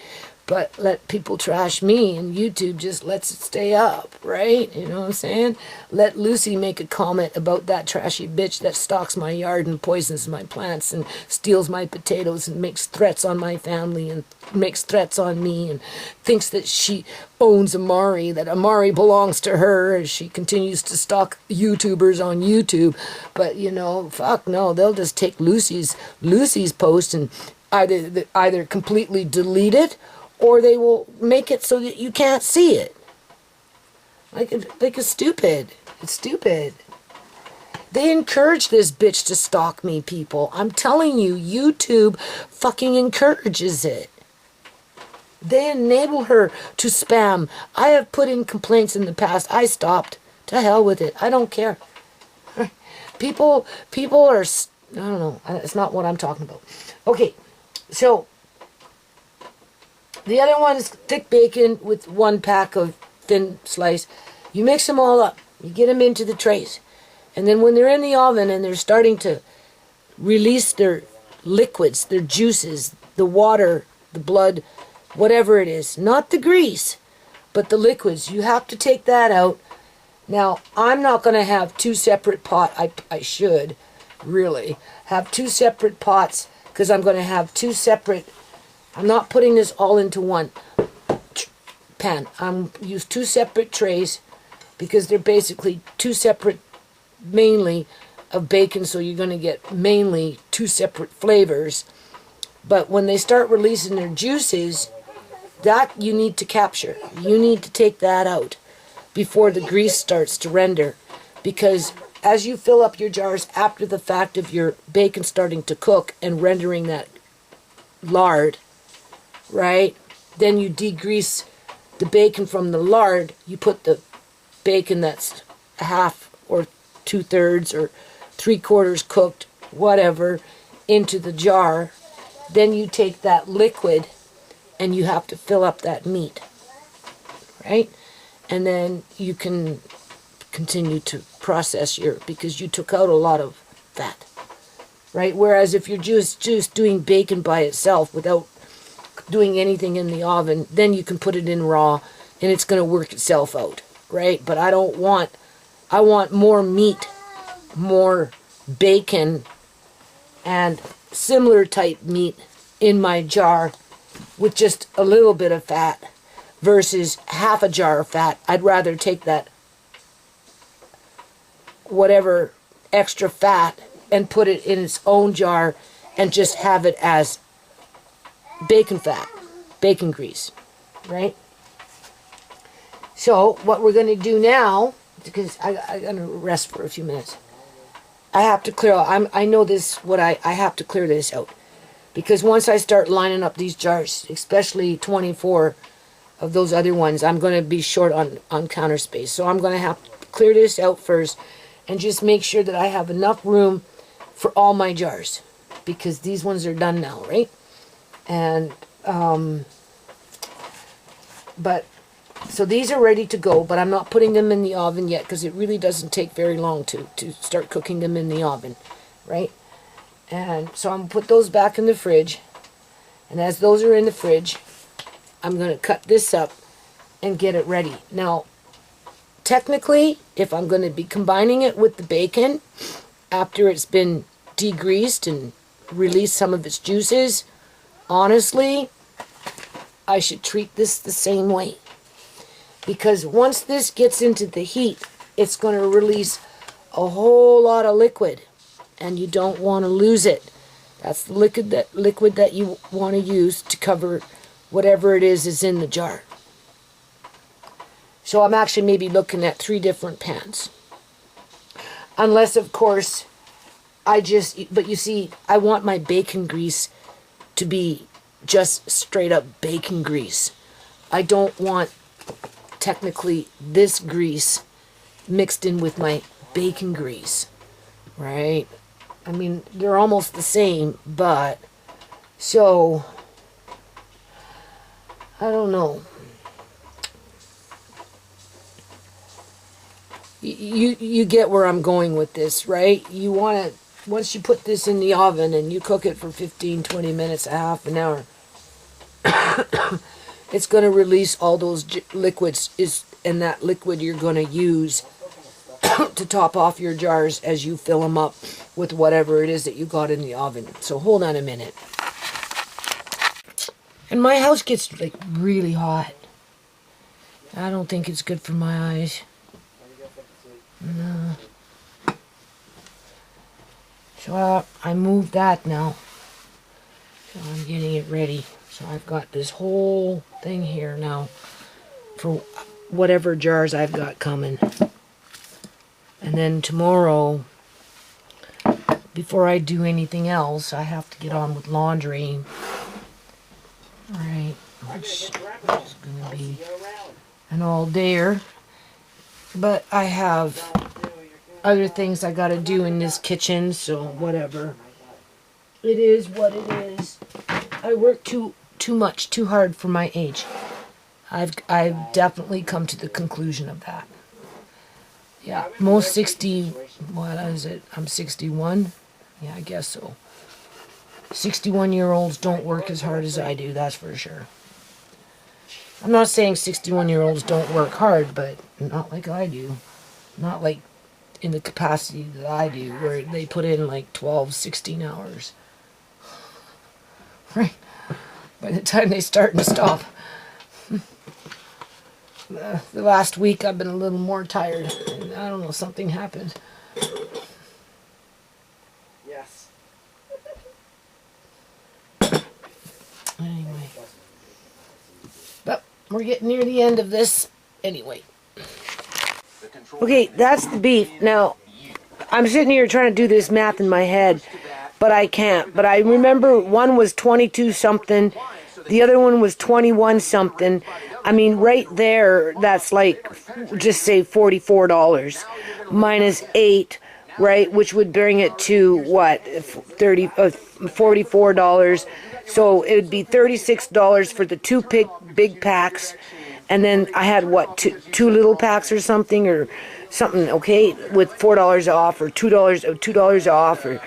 but let people trash me and YouTube just lets it stay up, right? You know what I'm saying? Let Lucy make a comment about that trashy bitch that stalks my yard and poisons my plants and steals my potatoes and makes threats on my family and makes threats on me and thinks that she owns Amari, that Amari belongs to her as she continues to stalk YouTubers on YouTube. But, fuck no, they'll just take Lucy's post and either completely delete it or they will make it so that you can't see it. Like it's stupid. It's stupid. They encourage this bitch to stalk me, people. I'm telling you, YouTube fucking encourages it. They enable her to spam. I have put in complaints in the past. I stopped. To hell with it. I don't care. People are, I don't know. It's not what I'm talking about. Okay, so the other one is thick bacon with 1 pack of thin slice. You mix them all up. You get them into the trays. And then when they're in the oven and they're starting to release their liquids, their juices, the water, the blood, whatever it is, not the grease, but the liquids, you have to take that out. Now, I'm not going to have 2 separate pots. I should really have 2 separate pots because I'm going to have 2 separate. I'm not putting this all into one pan. I'm use 2 separate trays because they're basically 2 separate mainly of bacon, so you're going to get mainly 2 separate flavors. But when they start releasing their juices, that you need to capture. You need to take that out before the grease starts to render, because as you fill up your jars after the fact of your bacon starting to cook and rendering that lard, right, then you degrease the bacon from the lard. You put the bacon that's half or 2/3 or 3/4 cooked, whatever, into the jar. Then you take that liquid and you have to fill up that meat, right? And then you can continue to process because you took out a lot of fat, right? Whereas if you're just doing bacon by itself without doing anything in the oven, then you can put it in raw and it's going to work itself out, right? But I want more meat, more bacon, and similar type meat in my jar with just a little bit of fat versus half a jar of fat. I'd rather take that whatever extra fat and put it in its own jar and just have it as bacon fat, bacon grease, right? So what we're going to do now, because I'm going to rest for a few minutes, I have to clear out, I know this, I have to clear this out. Because once I start lining up these jars, especially 24 of those other ones, I'm going to be short on counter space. So I'm going to have to clear this out first and just make sure that I have enough room for all my jars. Because these ones are done now, right? And, so these are ready to go, but I'm not putting them in the oven yet because it really doesn't take very long to start cooking them in the oven, right? And so I'm going to put those back in the fridge. And as those are in the fridge, I'm going to cut this up and get it ready. Now, technically, if I'm going to be combining it with the bacon after it's been degreased and released some of its juices, honestly, I should treat this the same way. Because once this gets into the heat, it's going to release a whole lot of liquid. And you don't want to lose it. That's the liquid that you want to use to cover whatever it is in the jar. So I'm actually maybe looking at 3 different pans. Unless, of course, but you see, I want my bacon grease to be just straight up bacon grease. I don't want technically this grease mixed in with my bacon grease, right? I mean, they're almost the same, but so I don't know. You get where I'm going with this, right? You want to, once you put this in the oven and you cook it for 15, 20 minutes, a half an hour, it's going to release all those liquids, and that liquid you're going to use to top off your jars as you fill them up with whatever it is that you got in the oven. So hold on a minute. And my house gets like really hot. I don't think it's good for my eyes. No. So I moved that now. So I'm getting it ready. So I've got this whole thing here now for whatever jars I've got coming. And then tomorrow, before I do anything else, I have to get on with laundry. Alright, which is going to be an all-dayer. But I have other things I got to do in this kitchen, so whatever. It is what it is. I work too much, too hard for my age. I've definitely come to the conclusion of that. Yeah, most 60, what is it? I'm 61? Yeah, I guess so. 61-year-olds don't work as hard as I do, that's for sure. I'm not saying 61-year-olds don't work hard, but not like I do. Not like in the capacity that I do, where they put in like 12, 16 hours. Right? By the time they start and stop. The last week I've been a little more tired. I don't know, something happened. Yes. Anyway. But we're getting near the end of this anyway. Okay, that's the beef. Now, I'm sitting here trying to do this math in my head, but I can't. But I remember one was 22 something, the other one was 21 something. I mean, right there, that's like, just say $44 minus 8, right? Which would bring it to what? $44. So it would be $36 for the 2 big packs. And then I had what, two little packs or something, okay, with $4 off or $2 off, or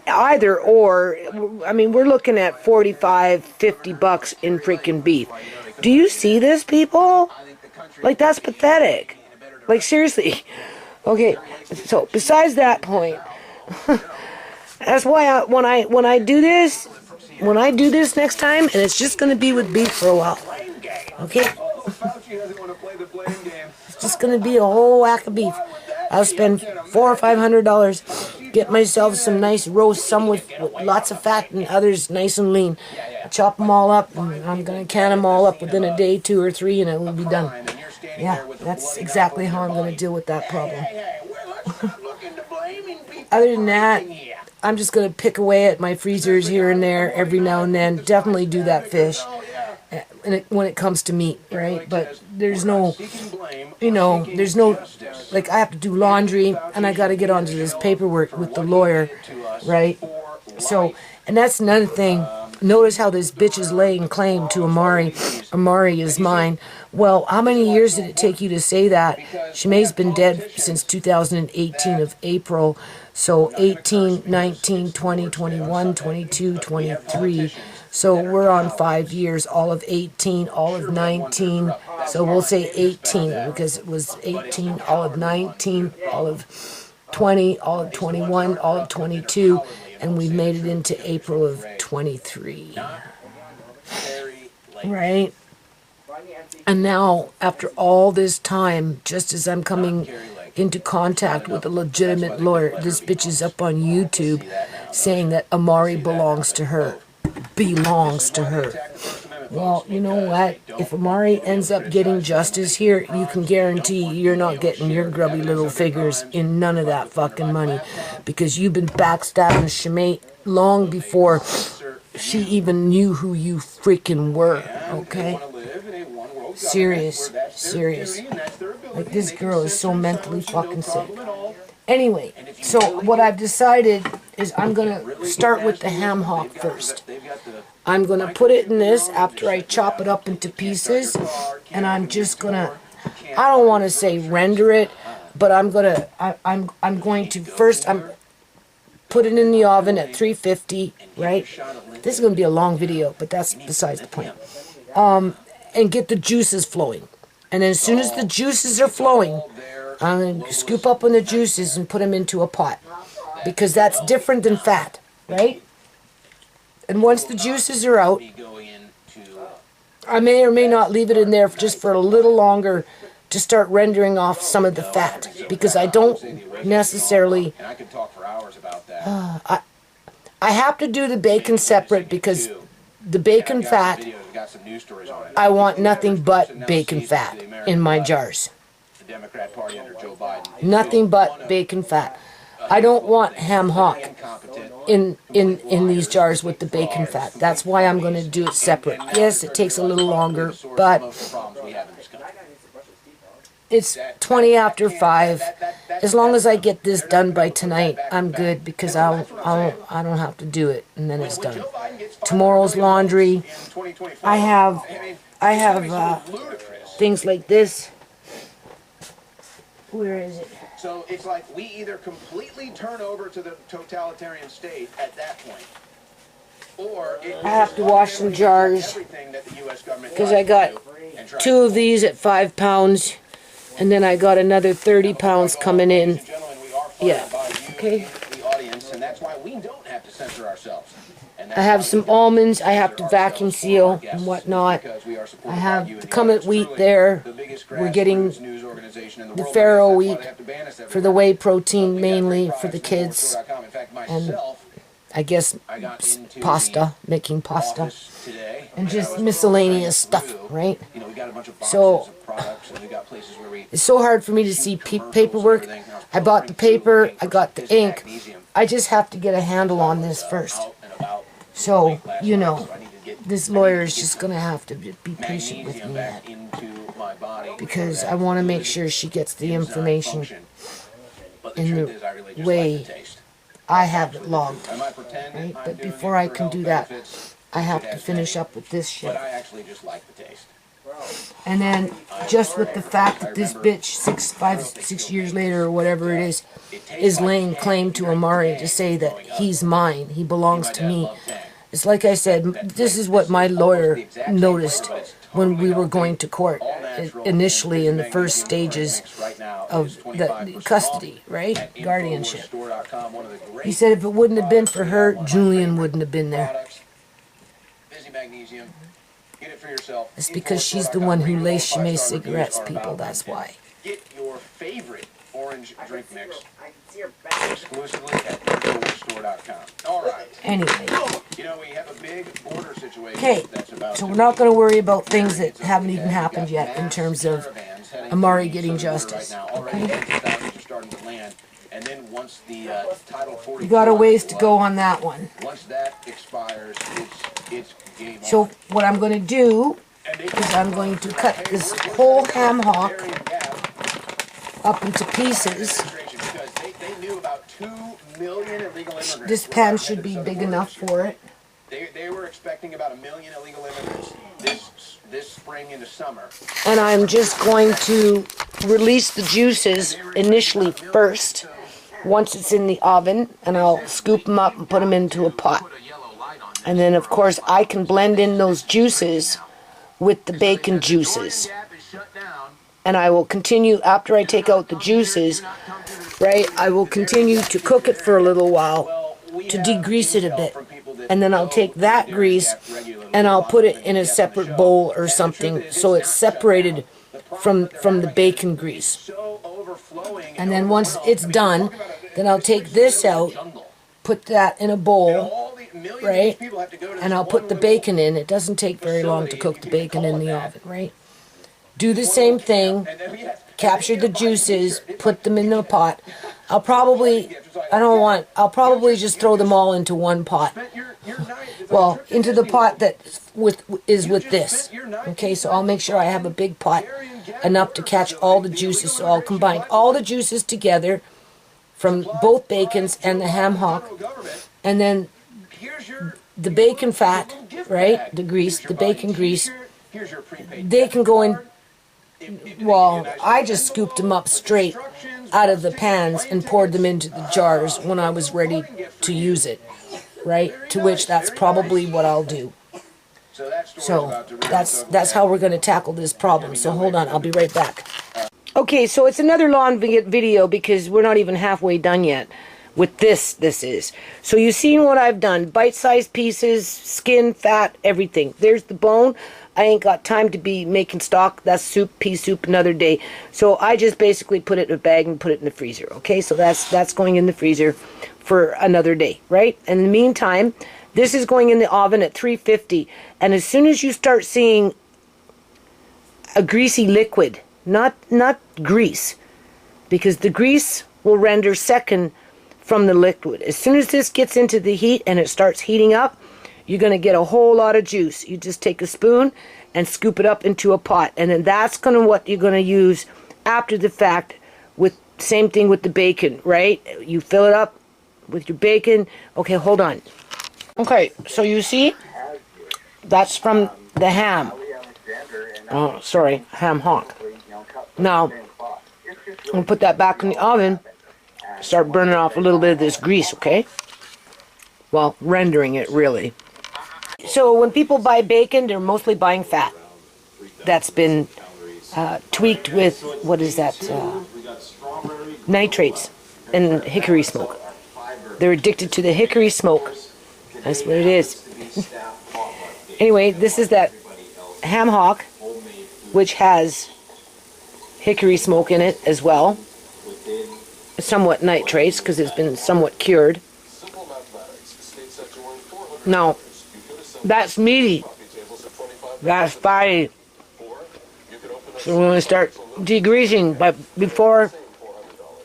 either or. I mean, we're looking at $45, $50 in freaking beef. Do you see this, people? Like, that's pathetic. Like, seriously. Okay, so besides that point, That's why when I do this next time, and it's just gonna be with beef for a while. Okay? It's just gonna be a whole whack of beef. I'll spend $400 or $500, get myself some nice roast, some with lots of fat and others nice and lean. Chop them all up, and I'm gonna can them all up within a day, 2 or 3, and it will be done. Yeah, that's exactly how I'm gonna deal with that problem. Other than that, I'm just gonna pick away at my freezers here and there every now and then. Definitely do that fish. When it comes to meat, right? But there's no, like I have to do laundry and I got to get onto this paperwork with the lawyer, right? So, and that's another thing. Notice how this bitch is laying claim to Amari. Amari is mine. Well, how many years did it take you to say that? Shimei's been dead since 2018 of April. So 18, 19, 20, 21, 22, 23. So we're on 5 years, all of 18, all of 19. So we'll say 18 because it was 18, all of 19, all of 20, all of 21, all of 22, and we made it into April of 23. Right? And now, after all this time, just as I'm coming into contact with a legitimate lawyer, this bitch is up on YouTube saying that Amari belongs to her. Belongs to her. Well, you know what? If Amari ends up getting justice here, you can guarantee you're not getting your grubby little figures in none of that fucking money. Because you've been backstabbing Shimei long before she even knew who you freaking were, okay? Serious. Like, this girl is so mentally fucking sick. Anyway, so what I've decided is I'm going to start with the ham hock first. I'm going to put it in this after I chop it up into pieces, and I'm just going to, I don't want to say render it, but I'm going to first put it in the oven at 350, right? This is going to be a long video, but that's besides the point. And get the juices flowing. And as soon as the juices are flowing, I'm going to scoop up on the juices and put them into a pot. Because that's different than fat, right? And once the juices are out, I may or may not leave it in there just for a little longer to start rendering off some of the fat. Because I don't necessarily... I have to do the bacon separate because the bacon fat, I want nothing but bacon fat in my jars. Nothing but bacon fat. I don't want ham hock in these jars with the bacon fat. That's why I'm going to do it separate. Yes, it takes a little longer, but it's 20 after 5. As long as I get this done by tonight, I'm good because I don't have to do it, and then it's done. Tomorrow's laundry. I have things like this. Where is it? So it's like we either completely turn over to the totalitarian state at that point, or I have to wash some jars because I got 2 of these at 5 pounds, and then I got another 30 pounds coming in. Yeah. Okay. And that's why we don't have to censor ourselves. I have some almonds I have to vacuum seal and whatnot. I have the Comet wheat there. We're getting the farro wheat for the whey protein mainly for the kids. And I guess pasta, making pasta. And just miscellaneous stuff, right? So it's so hard for me to see paperwork. I bought the paper, I got the ink. I just have to get a handle on this first. So, you know, this lawyer is just going to have to be patient with me because I want to make sure she gets the information in the way I have it logged, right? But before I can do that, I have to finish up with this shit. And then, just with the fact that this bitch, 6 years later or whatever it is laying claim to Amari to say that he's mine, he belongs to me, It's like I said, this is what my lawyer noticed when we were going to court initially in the first stages of the custody, right? Guardianship. He said if it wouldn't have been for her, Julian wouldn't have been there. It's because she's the one who laced Chimay cigarettes, people, that's why. Get your favorite orange drink mix exclusively at InfoWarsStore.com. All right. Anyway. You know, we have a big border situation. Okay, that's about so we're not going to worry about things that haven't even happened yet in terms of Amari getting justice. Okay? And then once the Title 40, We got a ways to go on that one. once that expires, it's game on. So what I'm going to do is I'm going to cut this whole ham hock up into pieces. Because they knew about 2 million illegal immigrants. This pan should be big enough for it. They were expecting about 1 million illegal immigrants this spring into summer. And I'm just going to release the juices initially first, once it's in the oven, and I'll scoop them up and put them into a pot. And then, of course, I can blend in those juices with the bacon juices. And I will continue, after I take out the juices, right, I will continue to cook it for a little while to degrease it a bit. And then I'll take that grease and I'll put it in a separate bowl or something so it's separated from the bacon grease. And then once it's done, then I'll take this out, put that in a bowl, right, and I'll put the bacon in. It doesn't take very long to cook the bacon in the oven, right? Do the same thing, capture the juices, put them in a pot. I'll probably just throw them all into one pot. Well, into the pot that is with this. Okay, so I'll make sure I have a big pot, enough to catch all the juices. So I'll combine all the juices together from both bacons and the ham hock. And then the bacon fat, right, the grease, the bacon grease, they can go in. Well, I just scooped them up straight out of the pans and poured them into the jars when I was ready to use it, right? To which that's probably what I'll do. So that's how we're going to tackle this problem. So hold on, I'll be right back. Okay, so it's another long video because we're not even halfway done yet with this is. So you've seen what I've done. Bite-sized pieces, skin, fat, everything. There's the bone. I ain't got time to be making stock. That's soup, pea soup, another day. So I just basically put it in a bag and put it in the freezer. Okay, so that's going in the freezer for another day, right? And in the meantime, this is going in the oven at 350. And as soon as you start seeing a greasy liquid, not grease, because the grease will render second from the liquid. As soon as this gets into the heat and it starts heating up, you're going to get a whole lot of juice. You just take a spoon and scoop it up into a pot. And then that's what you're going to use after the fact. With same thing with the bacon, right? You fill it up with your bacon. Okay, hold on. Okay, so you see, that's from the ham. Oh, sorry, ham hock. Now, I'm going to put that back in the oven. Start burning off a little bit of this grease, okay? Well, rendering it, really. So when people buy bacon, they're mostly buying fat that's been tweaked with, what is that, nitrates and hickory smoke. They're addicted to the hickory smoke. That's what it is. Anyway, this is that ham hock, which has hickory smoke in it as well. Somewhat nitrates, because it's been somewhat cured. Now, that's meaty. That's fatty. So we're going to start degreasing, but before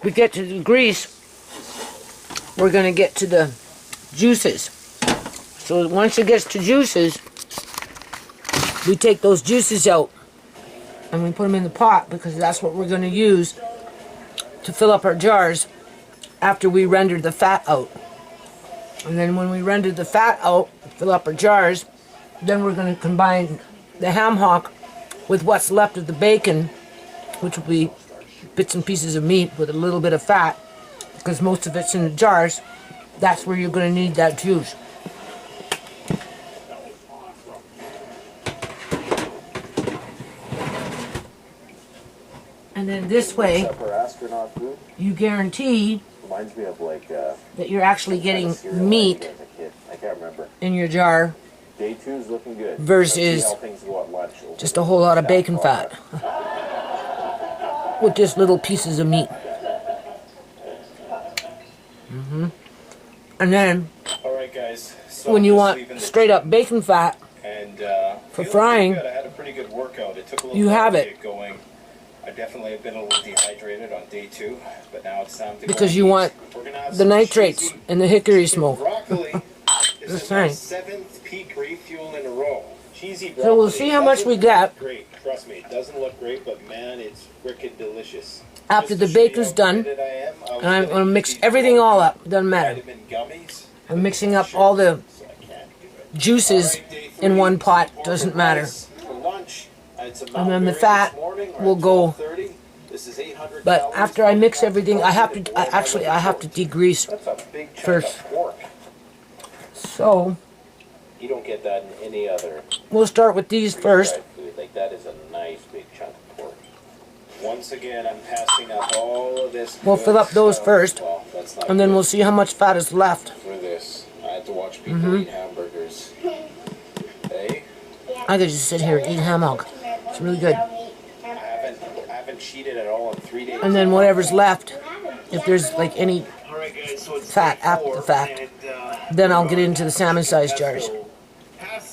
we get to the grease, we're going to get to the juices. So once it gets to juices, we take those juices out and we put them in the pot, because that's what we're going to use to fill up our jars after we render the fat out. And then when we render the fat out, fill up our jars, then we're going to combine the ham hock with what's left of the bacon, which will be bits and pieces of meat with a little bit of fat, because most of it's in the jars. That's where you're going to need that juice. then this way, Except for astronaut food. you guarantee Reminds me of like that you're actually getting cereal I ate meat as a kid. I can't remember. in your jar Day 2's looking good. versus Let's see how things go at lunch. just a whole lot of bacon fat with just little pieces of meat. And then All right, guys. So when I'm you just want leaving the straight gym up bacon fat, and for feeling frying, pretty good. I had a pretty good workout. It took a little you while have to it. get going. I definitely have been a little dehydrated on day 2, but now it's time to because go you eat. want We're gonna have the some nitrates cheesy and the hickory smoke. broccoli. This Just is my saying. 7th peak refuel in a row. Cheesy broccoli. So we'll see how much we get Great, trust me. It doesn't look great, but man, it's frickin' delicious. after Just the to show you bacon's how done. committed I am, I was And I'm gonna going to eat mix these everything all up. Doesn't matter. vitamin gummies. I'm mixing up all the So I can't do it. juices All right, day in 3, one pot. pork Doesn't and matter. rice for lunch. I had some And then the Mount Berry fat this morning, will around go. 12:30. This is 800 But calories, after I mix 40 everything, I have to. grams of Actually, I have to degrease That's a big chunk first. of pork. So You don't get that in any other we'll start with these first. fried food. Like that is a nice big chunk of pork. Once again, I'm passing up all of this. We'll good fill up those stuff. first, Well, that's not and then good we'll see how much fat is left. for this. I had to watch people eat hamburgers. Hey, I could just sit here and eat ham hock. It's really good. I haven't cheated at all in 3 days. And then whatever's left, if there's like any All right, guys, so it's fat day after 4, the fact, and, then I'll get into the salmon-sized jars.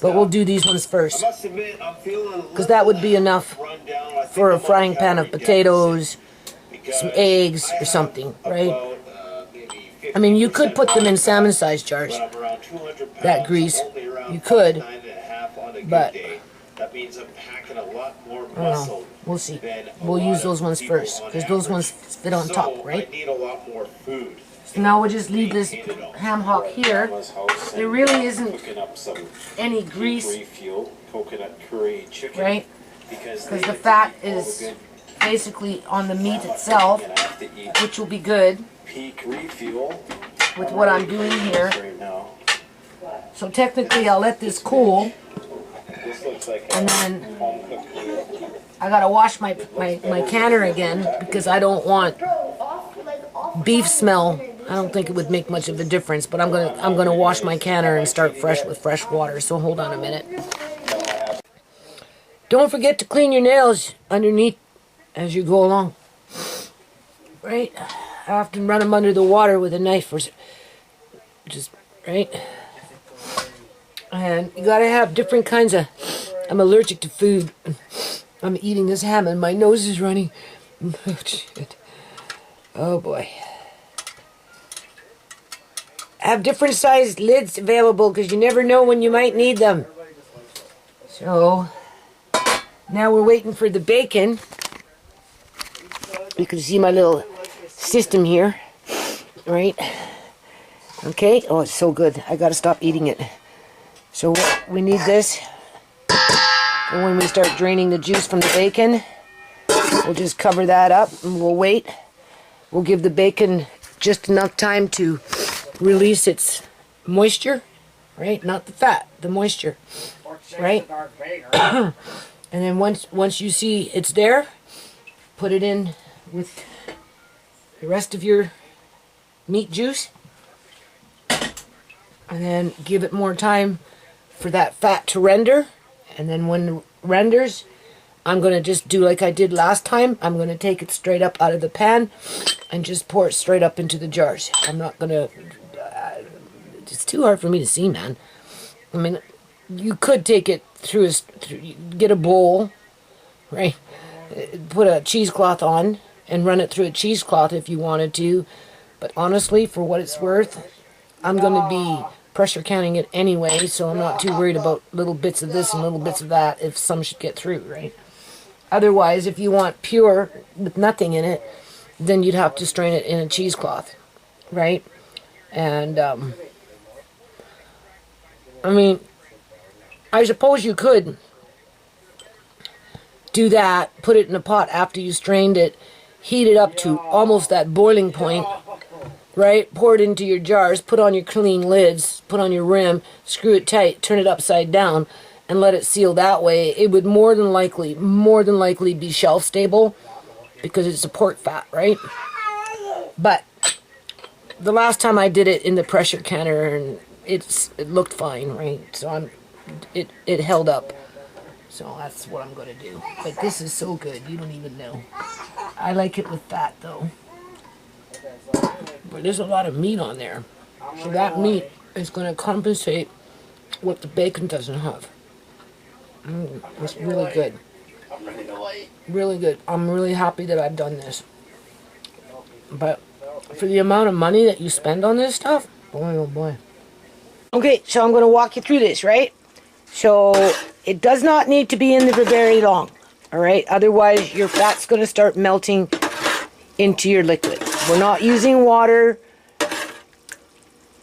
But we'll do these ones first, I must admit, I'm feeling a because that would be enough run down. I think for a I'm on frying pan of calorie potatoes, deficit some because eggs, I or have something, right? about, maybe I mean, you could 50% put them in body fat, salmon-sized jars. but I'm around 200 That pounds, grease, only around you could, 9.5 on a good but day. That means I'm packing a lot more I don't know. muscle. We'll see. than a We'll lot use of those ones people first, on because those average. ones fit on So top, right? I need a lot more food. So now we'll just leave this ham hock here. Mama's house There and, really isn't cooking up some any grease, refuel, coconut curry chicken, right? Because Because they the have to fat eat all the is good basically on the meat llama itself, cooking, and I have to eat which will be good peak refuel with what I'm doing here. right now. So technically I'll let this cool, This looks like and a then home cooked meal. I gotta wash my canner again, because I don't want beef smell. I don't think it would make much of a difference, but I'm gonna wash my canner and start fresh with fresh water. So hold on a minute. Don't forget to clean your nails underneath as you go along. Right? I often run them under the water with a knife, or just right. And you gotta have different kinds of. I'm allergic to food. I'm eating this ham and my nose is running. Oh shit. Oh boy. Have different sized lids available, because you never know when you might need them. So now we're waiting for the bacon. You can see my little system here, right? Okay. Oh, it's so good. I gotta stop eating it. So we need this. And when we start draining the juice from the bacon, we'll just cover that up and we'll wait. We'll give the bacon just enough time to release its moisture, right? Not the fat, the moisture, right? And then once you see it's there, put it in with the rest of your meat juice, and then give it more time for that fat to render. And then when it renders, I'm going to just do like I did last time. I'm going to take it straight up out of the pan and just pour it straight up into the jars. I'm not going to... it's too hard for me to see, man. I mean, you could take it through get a bowl, right? Put a cheesecloth on and run it through a cheesecloth if you wanted to. But honestly, for what it's worth, I'm going to be pressure counting it anyway, so I'm not too worried about little bits of this and little bits of that if some should get through, right? Otherwise, if you want pure with nothing in it, then you'd have to strain it in a cheesecloth, right? And I mean, I suppose you could do that, put it in a pot after you strained it, heat it up to almost that boiling point, right? Pour it into your jars, put on your clean lids, put on your rim, screw it tight, turn it upside down, and let it seal that way. It would more than likely be shelf stable, because it's a pork fat, right? But the last time I did it in the pressure canner, and it looked fine, right? So it held up. So that's what I'm gonna do. But this is so good, you don't even know. I like it with fat though. But there's a lot of meat on there. So that meat is gonna compensate what the bacon doesn't have. It's really good. Really good. I'm really happy that I've done this. But for the amount of money that you spend on this stuff, boy oh boy. Okay, so I'm gonna walk you through this, right? So it does not need to be in there for very long, all right? Otherwise, your fat's going to start melting into your liquid. We're not using water.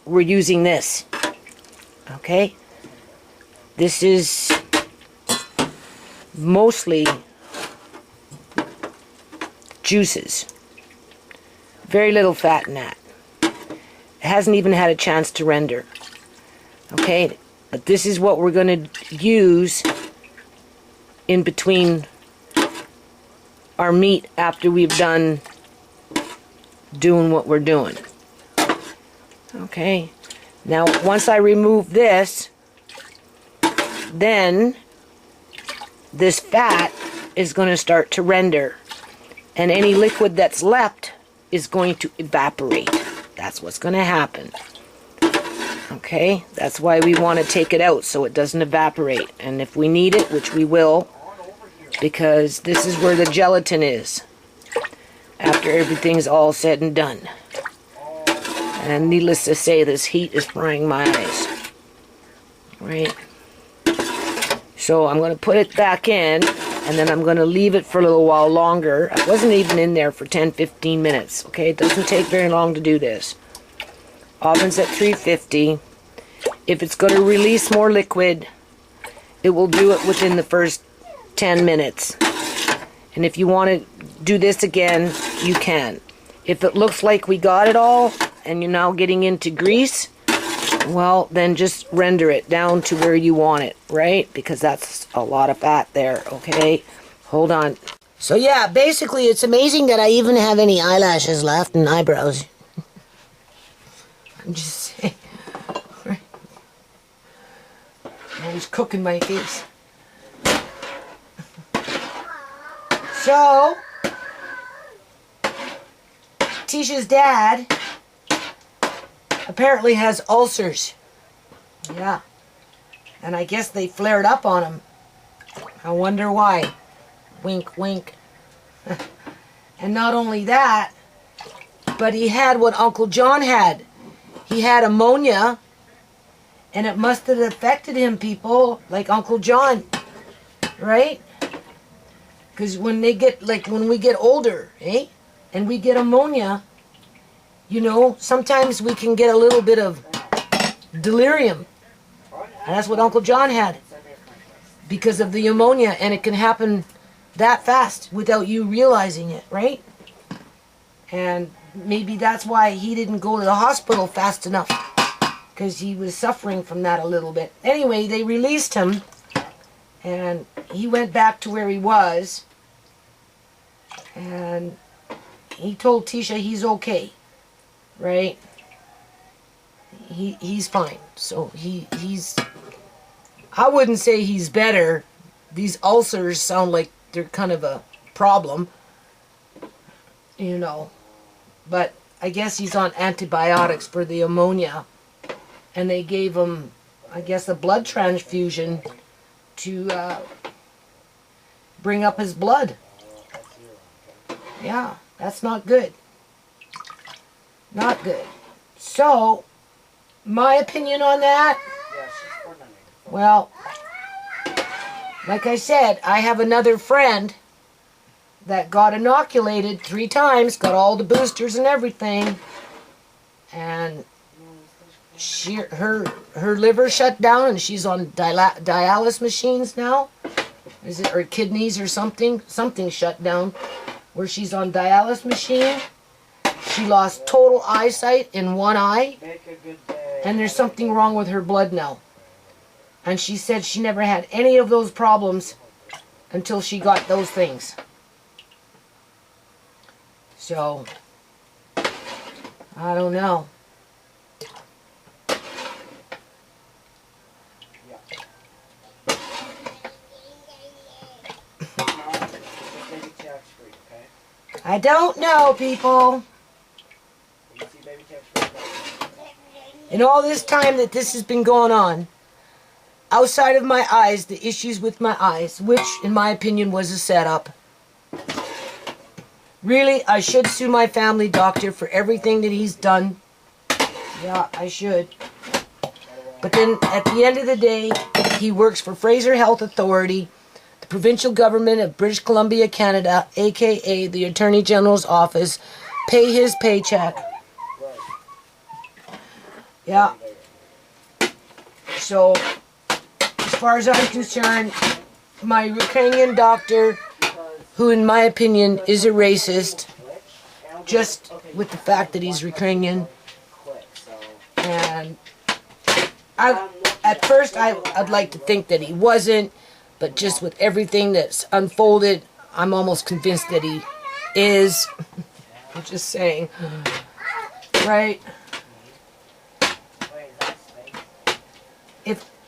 We're using this, okay? This is mostly juices. Very little fat in that. It hasn't even had a chance to render, okay? But this is what we're going to use in between our meat after we've done doing what we're doing. Okay. Now, once I remove this, then this fat is going to start to render. And any liquid that's left is going to evaporate. That's what's going to happen. Okay, that's why we want to take it out so it doesn't evaporate. And if we need it, which we will, because this is where the gelatin is after everything's all said and done. And needless to say, this heat is frying my eyes. Right? So I'm going to put it back in, and then I'm going to leave it for a little while longer. I wasn't even in there for 10-15 minutes. Okay, it doesn't take very long to do this. Oven's at 350. If it's going to release more liquid, it will do it within the first 10 minutes. And if you want to do this again, you can. If it looks like we got it all, and you're now getting into grease, well, then just render it down to where you want it, right? Because that's a lot of fat there, okay? Hold on. So yeah, basically it's amazing that I even have any eyelashes left and eyebrows. I'm just saying. I'm always cooking my face. So, Tisha's dad apparently has ulcers. Yeah. And I guess they flared up on him. I wonder why. Wink, wink. And not only that, but he had what Uncle John had. He had ammonia, and it must have affected him, people, like Uncle John, right? Because when they get, like when we get older, and we get ammonia, you know, sometimes we can get a little bit of delirium. And that's what Uncle John had because of the ammonia, and it can happen that fast without you realizing it, right? And maybe that's why he didn't go to the hospital fast enough, because he was suffering from that a little bit. Anyway, they released him, and he went back to where he was, and he told Tisha he's okay, right? He's fine. So he's, I wouldn't say he's better. These ulcers sound like they're kind of a problem, you know. But I guess he's on antibiotics for the ammonia. And they gave him, I guess, a blood transfusion to bring up his blood. Yeah, that's not good. Not good. So, my opinion on that, well, like I said, I have another friend that got inoculated 3 times, got all the boosters and everything, and her liver shut down, and she's on dialysis machines now. Is it, or kidneys or something? Something shut down where she's on dialysis machine. She lost total eyesight in one eye, and there's something wrong with her blood now. And she said she never had any of those problems until she got those things. So, I don't know. Baby tax free, okay? I don't know, people. You see baby tax free? In all this time that this has been going on, outside of my eyes, the issues with my eyes, which, in my opinion, was a setup. Really, I should sue my family doctor for everything that he's done. Yeah, I should. But then, at the end of the day, he works for Fraser Health Authority, the provincial government of British Columbia, Canada, aka the Attorney General's office, pay his paycheck. Yeah. So, as far as I'm concerned, my Ukrainian doctor, who in my opinion is a racist, just with the fact that he's Ukrainian, and at first I'd like to think that he wasn't, but just with everything that's unfolded, I'm almost convinced that he is. I'm just saying, right?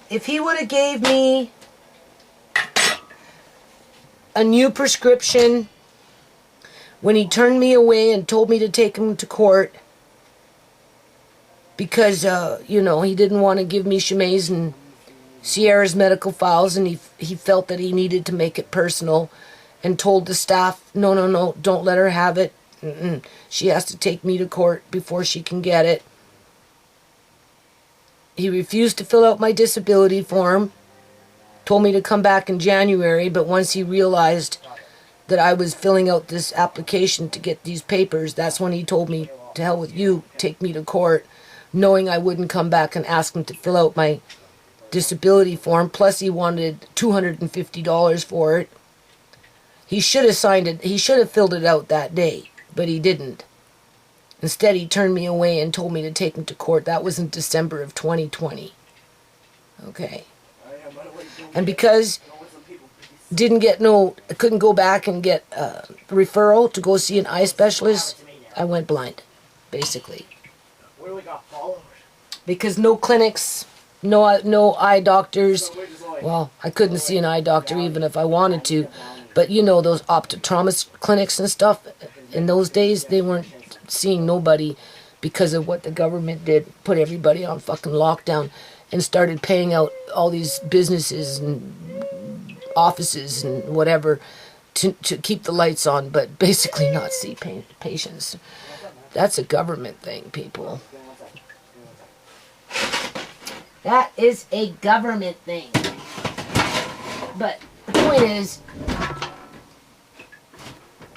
If he would have gave me a new prescription when he turned me away and told me to take him to court because, you know, he didn't want to give me Shemai's and Sierra's medical files, and he felt that he needed to make it personal, and told the staff, no, don't let her have it. She has to take me to court before she can get it. He refused to fill out my disability form, told me to come back in January, but once he realized that I was filling out this application to get these papers, that's when he told me, to hell with you, take me to court, knowing I wouldn't come back and ask him to fill out my disability form, plus he wanted $250 for it. He should have signed it, he should have filled it out that day, but he didn't. Instead, he turned me away and told me to take him to court. That was in December of 2020. Okay. And because couldn't go back and get a referral to go see an eye specialist, I went blind, basically. Because no clinics, no eye doctors. Well, I couldn't see an eye doctor even if I wanted to. But you know, those optometrist clinics and stuff, in those days, they weren't seeing nobody because of what the government did. Put everybody on fucking lockdown and started paying out all these businesses and offices and whatever to keep the lights on, but basically not see patients. That's a government thing, people. That is a government thing. But the point is,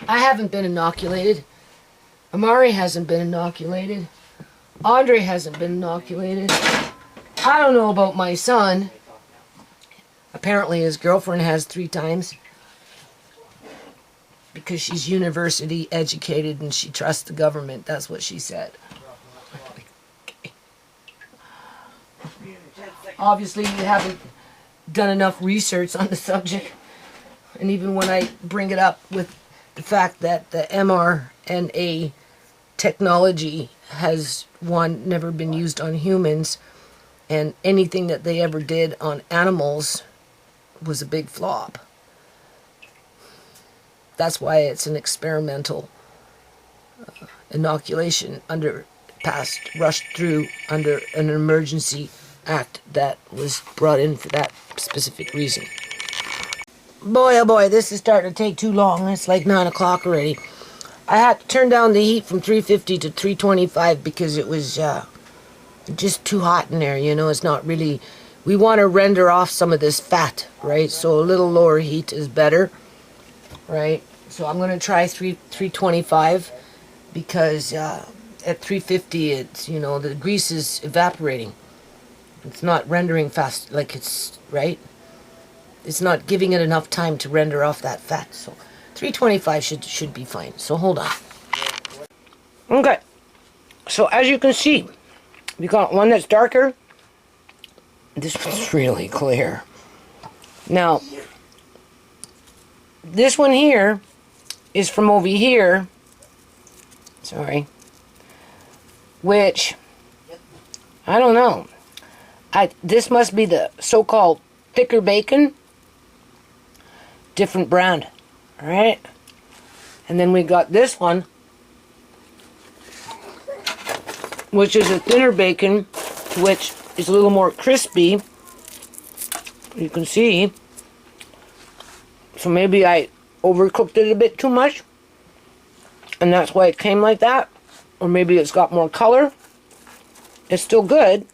I haven't been inoculated. Amari hasn't been inoculated. Andre hasn't been inoculated. I don't know about my son. Apparently his girlfriend has 3 times. Because she's university educated and she trusts the government. That's what she said. Obviously you haven't done enough research on the subject. And even when I bring it up with the fact that the mRNA technology has, one, never been used on humans, and anything that they ever did on animals was a big flop. That's why it's an experimental inoculation rushed through under an emergency act that was brought in for that specific reason. Boy, oh boy, this is starting to take too long. It's like 9 o'clock already. I had to turn down the heat from 350 to 325 because it was just too hot in there, you know. It's not really... We want to render off some of this fat, right? So a little lower heat is better, right? So I'm going to try 325 because at 350, it's, you know, the grease is evaporating. It's not rendering fast like it's, right? It's not giving it enough time to render off that fat. So 325 should be fine. So hold on. Okay. So as you can see, we got one that's darker. This one's really clear. Now, this one here is from over here Sorry. Which, I don't know. This must be the so-called thicker bacon. Different brand. Alright? And then we got this one, which is a thinner bacon, which is a little more crispy. You can see. So maybe I overcooked it a bit too much, and that's why it came like that. Or maybe it's got more color. It's still good.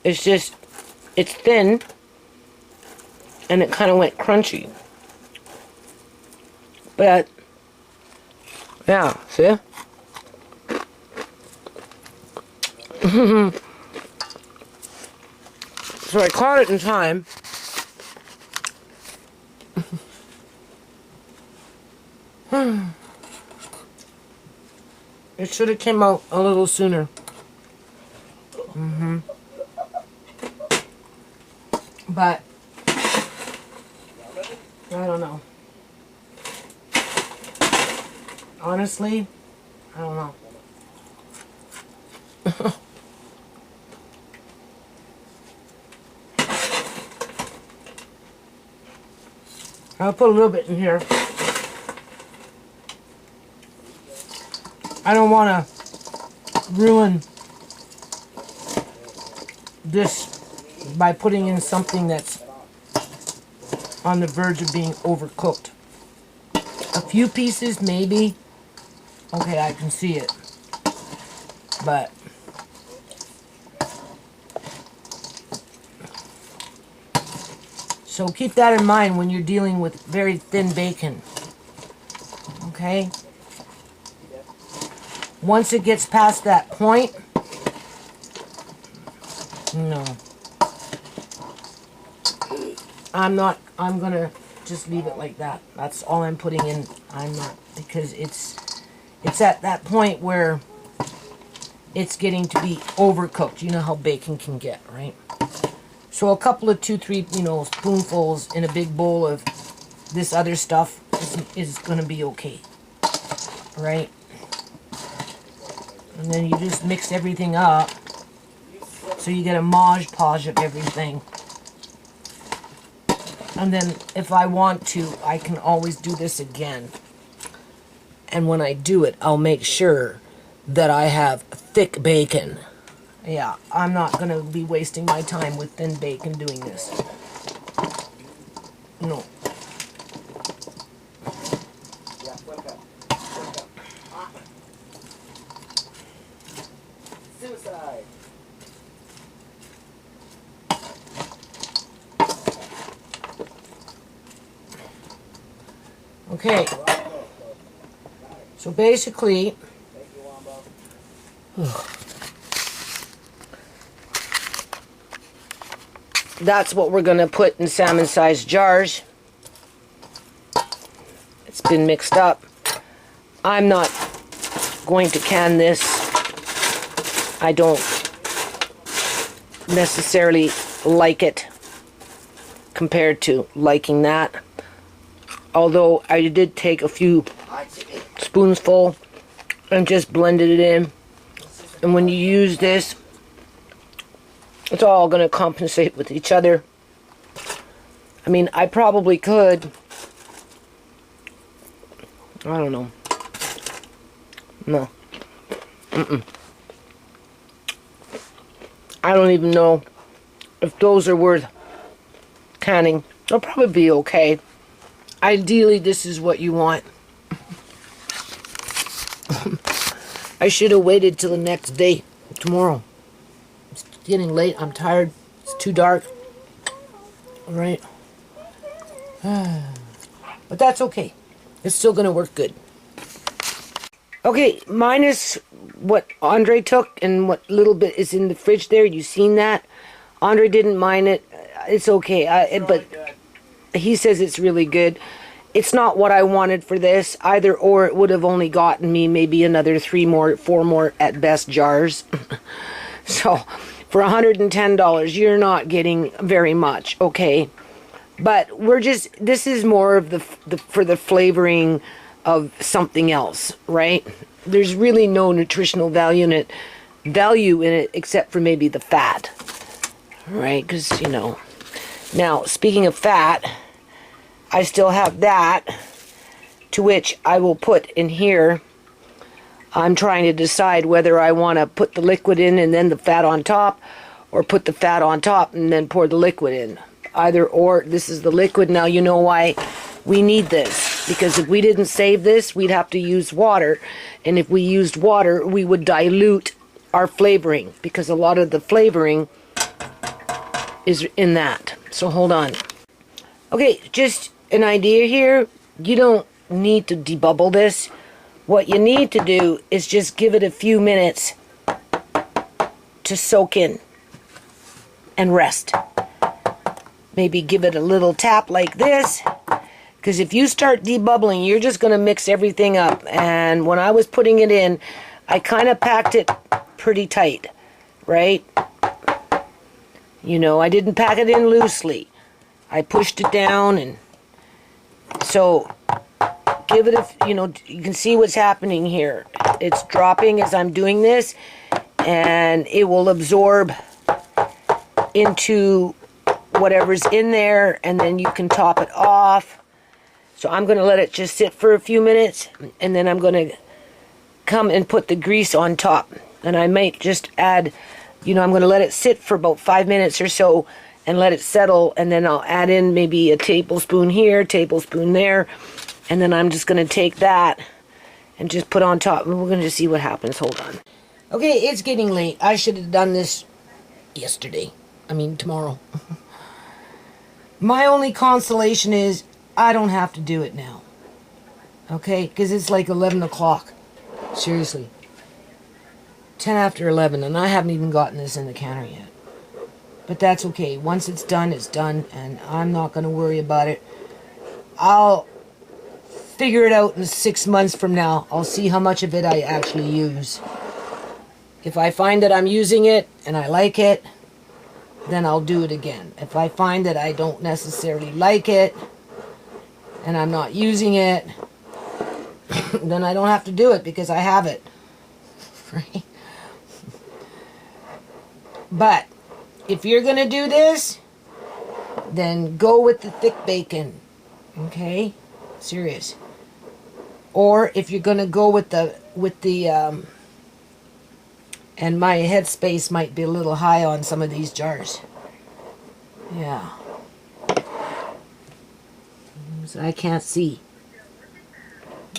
It's just, it's thin, and it kind of went crunchy. But, yeah, see? So I caught it in time. It should have came out a little sooner. But I don't know. Honestly, I don't know. I'll put a little bit in here. I don't want to ruin this by putting in something that's on the verge of being overcooked. A few pieces, maybe. Okay, I can see it. But so keep that in mind when you're dealing with very thin bacon. Okay? Once it gets past that point, no. I'm gonna just leave it like that. That's all I'm putting in. I'm not, because it's at that point where it's getting to be overcooked. You know how bacon can get, right? So a couple of 2-3, spoonfuls in a big bowl of this other stuff is gonna be okay, right? And then you just mix everything up so you get a Mod Podge of everything. And then if I want to, I can always do this again. And when I do it, I'll make sure that I have thick bacon. Yeah, I'm not going to be wasting my time with thin bacon doing this. No. Suicide. Okay. So basically, that's what we're going to put in salmon-sized jars. It's been mixed up. I'm not going to can this. I don't necessarily like it compared to liking that. Although I did take a few spoonsful and just blended it in. And when you use this, it's all going to compensate with each other. I mean, I probably could. I don't know. No. I don't even know if those are worth canning. They'll probably be okay. Ideally, this is what you want. I should have waited till the next day, tomorrow. It's getting late. I'm tired. It's too dark. All right. But that's okay. It's still going to work good. Okay, minus what Andre took and what little bit is in the fridge there. You seen that? Andre didn't mind it. It's okay. But he says it's really good. It's not what I wanted for this either, or it would have only gotten me maybe another 3 more, 4 more at best jars. So for $110, you're not getting very much, okay? But we're just, this is more of the for the flavoring, of something else, right? There's really no nutritional value in it except for maybe the fat, right? Because, you know. Now, speaking of fat, I still have that, to which I will put in here. I'm trying to decide whether I want to put the liquid in and then the fat on top, or put the fat on top and then pour the liquid in. Either or. This is the liquid. Now you know why we need this, because if we didn't save this, we'd have to use water, and if we used water, we would dilute our flavoring, because a lot of the flavoring is in that. So hold on. Okay, just an idea here. You don't need to debubble this. What you need to do is just give it a few minutes to soak in and rest. Maybe give it a little tap like this, because if you start debubbling, you're just going to mix everything up. And when I was putting it in, I kind of packed it pretty tight, right? You know, I didn't pack it in loosely. I pushed it down, and so give it a, you know, you can see what's happening here. It's dropping as I'm doing this, and it will absorb into whatever's in there, and then you can top it off. So I'm going to let it just sit for a few minutes, and then I'm going to come and put the grease on top. And I might just add, you know, I'm going to let it sit for about 5 minutes or so and let it settle, and then I'll add in maybe a tablespoon here, tablespoon there, and then I'm just going to take that and just put on top, and we're going to see what happens. Hold on. Okay, it's getting late. I should have done this yesterday. I mean, tomorrow. My only consolation is I don't have to do it now. Okay? Because it's like 11 o'clock. Seriously. 10 after 11, and I haven't even gotten this in the counter yet. But that's okay. Once it's done, and I'm not going to worry about it. I'll figure it out in 6 months from now. I'll see how much of it I actually use. If I find that I'm using it and I like it, then I'll do it again. If I find that I don't necessarily like it and I'm not using it, then I don't have to do it because I have it. Right? But if you're going to do this, then go with the thick bacon. Okay? Serious. Or if you're going to go with the and my headspace might be a little high on some of these jars. Yeah. So I can't see.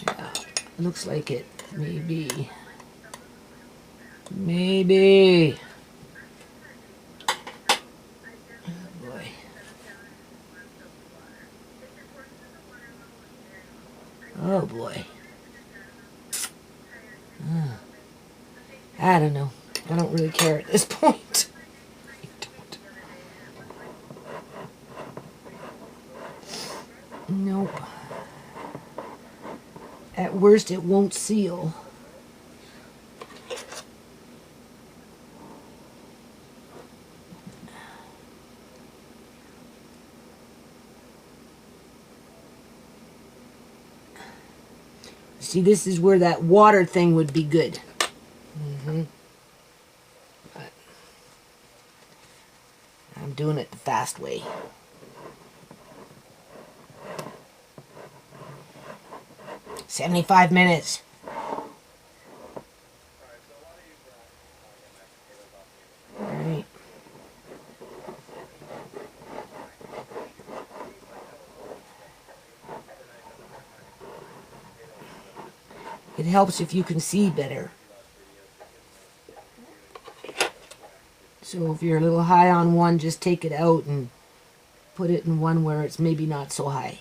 Yeah. Looks like it. Maybe. Maybe. Oh boy. Oh boy. I don't know. I don't really care at this point. I don't. Nope. At worst, it won't seal. See, this is where that water thing would be good. But I'm doing it the fast way. "75 minutes. Alright. It helps if you can see better. So if you're a little high on one, just take it out and put it in one where it's maybe not so high.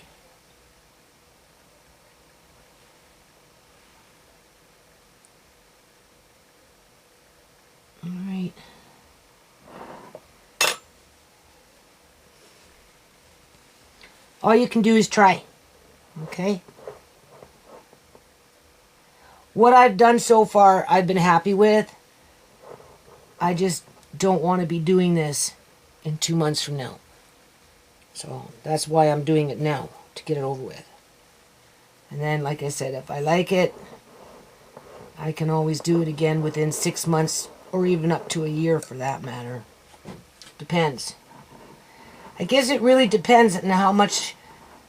Alright. All you can do is try. Okay? What I've done so far, I've been happy with. I just don't want to be doing this in 2 months from now. So that's why I'm doing it now, to get it over with. And then, like I said, if I like it, I can always do it again within 6 months or even up to a year for that matter. Depends. I guess it really depends on how much,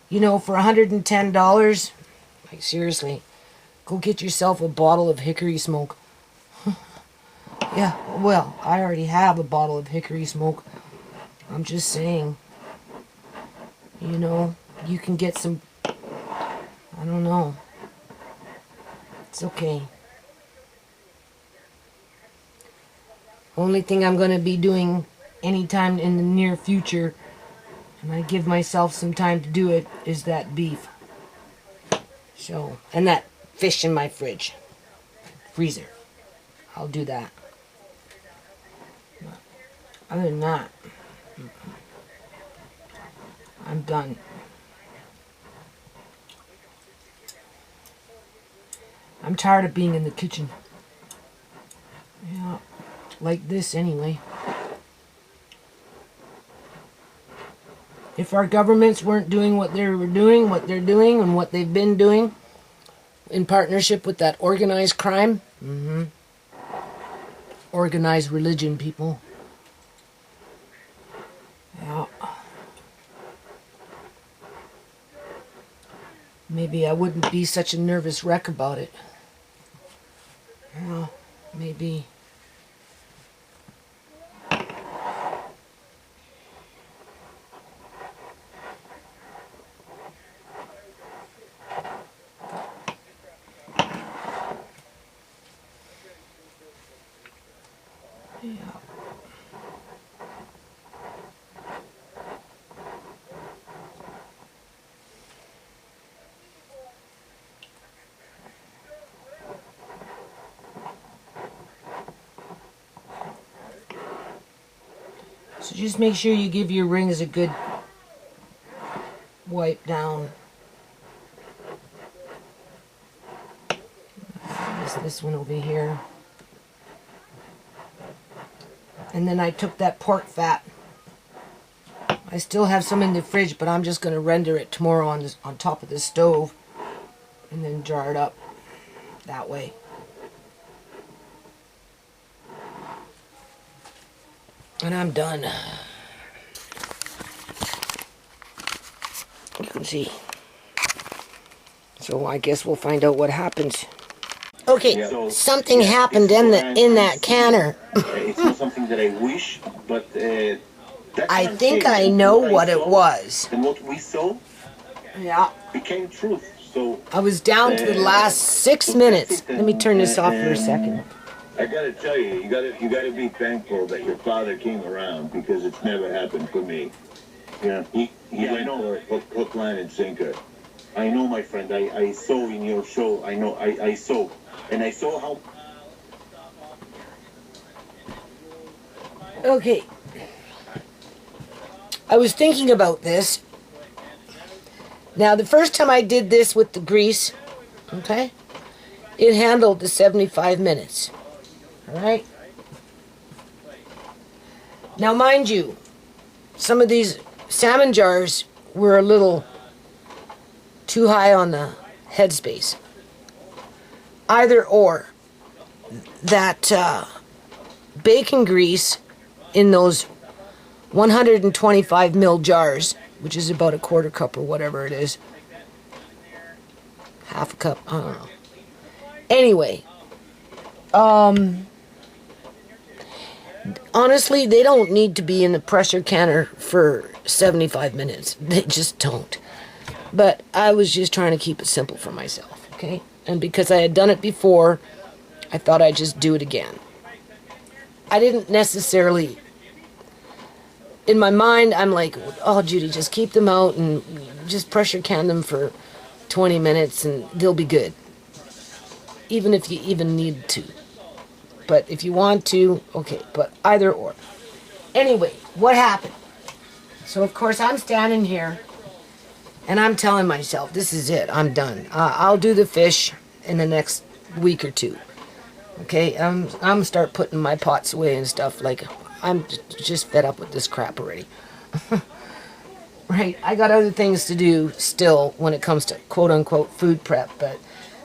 you know, for $110, like seriously, go get yourself a bottle of hickory smoke. Yeah, well, I already have a bottle of hickory smoke. I'm just saying, you know, you can get some, I don't know. It's okay. Only thing I'm going to be doing anytime in the near future, and I give myself some time to do it, is that beef. So, and that fish in my freezer. I'll do that. Other than that, I'm done. I'm tired of being in the kitchen. Yeah, like this anyway. If our governments weren't doing what they're doing, and what they've been doing in partnership with that organized crime, organized religion, people. Yeah. Maybe I wouldn't be such a nervous wreck about it. Well, maybe. Yeah. So just make sure you give your rings a good wipe down. This one over here. And then I took that pork fat. I still have some in the fridge, but I'm just going to render it tomorrow on top of the stove and then jar it up that way. And I'm done. You can see. So I guess we'll find out what happens. Okay, So, something yeah, happened this is in what that I'm canner. It's not something that I wish, but that's I what I'm think saying. I know What what I it saw was. And what we saw Yeah. became truth. So I was down to the last 6 minutes. Let me turn this off for a second. I gotta tell you, you gotta be thankful that your father came around, because it's never happened for me. yeah, He went for hook, line, and sinker. I know, my friend. I saw in your show. I know. I saw, and I saw how. Okay. I was thinking about this. Now, the first time I did this with the grease, okay, it handled the 75 minutes. All right? Now, mind you, some of these salmon jars were a little too high on the headspace. Either or, that bacon grease in those 125 ml jars, which is about a quarter cup or whatever it is, half a cup, I don't know. Anyway, honestly, they don't need to be in the pressure canner for 75 minutes. They just don't. But I was just trying to keep it simple for myself, okay? And because I had done it before, I thought I'd just do it again. I didn't necessarily, in my mind, I'm like, oh, Judy, just keep them out and just pressure can them for 20 minutes and they'll be good. Even if you even need to. But if you want to, okay, but either or. Anyway, what happened? So, of course, I'm standing here and I'm telling myself, this is it, I'm done. I'll do the fish in the next week or two. Okay, I'm start putting my pots away and stuff. Like, I'm just fed up with this crap already. right? I got other things to do still when it comes to quote unquote food prep, but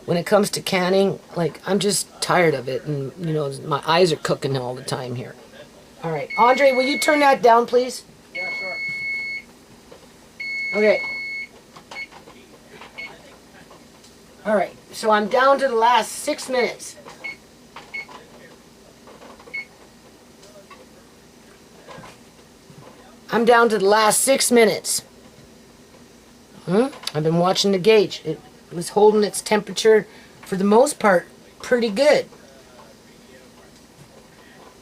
when it comes to canning, like, I'm just tired of it, and you know, my eyes are cooking all the time here. All right, Andre, will you turn that down, please? Yeah, sure. Okay. All right, so I'm down to the last 6 minutes. I'm down to the last 6 minutes. I've been watching the gauge. It was holding its temperature, for the most part, pretty good.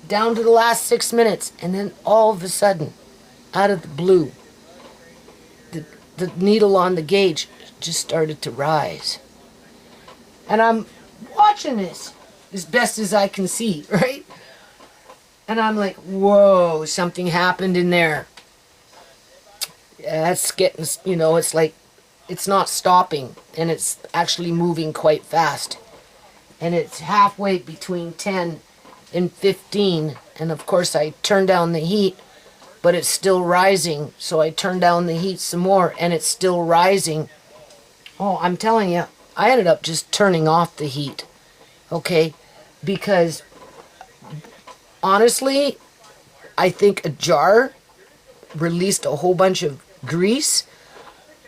Down to the last 6 minutes, and then all of a sudden, out of the blue, the needle on the gauge just started to rise. And I'm watching this as best as I can see, right? And I'm like, whoa, something happened in there. Yeah, that's getting, you know, it's like, it's not stopping, and it's actually moving quite fast. And it's halfway between 10 and 15, and of course I turned down the heat, but it's still rising, so I turned down the heat some more, and it's still rising. Oh, I'm telling you, I ended up just turning off the heat, okay? Because, honestly, I think a jar released a whole bunch of grease,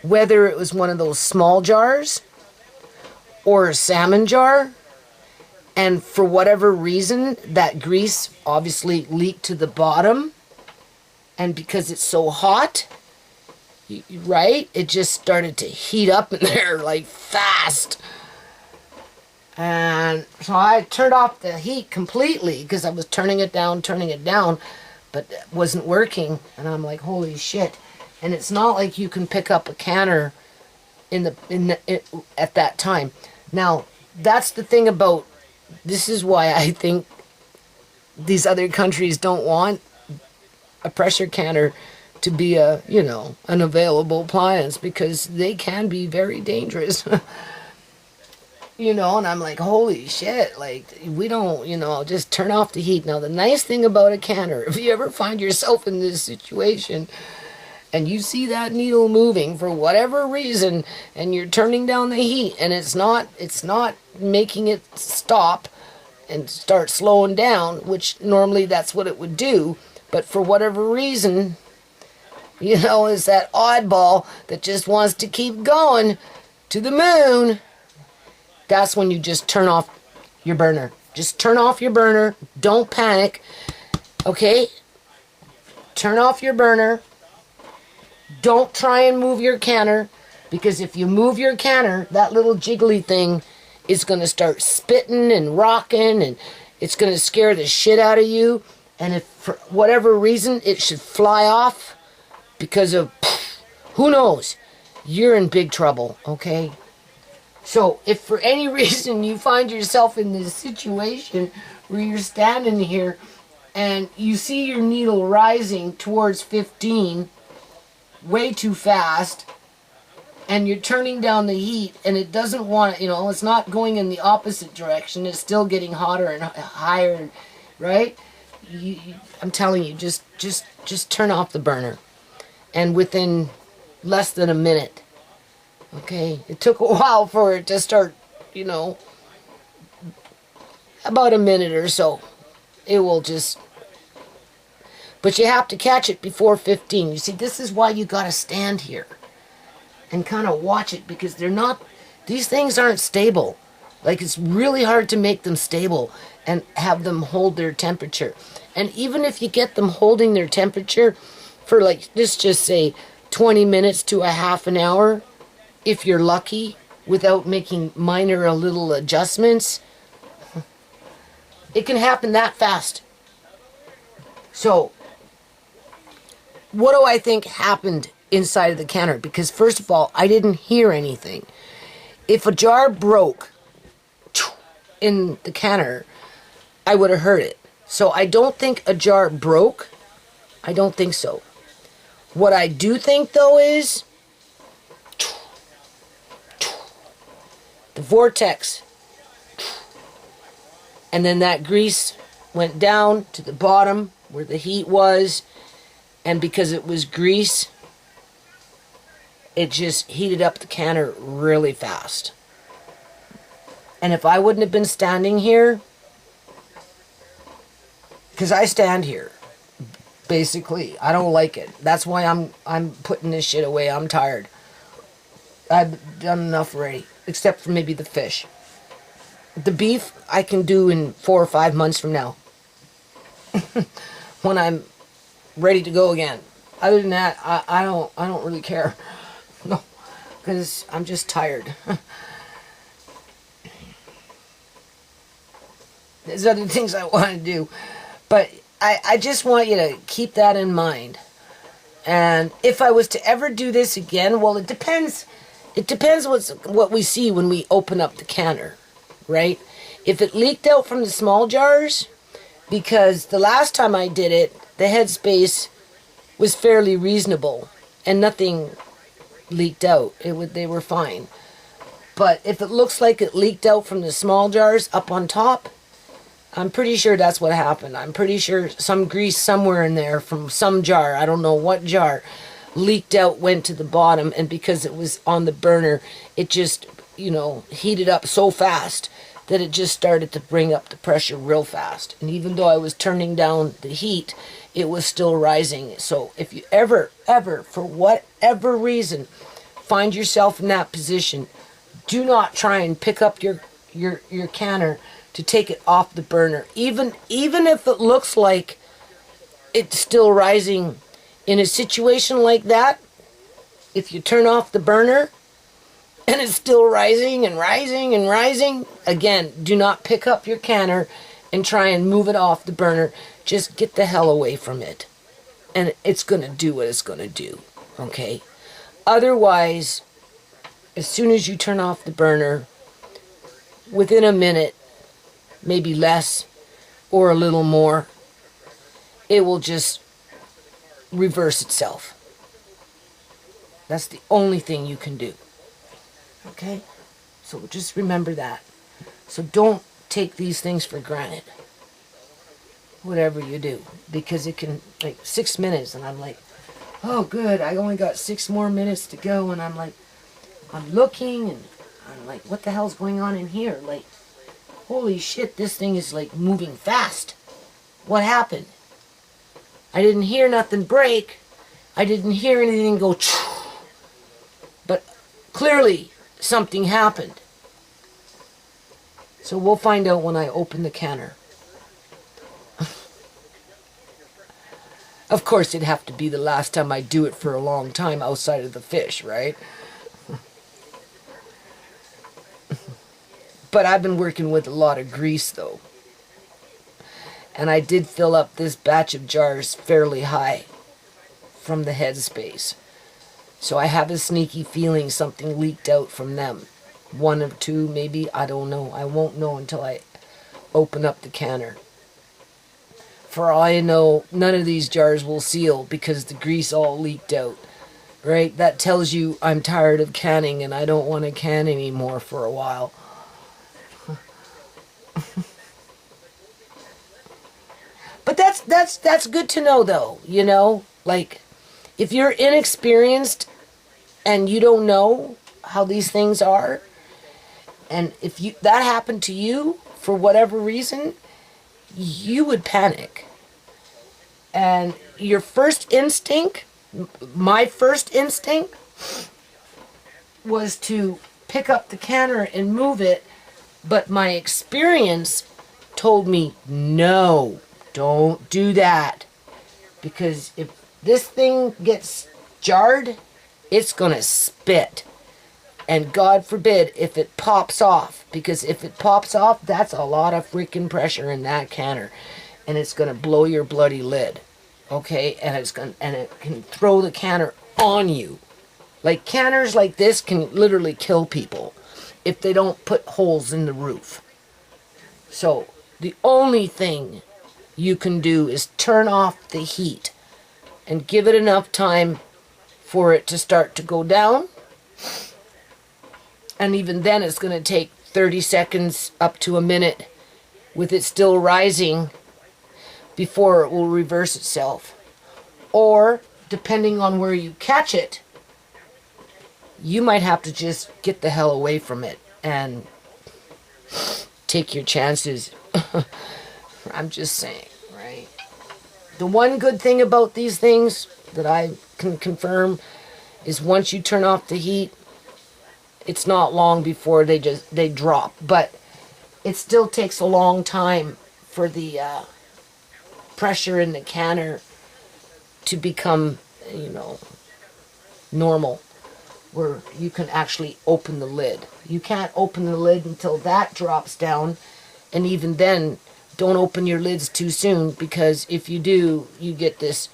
whether it was one of those small jars or a salmon jar, and for whatever reason, that grease obviously leaked to the bottom, and because it's so hot, right, it just started to heat up in there like fast. And so I turned off the heat completely because I was turning it down, but it wasn't working. And I'm like, holy shit. And it's not like you can pick up a canner at that time. Now, that's the thing about, this is why I think these other countries don't want a pressure canner to be a, you know, an available appliance, because they can be very dangerous. You know, and I'm like, holy shit, like, we don't, you know, just turn off the heat. Now, the nice thing about a canner, if you ever find yourself in this situation and you see that needle moving for whatever reason, and you're turning down the heat, and it's not making it stop and start slowing down, which normally that's what it would do, but for whatever reason, you know, is that oddball that just wants to keep going to the moon, that's when you just turn off your burner. Just turn off your burner. Don't panic. Okay? Turn off your burner. Don't try and move your canner, because if you move your canner, that little jiggly thing is going to start spitting and rocking, and it's going to scare the shit out of you. And if for whatever reason it should fly off because of, who knows, you're in big trouble, okay? So if for any reason you find yourself in this situation where you're standing here and you see your needle rising towards 15 way too fast, and you're turning down the heat, and it doesn't want, you know, it's not going in the opposite direction, it's still getting hotter and higher, right? I'm telling you, just turn off the burner. And within less than a minute, okay, it took a while for it to start, you know, about a minute or so, it will just, but you have to catch it before 15. You see, this is why you got to stand here and kind of watch it, because they're not, these things aren't stable. Like, it's really hard to make them stable and have them hold their temperature. And even if you get them holding their temperature for, like, let's just say 20 minutes to a half an hour, if you're lucky, without making minor or little adjustments, it can happen that fast. So, what do I think happened inside of the canner? Because first of all, I didn't hear anything. If a jar broke in the canner, I would have heard it. So I don't think a jar broke. I don't think so. What I do think, though, is the vortex. And then that grease went down to the bottom where the heat was. And because it was grease, it just heated up the canner really fast. And if I wouldn't have been standing here, because I stand here, basically, I don't like it. That's why I'm putting this shit away. I'm tired. I've done enough already, except for maybe the fish. The beef I can do in 4 or 5 months from now, when I'm ready to go again. Other than that, I don't really care. No, because I'm just tired. There's other things I want to do, but I just want you to keep that in mind. And if I was to ever do this again, well, it depends. It depends what we see when we open up the canner, right? If it leaked out from the small jars, because the last time I did it, the headspace was fairly reasonable and nothing leaked out. They were fine. But if it looks like it leaked out from the small jars up on top, I'm pretty sure that's what happened. I'm pretty sure some grease somewhere in there from some jar, I don't know what jar, leaked out, went to the bottom, and because it was on the burner, it just, heated up so fast that it just started to bring up the pressure real fast. And even though I was turning down the heat, it was still rising. So if you ever, for whatever reason, find yourself in that position, do not try and pick up your canner to take it off the burner. Even if it looks like it's still rising, in a situation like that, if you turn off the burner and it's still rising and rising and rising, again, do not pick up your canner and try and move it off the burner. Just get the hell away from it. And it's going to do what it's going to do, okay? Otherwise, as soon as you turn off the burner, within a minute, maybe less or a little more, it will just reverse itself. That's the only thing you can do. Okay? So just remember that. So don't take these things for granted. Whatever you do. Because it can, 6 minutes, and I'm like, oh good, I only got 6 more minutes to go, and I'm looking, and I'm like, what the hell's going on in here? Holy shit, this thing is moving fast. What happened? I didn't hear nothing break. I didn't hear anything go but clearly something happened. So we'll find out when I open the canner. Of course, it'd have to be the last time I do it for a long time outside of the fish, right? But I've been working with a lot of grease, though. And I did fill up this batch of jars fairly high from the headspace. So I have a sneaky feeling something leaked out from them. 1 or 2, maybe, I don't know. I won't know until I open up the canner. For all I know, none of these jars will seal because the grease all leaked out. Right? That tells you I'm tired of canning and I don't want to can anymore for a while. But that's good to know, though, if you're inexperienced and you don't know how these things are, and if that happened to you for whatever reason, you would panic. And your first instinct, my first instinct, was to pick up the canner and move it, but my experience told me, no, don't do that. Because if this thing gets jarred, it's going to spit. And God forbid if it pops off. Because if it pops off, that's a lot of freaking pressure in that canner. And it's going to blow your bloody lid. Okay? And it can throw the canner on you. Canners like this can literally kill people if they don't put holes in the roof. So the only thing you can do is turn off the heat and give it enough time for it to start to go down. And even then it's going to take 30 seconds up to a minute with it still rising before it will reverse itself. Or, depending on where you catch it, you might have to just get the hell away from it and take your chances. I'm just saying, right? The one good thing about these things that I can confirm is once you turn off the heat, it's not long before they drop. But it still takes a long time for the pressure in the canner to become, normal, where you can actually open the lid. You can't open the lid until that drops down, and even then, don't open your lids too soon, because if you do, you get this.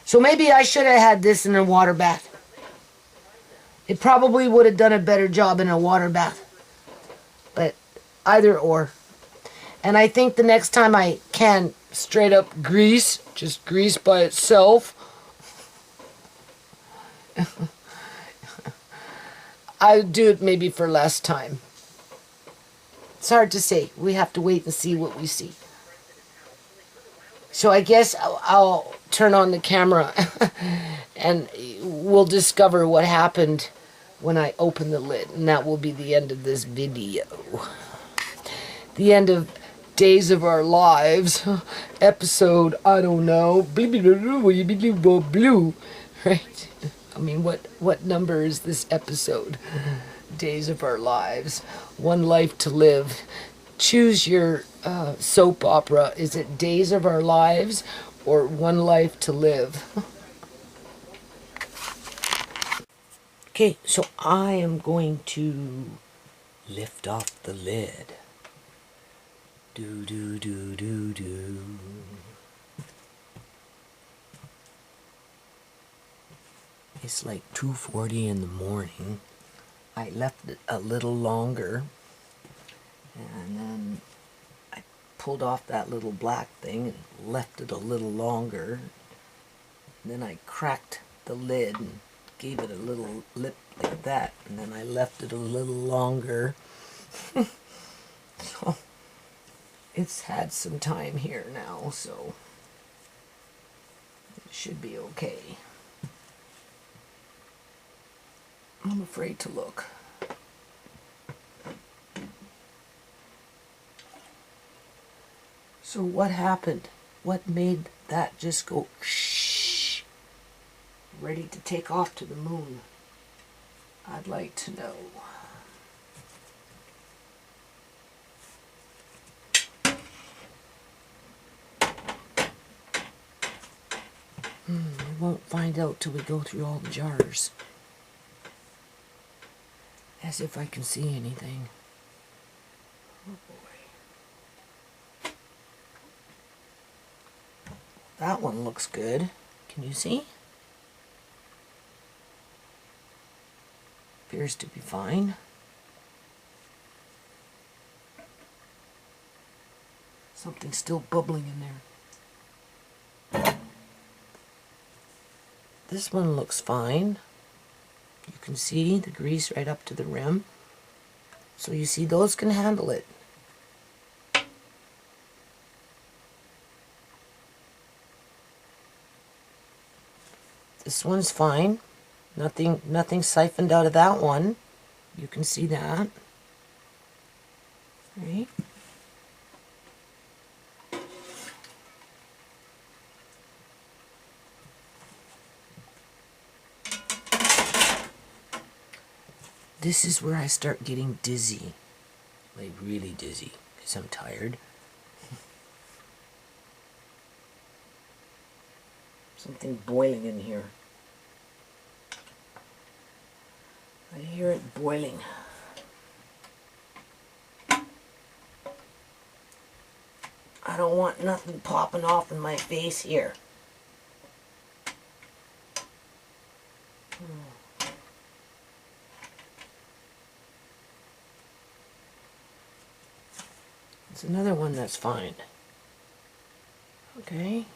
So maybe I should have had this in a water bath. It probably would have done a better job in a water bath. But either or. And I think the next time I can straight up grease, just grease by itself, I would do it maybe for less time. It's hard to say. We have to wait and see what we see. So I guess I'll turn on the camera and we'll discover what happened when I open the lid. And that will be the end of this video. The end of Days of Our Lives, episode, I don't know, blue, right? I mean, what number is this episode? Days of Our Lives, One Life to Live. Choose your soap opera. Is it Days of Our Lives or One Life to Live? Okay, so I am going to lift off the lid. Do, do, do, do, do. It's like 2:40 in the morning. I left it a little longer, and then I pulled off that little black thing and left it a little longer. And then I cracked the lid and gave it a little lip like that, and then I left it a little longer. So it's had some time here now, so it should be okay. I'm afraid to look. So what happened? What made that just go shh? Ready to take off to the moon? I'd like to know. We won't find out till we go through all the jars. As if I can see anything. Oh boy. That one looks good. Can you see? Appears to be fine. Something's still bubbling in there. This one looks fine. You can see the grease right up to the rim. So you see those can handle it. This one's fine. Nothing siphoned out of that one. You can see that. Right? This is where I start getting dizzy. Like really dizzy, because I'm tired. Something boiling in here. I hear it boiling. I don't want nothing popping off in my face here. It's another one that's fine. Okay.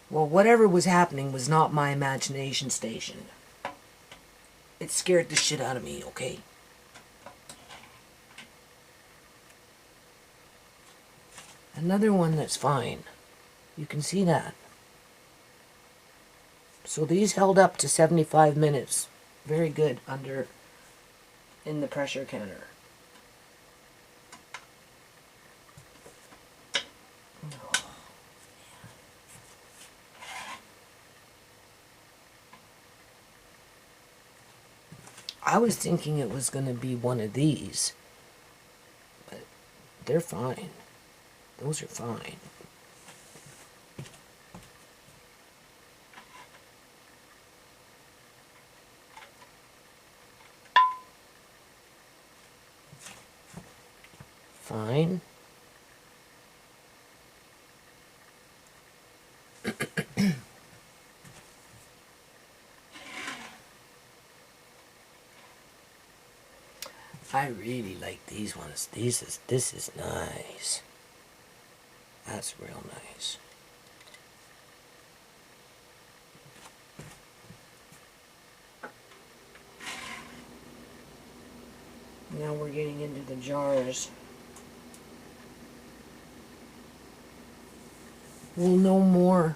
Well, whatever was happening was not my imagination station. It scared the shit out of me, okay? Another one that's fine. You can see that. So these held up to 75 minutes. Very good in the pressure canner. I was thinking it was going to be one of these, but they're fine. Those are fine. Fine. I really like these ones. This is nice. That's real nice. Now we're getting into the jars. We'll know more.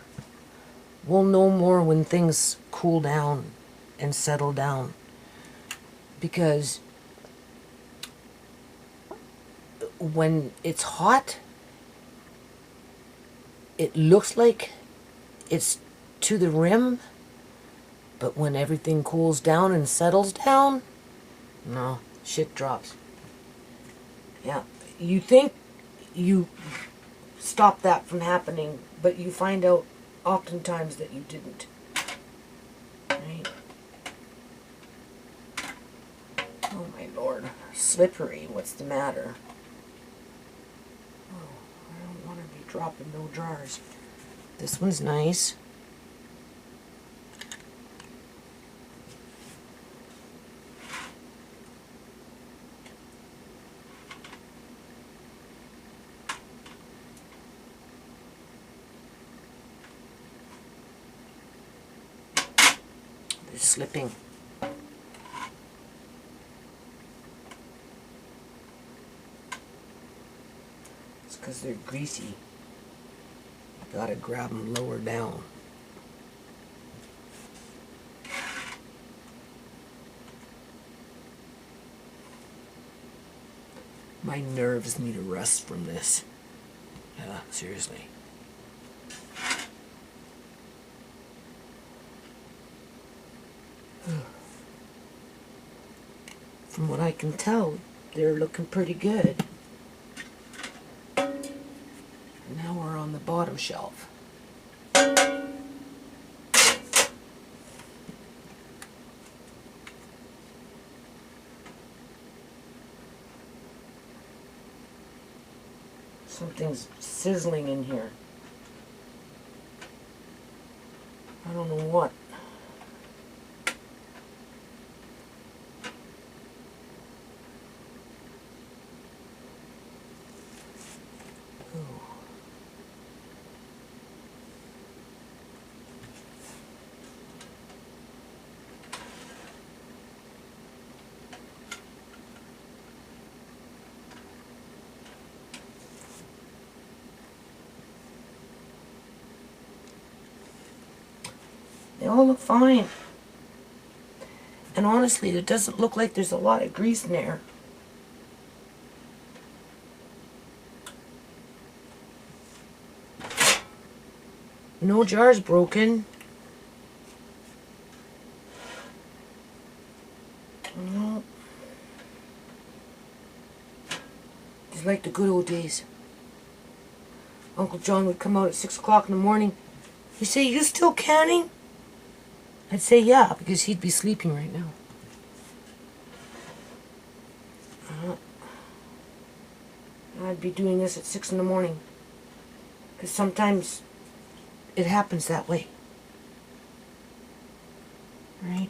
We'll know more when things cool down and settle down. Because when it's hot, it looks like it's to the rim, but when everything cools down and settles down, no, shit drops. Yeah, you think you stop that from happening, but you find out oftentimes that you didn't. Right? Oh my lord. Slippery, what's the matter? Oh, I don't want to be dropping no jars. This one's nice. They're slipping. It's because they're greasy. Gotta grab them lower down. My nerves need a rest from this. Yeah, seriously. From what I can tell, they're looking pretty good. Now we're on the bottom shelf. Something's sizzling in here. I don't know what. They all look fine. And honestly, it doesn't look like there's a lot of grease in there. No jar's broken. No. It's like the good old days. Uncle John would come out at 6 o'clock in the morning. He'd say, "You still canning?" I'd say, "Yeah," because he'd be sleeping right now. I'd be doing this at 6 in the morning. Because sometimes it happens that way. Right?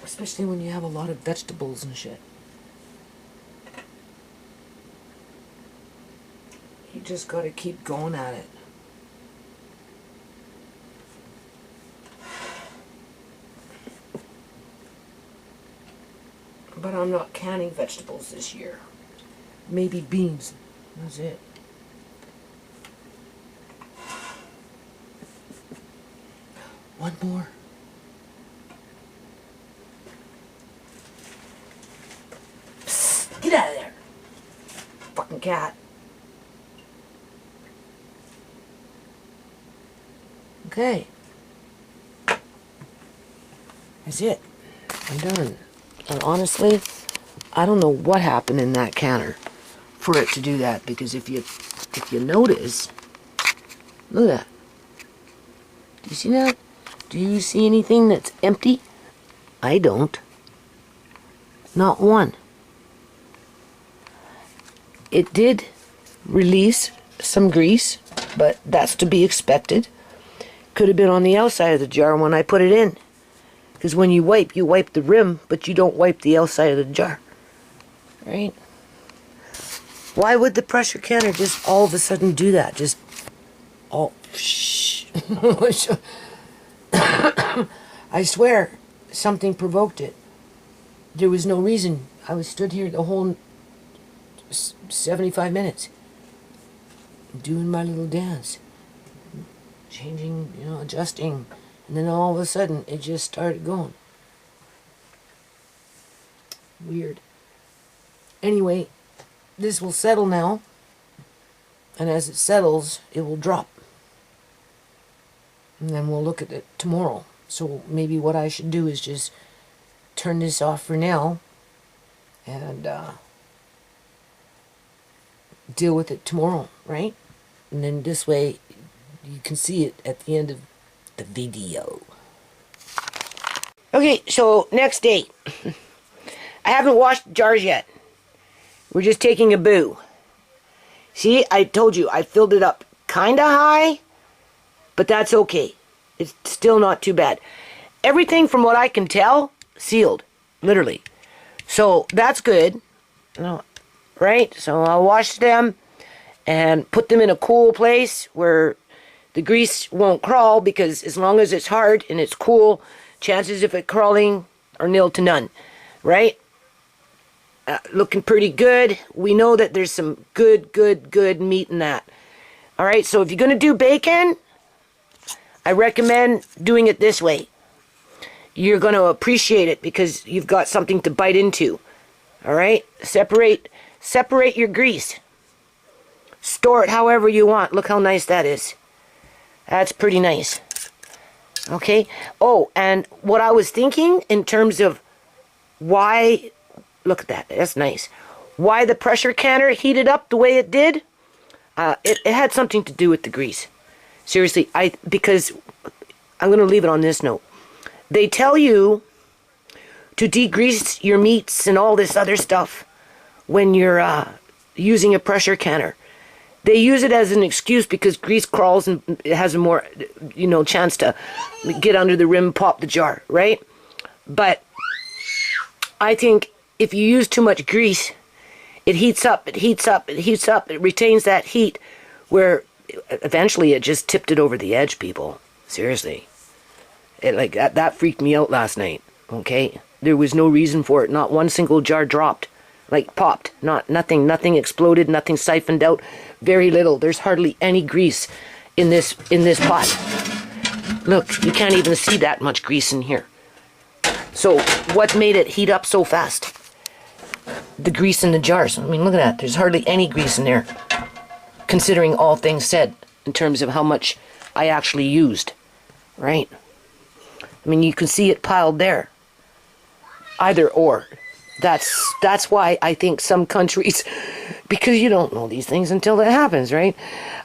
Especially when you have a lot of vegetables and shit. You just gotta keep going at it. But I'm not canning vegetables this year. maybe beans. That's it. One more. Psst, get out of there. Fucking cat. Okay. That's it. I'm done. And honestly, I don't know what happened in that canner for it to do that, because if you notice, look at that. Do you see that? Do you see anything that's empty? I don't. Not one. It did release some grease, but that's to be expected. Could have been on the outside of the jar when I put it in. Because when you wipe the rim, but you don't wipe the outside of the jar. Right? Why would the pressure canner just all of a sudden do that? Just, oh, shh. I swear, something provoked it. There was no reason. I was stood here the whole 75 minutes. Doing my little dance. Changing, adjusting. And then all of a sudden, it just started going. Weird. Anyway, this will settle now. And as it settles, it will drop. And then we'll look at it tomorrow. So maybe what I should do is just turn this off for now. And deal with it tomorrow, right? And then this way, you can see it at the end of the video. Okay, so next day. I haven't washed the jars yet. We're just taking a boo. See, I told you, I filled it up kind of high, but that's okay. It's still not too bad. Everything from what I can tell, sealed, literally. So that's good, right? So I'll wash them and put them in a cool place where the grease won't crawl, because as long as it's hard and it's cool, chances of it crawling are nil to none, right? Looking pretty good. We know that there's some good meat in that. All right, so if you're going to do bacon, I recommend doing it this way. You're going to appreciate it because you've got something to bite into. All right, separate your grease. Store it however you want. Look how nice that is. That's pretty nice. Okay. Oh, and what I was thinking in terms of why, look at that. That's nice. Why the pressure canner heated up the way it did, it had something to do with the grease. Seriously, because I'm going to leave it on this note. They tell you to degrease your meats and all this other stuff when you're using a pressure canner. They use it as an excuse because grease crawls and it has a more, chance to get under the rim, pop the jar, right? But I think if you use too much grease, it heats up, it retains that heat where eventually it just tipped it over the edge, people. Seriously. That freaked me out last night, okay? There was no reason for it. Not one single jar dropped. Popped. Nothing exploded, nothing siphoned out. Very little. There's hardly any grease in this pot. Look, you can't even see that much grease in here. So, what made it heat up so fast? The grease in the jars. I mean, look at that. There's hardly any grease in there, considering all things said, in terms of how much I actually used. Right? I mean, you can see it piled there. Either or. That's why I think some countries, because you don't know these things until it happens, right?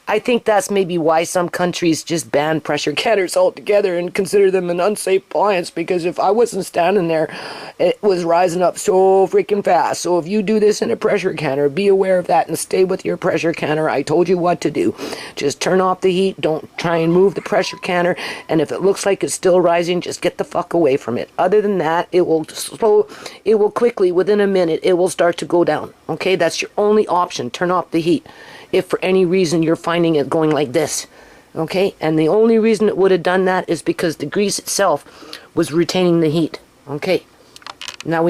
I think that's maybe why some countries just ban pressure canners altogether and consider them an unsafe appliance, because if I wasn't standing there, it was rising up so freaking fast. So if you do this in a pressure canner, be aware of that and stay with your pressure canner. I told you what to do. Just turn off the heat. Don't try and move the pressure canner. And if it looks like it's still rising, just get the fuck away from it. Other than that, it will quickly, within a minute, it will start to go down. Okay, that's your only option. Turn off the heat if for any reason you're finding it going like this. Okay, and the only reason it would have done that is because the grease itself was retaining the heat. Okay, now we